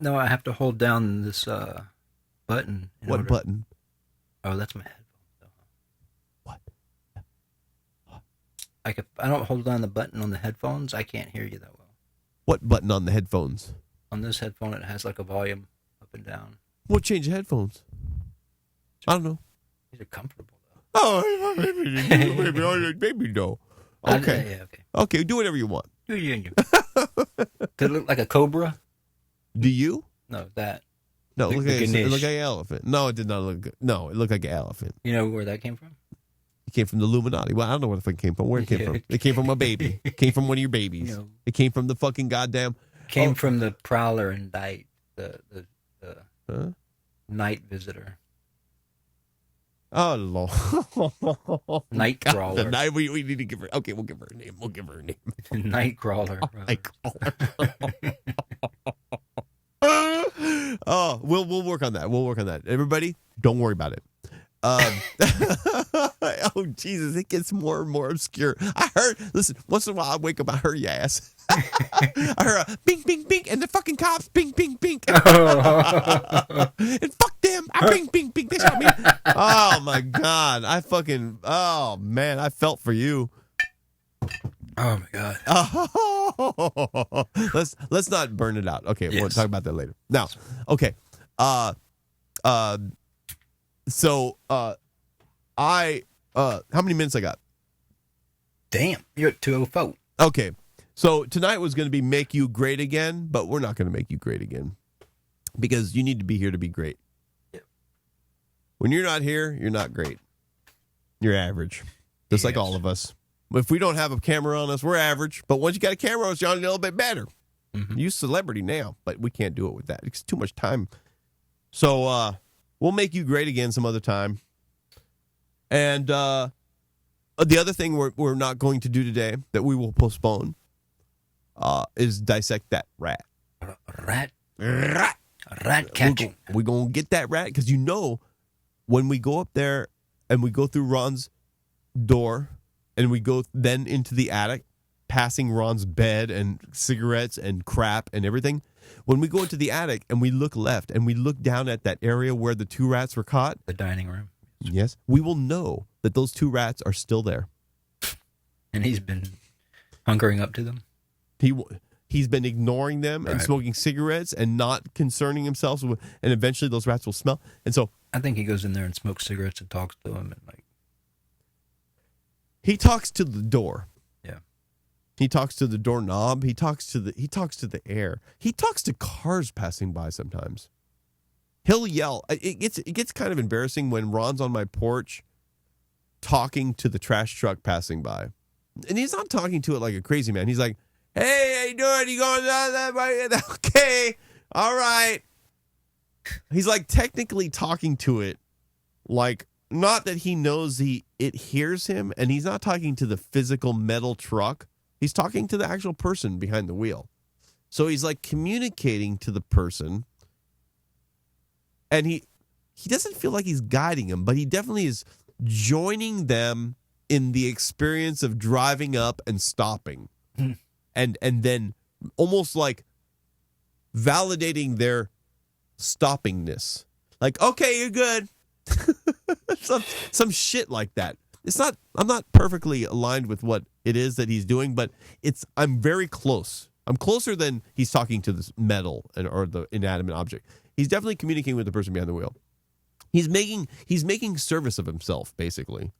No, I have to hold down this button. What button? Oh, that's my headphones. What? If I don't hold down the button on the headphones, I can't hear you that well. What button on the headphones? On this headphone, it has a volume up and down. What change the headphones? I don't know. These are comfortable, though. Oh, maybe no. Okay. Yeah, okay. Okay, do whatever you want. Does it look like a cobra? Do you? No, that. No, it looked like Ganesh. an elephant. No, it did not look good. No, it looked like an elephant. You know where that came from? It came from the Illuminati. Well, I don't know where the fuck it came from. Where it came from? It came from a baby. It came from one of your babies. No. It came from the fucking goddamn... Came from the prowler and night, the night visitor. Oh, Lord. Night crawler. We need to give her... Okay, we'll give her a name. Night crawler. Night crawler. Oh, we'll work on that. We'll work on that. Everybody, don't worry about it. Oh, Jesus, it gets more and more obscure. Listen, once in a while I wake up, I heard your ass. I heard a bing, bing, bing, and the fucking cops, bing, bing, bing. And fuck them. I bing, bing, bing. They shot me. Oh, my God. Oh, man, I felt for you. Oh, my God. Let's not burn it out. Okay, yes. We'll talk about that later. Now, okay. So, how many minutes I got? Damn, you're at 2:04. Okay, so tonight was going to be Make You Great Again, but we're not going to make you great again because you need to be here to be great. Yep. When you're not here, you're not great. You're average, just like all of us. If we don't have a camera on us, we're average. But once you got a camera on us, you're a little bit better. Mm-hmm. You're celebrity now, but we can't do it with that. It's too much time. So we'll make you great again some other time. And the other thing we're not going to do today that we will postpone is dissect that rat. Rat catching. We're going to get that rat because when we go up there and we go through Ron's door and we go then into the attic, passing Ron's bed and cigarettes and crap and everything. When we go into the attic and we look left and we look down at that area where the two rats were caught. The dining room. Yes. We will know that those two rats are still there. And he's been hunkering up to them? He he's been ignoring them and smoking cigarettes and not concerning himself with, and eventually those rats will smell. And so I think he goes in there and smokes cigarettes and talks to him, and like he talks to the door. Yeah. He talks to the doorknob. He talks to the air. He talks to cars passing by sometimes. He'll yell. It gets kind of embarrassing when Ron's on my porch talking to the trash truck passing by. And he's not talking to it like a crazy man. He's like, "Hey, how you doing? You going down that way? Okay. All right." He's like technically talking to it like, not that he knows it hears him, and he's not talking to the physical metal truck. He's talking to the actual person behind the wheel. So he's like communicating to the person, and he doesn't feel like he's guiding them, but he definitely is joining them in the experience of driving up and stopping. And then almost like validating their stoppingness. Like, okay, you're good. some shit like that. I'm not perfectly aligned with what it is that he's doing, but I'm very close. I'm closer than he's talking to this metal or the inanimate object. He's definitely communicating with the person behind the wheel. He's making service of himself, basically.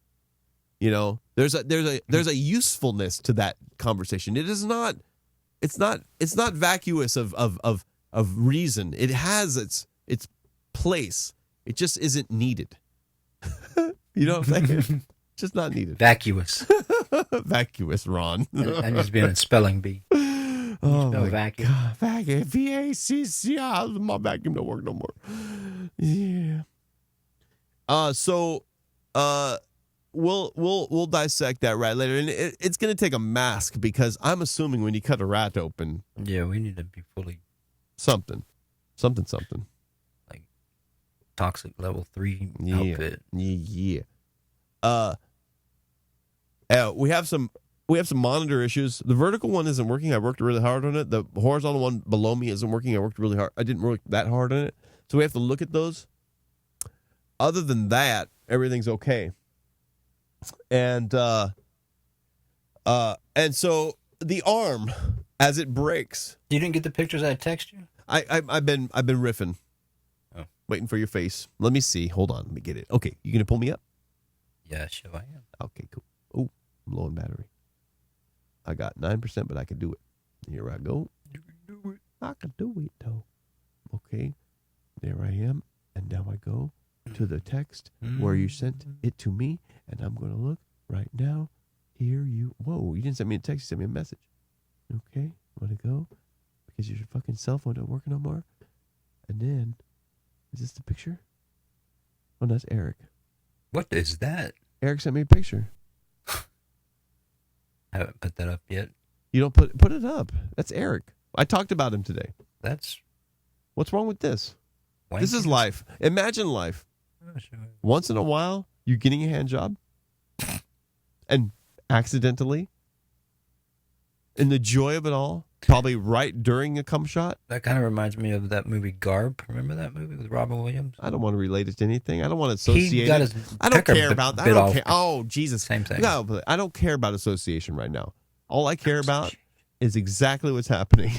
You know, there's a usefulness to that conversation. It's not vacuous of reason. It has its place. It just isn't needed. You know what I'm saying? Just not needed. Vacuous. Vacuous, Ron. I'm just being a spelling bee. Oh, my vacuum. God. Vacuum. V-A-C-C-I. My vacuum don't work no more. Yeah. We'll dissect that rat later, and it's going to take a mask because I'm assuming when you cut a rat open, yeah, we need to be fully something, like toxic level 3 outfit. Yeah. We have some monitor issues. The vertical one isn't working. I worked really hard on it. The horizontal one below me isn't working. I worked really hard. I didn't work that hard on it, so we have to look at those. Other than that, everything's okay. And so the arm, as it breaks. You didn't get the pictures I text you? I've been riffing. Oh. Waiting for your face. Let me see. Hold on. Let me get it. Okay, you gonna pull me up? Yeah, sure I am. Okay, cool. Oh, I'm low on battery. I got 9%, but I can do it. Here I go. You can do it. I can do it though. Okay, there I am, and now I go to the text where you sent it to me, and I'm going to look right now. Whoa, you didn't send me a text, you sent me a message. Okay, want to go? Because your fucking cell phone don't work no more. And then, is this the picture? Oh, that's Eric. What is that? Eric sent me a picture. I haven't put that up yet. You don't put it up. That's Eric. I talked about him today. What's wrong with this? This is life. Imagine life. Oh, sure. Once in a while, you're getting a hand job, and accidentally, in the joy of it all, probably right during a cum shot. That kind of reminds me of that movie Garb. Remember that movie with Robin Williams? I don't want to relate it to anything. I don't want to associate He got it. his I don't pecker care about that. bit I don't off. care. Oh, Jesus. Same thing. No, I don't care about association right now. All I care about is exactly what's happening.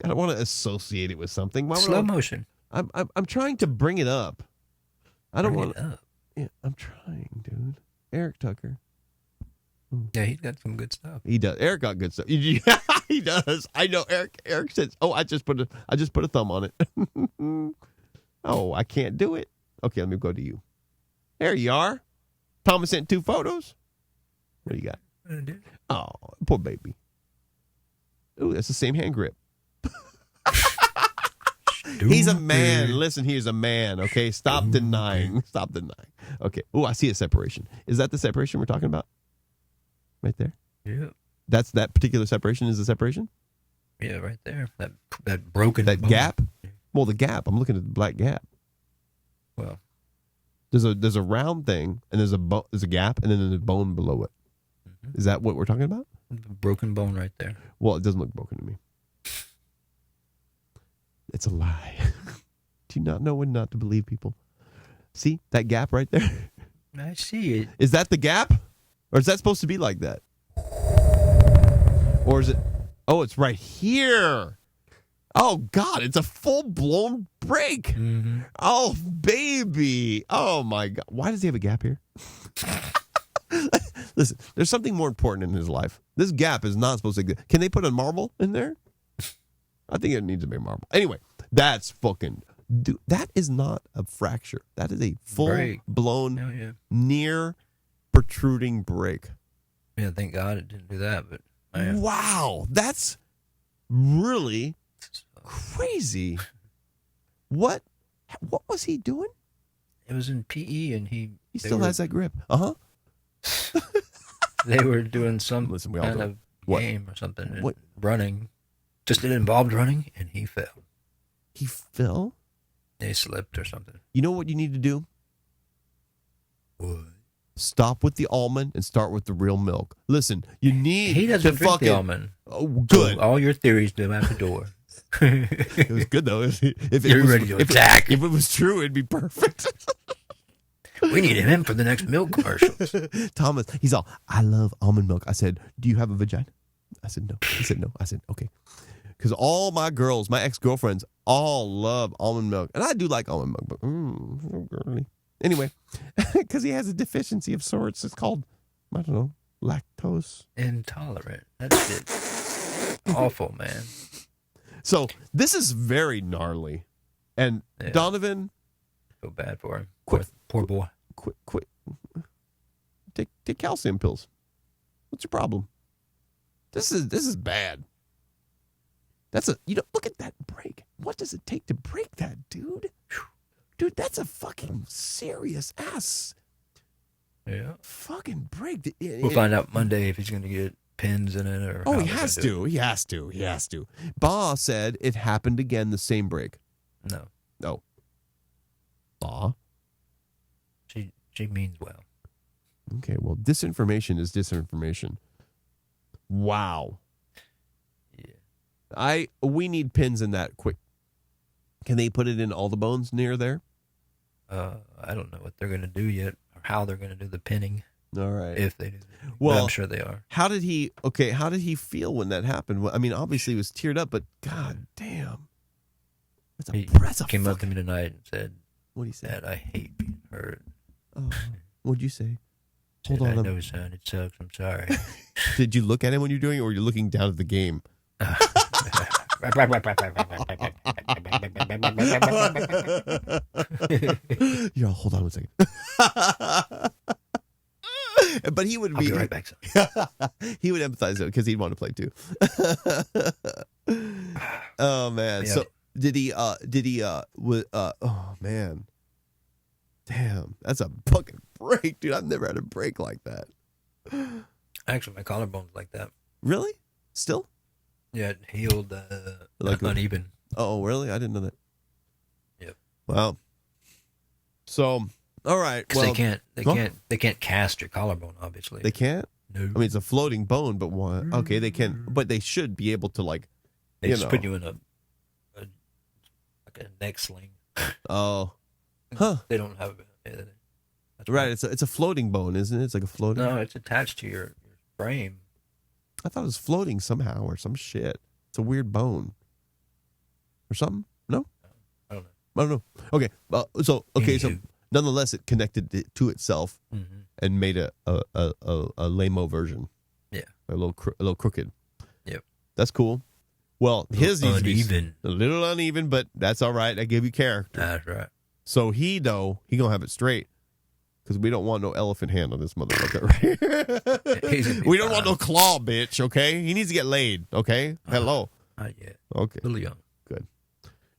I don't want to associate it with something. Why would Slow motion. I'm trying to bring it up. I don't want it up. Yeah, I'm trying, dude. Eric Tucker. Yeah, he's got some good stuff. He does. Eric got good stuff. Yeah, he does. I know. Eric says, "Oh, I just put a thumb on it." Oh, I can't do it. Okay, let me go to you. There you are. Thomas sent 2 photos. What do you got? Oh, poor baby. Ooh, that's the same hand grip. He's a man. Listen, he's a man. Okay, stop denying. Stop denying. Okay. Oh, I see a separation. Is that the separation we're talking about? Right there. Yeah. That's that particular separation. Is the separation? Yeah, right there. That broken. That bone. gap. Well, the gap. I'm looking at the black gap. Well, there's a round thing, and there's a gap, and then there's a bone below it. Is that what we're talking about? the broken bone right there. Well, it doesn't look broken to me. It's a lie. Do you not know when not to believe people? See that gap right there? I see it. Is that the gap? Or is that supposed to be like that? Or is it? Oh, it's right here. Oh, God, it's a full-blown break. Mm-hmm. Oh, baby. Oh, my God. Why does he have a gap here? Listen, there's something more important in his life. This gap is not supposed to... Can they put a marble in there? I think it needs to be a marble. Anyway, that's fucking... Dude, that is not a fracture. That is a full-blown, near protruding break. Yeah, thank God it didn't do that. But man. Wow, that's really crazy. What was he doing? It was in PE, and he still has that grip. They were doing some kind of game or something. What? Running. Just it involved running, and he fell. He fell? They slipped or something. You know what you need to do? What? Stop with the almond and start with the real milk. Listen, you need He doesn't drink the almond. Oh, good. So all your theories go out the door. It was good, though. If You're ready to attack. If it was true, it'd be perfect. We need him in for the next milk commercials. Thomas, he's all, I love almond milk. I said, do you have a vagina? I said, no. He said, no. I said, okay. Because all my girls, my ex-girlfriends, all love almond milk. And I do like almond milk, but so girly. Anyway, because he has a deficiency of sorts. It's called, I don't know, lactose. Intolerant. That's it. Awful, man. So this is very gnarly. And Donovan. Feel bad for him. Poor boy. Quit. Take calcium pills. What's your problem? This is bad. Look at that break. What does it take to break that, dude? Dude, that's a fucking serious ass. Yeah. Fucking break. We'll find out Monday if he's going to get pins in it or. Oh, he has to. He has to. Ba said it happened again, the same break. No. Ba. She means well. Okay, well, disinformation is disinformation. Wow. Yeah. We need pins in that quick. Can they put it in all the bones near there? I don't know what they're going to do yet or how they're going to do the pinning. All right. If they do. Well, but I'm sure they are. How did he feel when that happened? I mean, obviously he was teared up, but god damn. He came up to me tonight and said, what did he say? Dad, I hate being hurt. Oh, what'd you say? Hold on. I know, son. It sucks. I'm sorry. Did you look at him when you're doing it, or were you looking down at the game? Yo, hold on one second. But he would be right back. He would empathize it because he'd want to play too. Oh man. Yeah. So did he oh man. Damn, that's a fucking break, dude. I've never had a break like that. Actually, my collarbone's like that. Really? Still? Yeah, it healed like uneven. Oh, really? I didn't know that. Yep. Wow. So, all right. Well, they can't cast your collarbone. Obviously, they can't. No. I mean, it's a floating bone, but why? Okay, they can, but they should be able to They just put you in a neck sling. Oh. Huh. They don't have right. It's a floating bone, isn't it? It's like a floating. No, it's attached to your frame. I thought it was floating somehow or some shit. It's a weird bone or something. No, I don't know. Okay. So nonetheless, it connected it to itself and made a lame-o version. Yeah, a little crooked. Yep, that's cool. Well, his needs uneven, a little uneven, but that's all right. I give you character. That's right. So he gonna have it straight. Because we don't want no elephant hand on this motherfucker, right? We don't want no claw, bitch, okay? He needs to get laid, okay? Hello. Not yet. Okay. A little young. Good.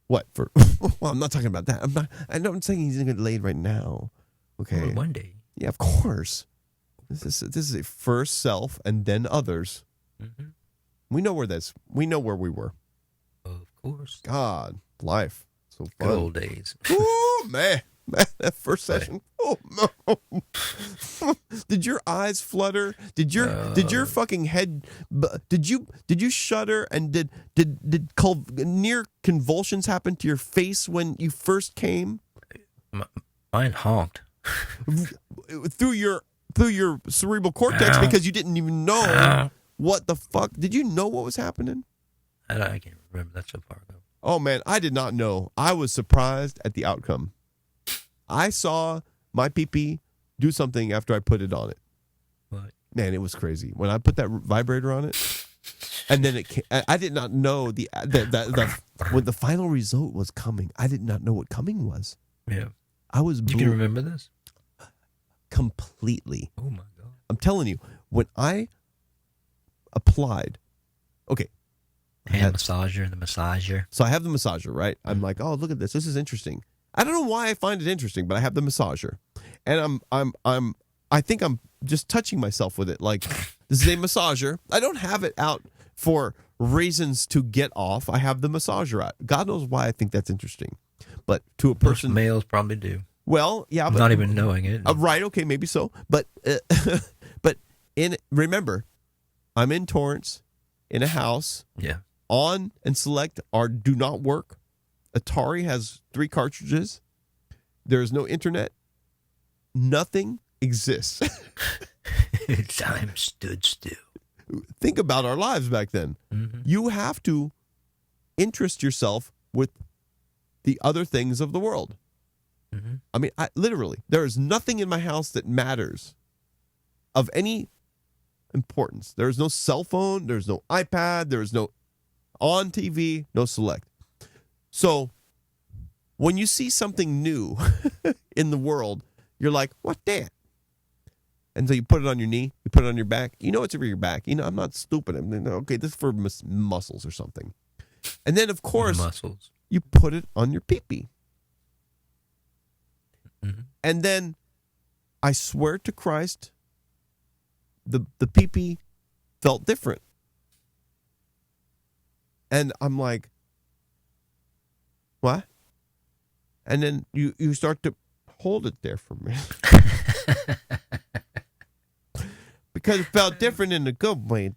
What? Well, I'm not talking about that. I'm saying he's going to get laid right now, okay? Well, one day. Yeah, of course. This is a first self and then others. Mm-hmm. We know where we were. Of course. God, life. So fun. Good old days. Ooh, man. That first session. Oh no! Did your eyes flutter? Did your fucking head? Did you shudder? And did near convulsions happen to your face when you first came? Mine honked through your cerebral cortex because you didn't even know what the fuck? Did you know what was happening? I can't remember. That's so far ago. Oh, man, I did not know. I was surprised at the outcome. I saw my pee-pee do something after I put it on it. What? Man, it was crazy. When I put that vibrator on it, and then it came, I did not know when the final result was coming. I did not know what coming was. Yeah. I was You can remember this? Completely. Oh, my God. I'm telling you, when I applied, okay. Hand massager, the massager. So I have the massager, right? I'm like, oh, look at this. This is interesting. I don't know why I find it interesting, but I have the massager, and I think I'm just touching myself with it. Like, this is a massager. I don't have it out for reasons to get off. I have the massager out. God knows why I think that's interesting, but to a person, most males probably do. Well, yeah, but not even knowing it. Right? Okay, maybe so. But remember, I'm in Torrance, in a house. Yeah. On and Select do not work. Atari has 3 cartridges. There is no internet. Nothing exists. Time stood still. Think about our lives back then. Mm-hmm. You have to interest yourself with the other things of the world. Mm-hmm. I mean, literally, there is nothing in my house that matters of any importance. There is no cell phone. There's no iPad. There is no on TV, no Select. So when you see something new in the world, you're like, what that? And so you put it on your knee, you put it on your back. You know it's over your back. You know, I'm not stupid. Okay, this is for muscles or something. And then, of course, muscles. You put it on your pee-pee. Mm-hmm. And then, I swear to Christ, the pee-pee felt different. And I'm like, what? And then you start to hold it there for me. Because it felt different in the good way. I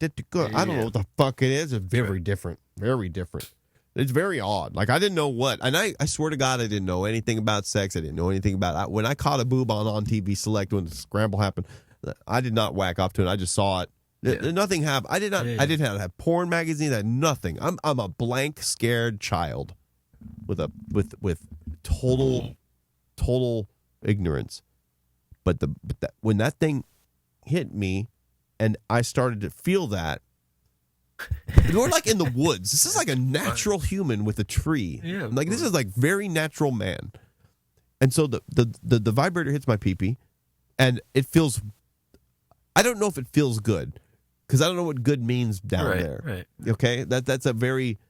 don't know what the fuck it is. It's very different. Very different. It's very odd. Like, I didn't know what. And I swear to God, I didn't know anything about sex. I didn't know anything about it. When I caught a boob on TV Select when the scramble happened, I did not whack off to it. I just saw it. Yeah. Nothing happened. I didn't have porn magazines. I had nothing. I'm a blank, scared child with total ignorance. But when that thing hit me, and I started to feel that, we're like in the woods. This is like a natural human with a tree. Yeah, like this is like very natural man. And so the vibrator hits my pee-pee, and it feels. I don't know if it feels good. Because I don't know what good means down there. Right. Okay? That's a very...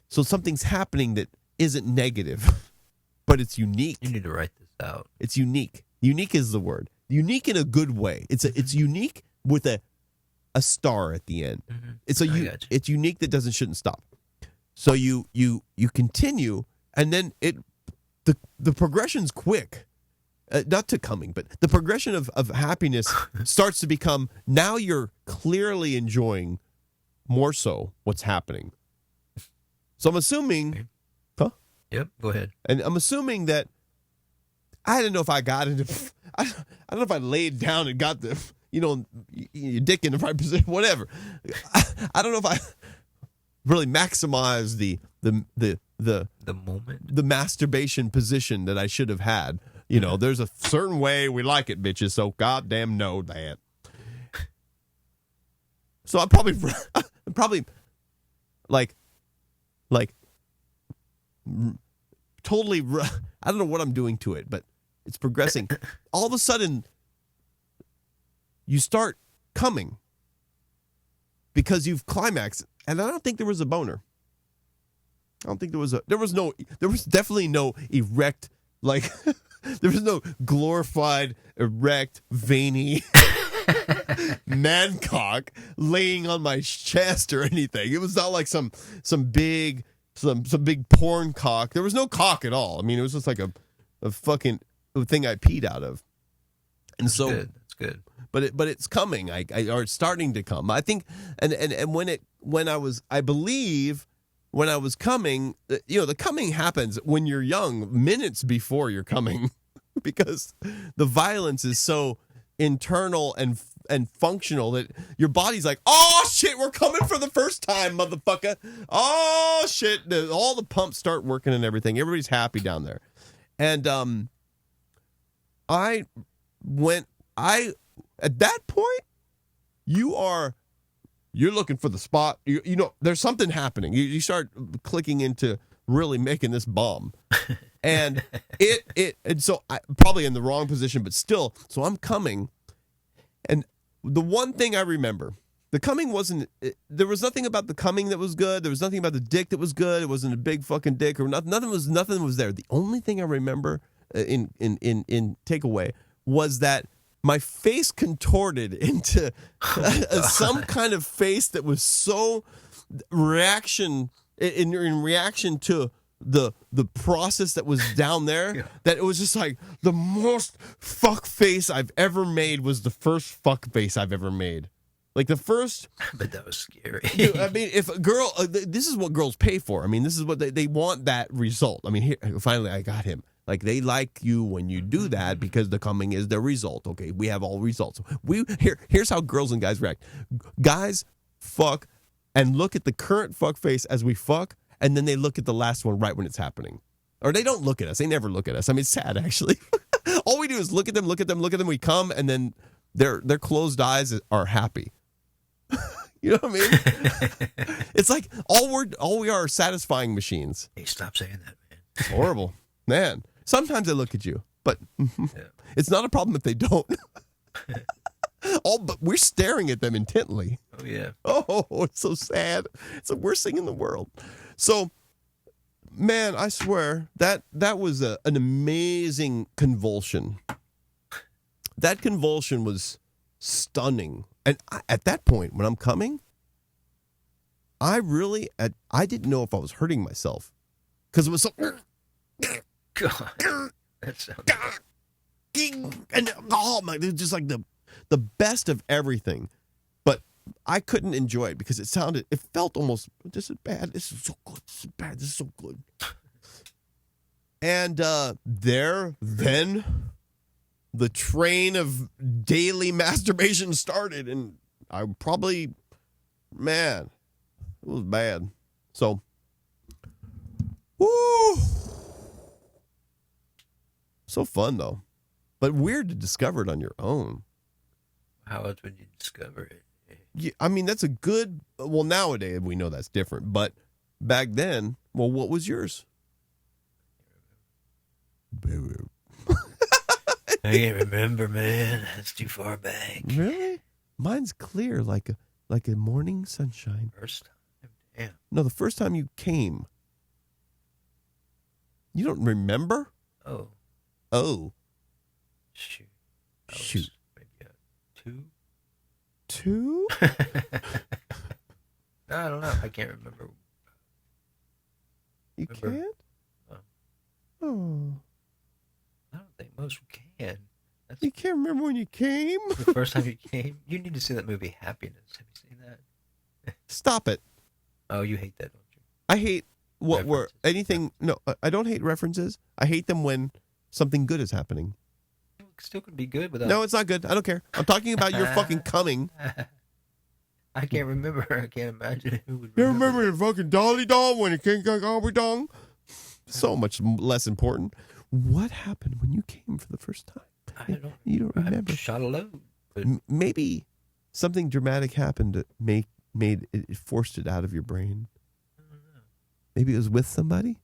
So something's happening that isn't negative, but it's unique. You need to write this out. It's unique. Unique is the word. Unique in a good way. It's unique with a star at the end. Mm-hmm. It's unique that shouldn't stop. So you continue, and then the progression's quick. Not to coming, but the progression of happiness starts to become, now you're clearly enjoying more so what's happening. So I'm assuming, huh? Yep, go ahead. And I'm assuming that, I don't know if I got into, I don't know if I laid down and got the, your dick in the right position, whatever. I don't know if I really maximized the moment, the masturbation position that I should have had. There's a certain way we like it, bitches, so goddamn know that. So I'm probably like totally, I don't know what I'm doing to it, but it's progressing. All of a sudden, you start coming because you've climaxed, and I don't think there was a boner. I don't think there was definitely no erect, like... There was no glorified, erect, veiny man cock laying on my chest or anything. It was not like some big porn cock. There was no cock at all. I mean, it was just like a fucking thing I peed out of. And That's so good. That's good. But it's coming. Or it's starting to come. I think, and when I was coming, the coming happens when you're young, minutes before you're coming, because the violence is so internal and functional that your body's like, oh shit, we're coming for the first time, motherfucker. Oh shit, all the pumps start working and everything. Everybody's happy down there. And at that point, you're looking for the spot. You know, there's something happening. You start clicking into really making this bomb. And and so I probably in the wrong position, but still, so I'm coming. And the one thing I remember, the coming there was nothing about the coming that was good. There was nothing about the dick that was good. It wasn't a big fucking dick or nothing. Nothing was there. The only thing I remember in takeaway was that my face contorted into some kind of face that was so reaction to the process that was down there that it was just like the most fuck face I've ever made was the first fuck face I've ever made. Like the first. But that was scary. I mean, if a girl, this is what girls pay for. I mean, this is what they want, that result. I mean, here, finally I got him. Like, they like you when you do that because the coming is the result. Okay, we have all results. Here's how girls and guys react. Guys fuck and look at the current fuck face as we fuck, and then they look at the last one right when it's happening. Or they don't look at us. They never look at us. I mean, it's sad, actually. All we do is look at them. We come, and then their closed eyes are happy. You know what I mean? It's like all we are satisfying machines. Hey, stop saying that, man. It's horrible. Man, sometimes they look at you, but it's not a problem if they don't. But we're staring at them intently. Oh, yeah. Oh, it's so sad. It's the worst thing in the world. So, man, I swear, that was an amazing convulsion. That convulsion was stunning. And at that point, when I'm coming, I didn't know if I was hurting myself. Because it was so... God, that sounds... And, oh my, just like the best of everything. But I couldn't enjoy it because it felt almost just as bad. This is so good. This is bad. This is so good. And then the train of daily masturbation started, and I probably, man, it was bad. So, woo, so fun though, but weird to discover it on your own. How else would you discover it? Yeah, I mean, that's a good. Well, nowadays we know that's different, but back then, well, what was yours? I can't remember, man. That's too far back. Really? Mine's clear, like a morning sunshine. First time? Damn. No, the first time you came. You don't remember? Oh. Shoot. Maybe two? Two? No, I don't know. I can't remember. You can't? Oh. I don't think most can. You can't remember when you came? The first time you came? You need to see that movie, Happiness. Have you seen that? Stop it. Oh, you hate that, don't you? I hate anything. No, I don't hate references. I hate them when something good is happening. It still could be good without... No, it's not good. I don't care. I'm talking about your fucking coming. I can't remember. I can't imagine who would remember. You remember the fucking Dolly Dong when it came Dong? So much less important. What happened when you came for the first time? You don't remember. I shot a load. But... Maybe something dramatic happened that made it forced it out of your brain. I don't know. Maybe it was with somebody.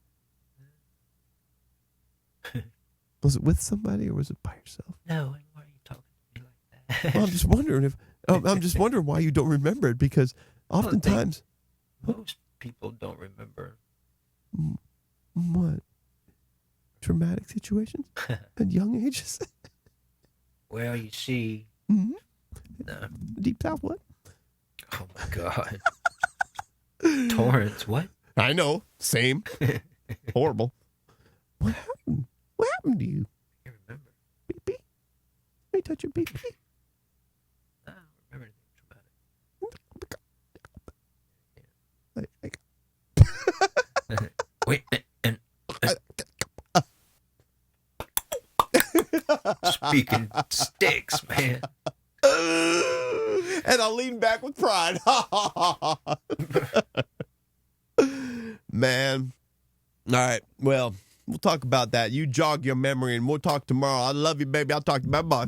Was it with somebody or was it by yourself? No. Why are you talking to me like that? Well, I'm just wondering why you don't remember it, because oftentimes most people don't remember. What? Traumatic situations at young ages? Well, you see. Mm-hmm. No. Deep South, what? Oh, my God. Torrance, what? I know. Same. Horrible. What happened? What happened to you? I can't remember. Beep. Let me touch your beep. I don't remember anything about it. Wait, and speaking sticks, man. And I'll lean back with pride. Man. All right. Well, we'll talk about that. You jog your memory, and we'll talk tomorrow. I love you, baby. I'll talk to you. Bye-bye.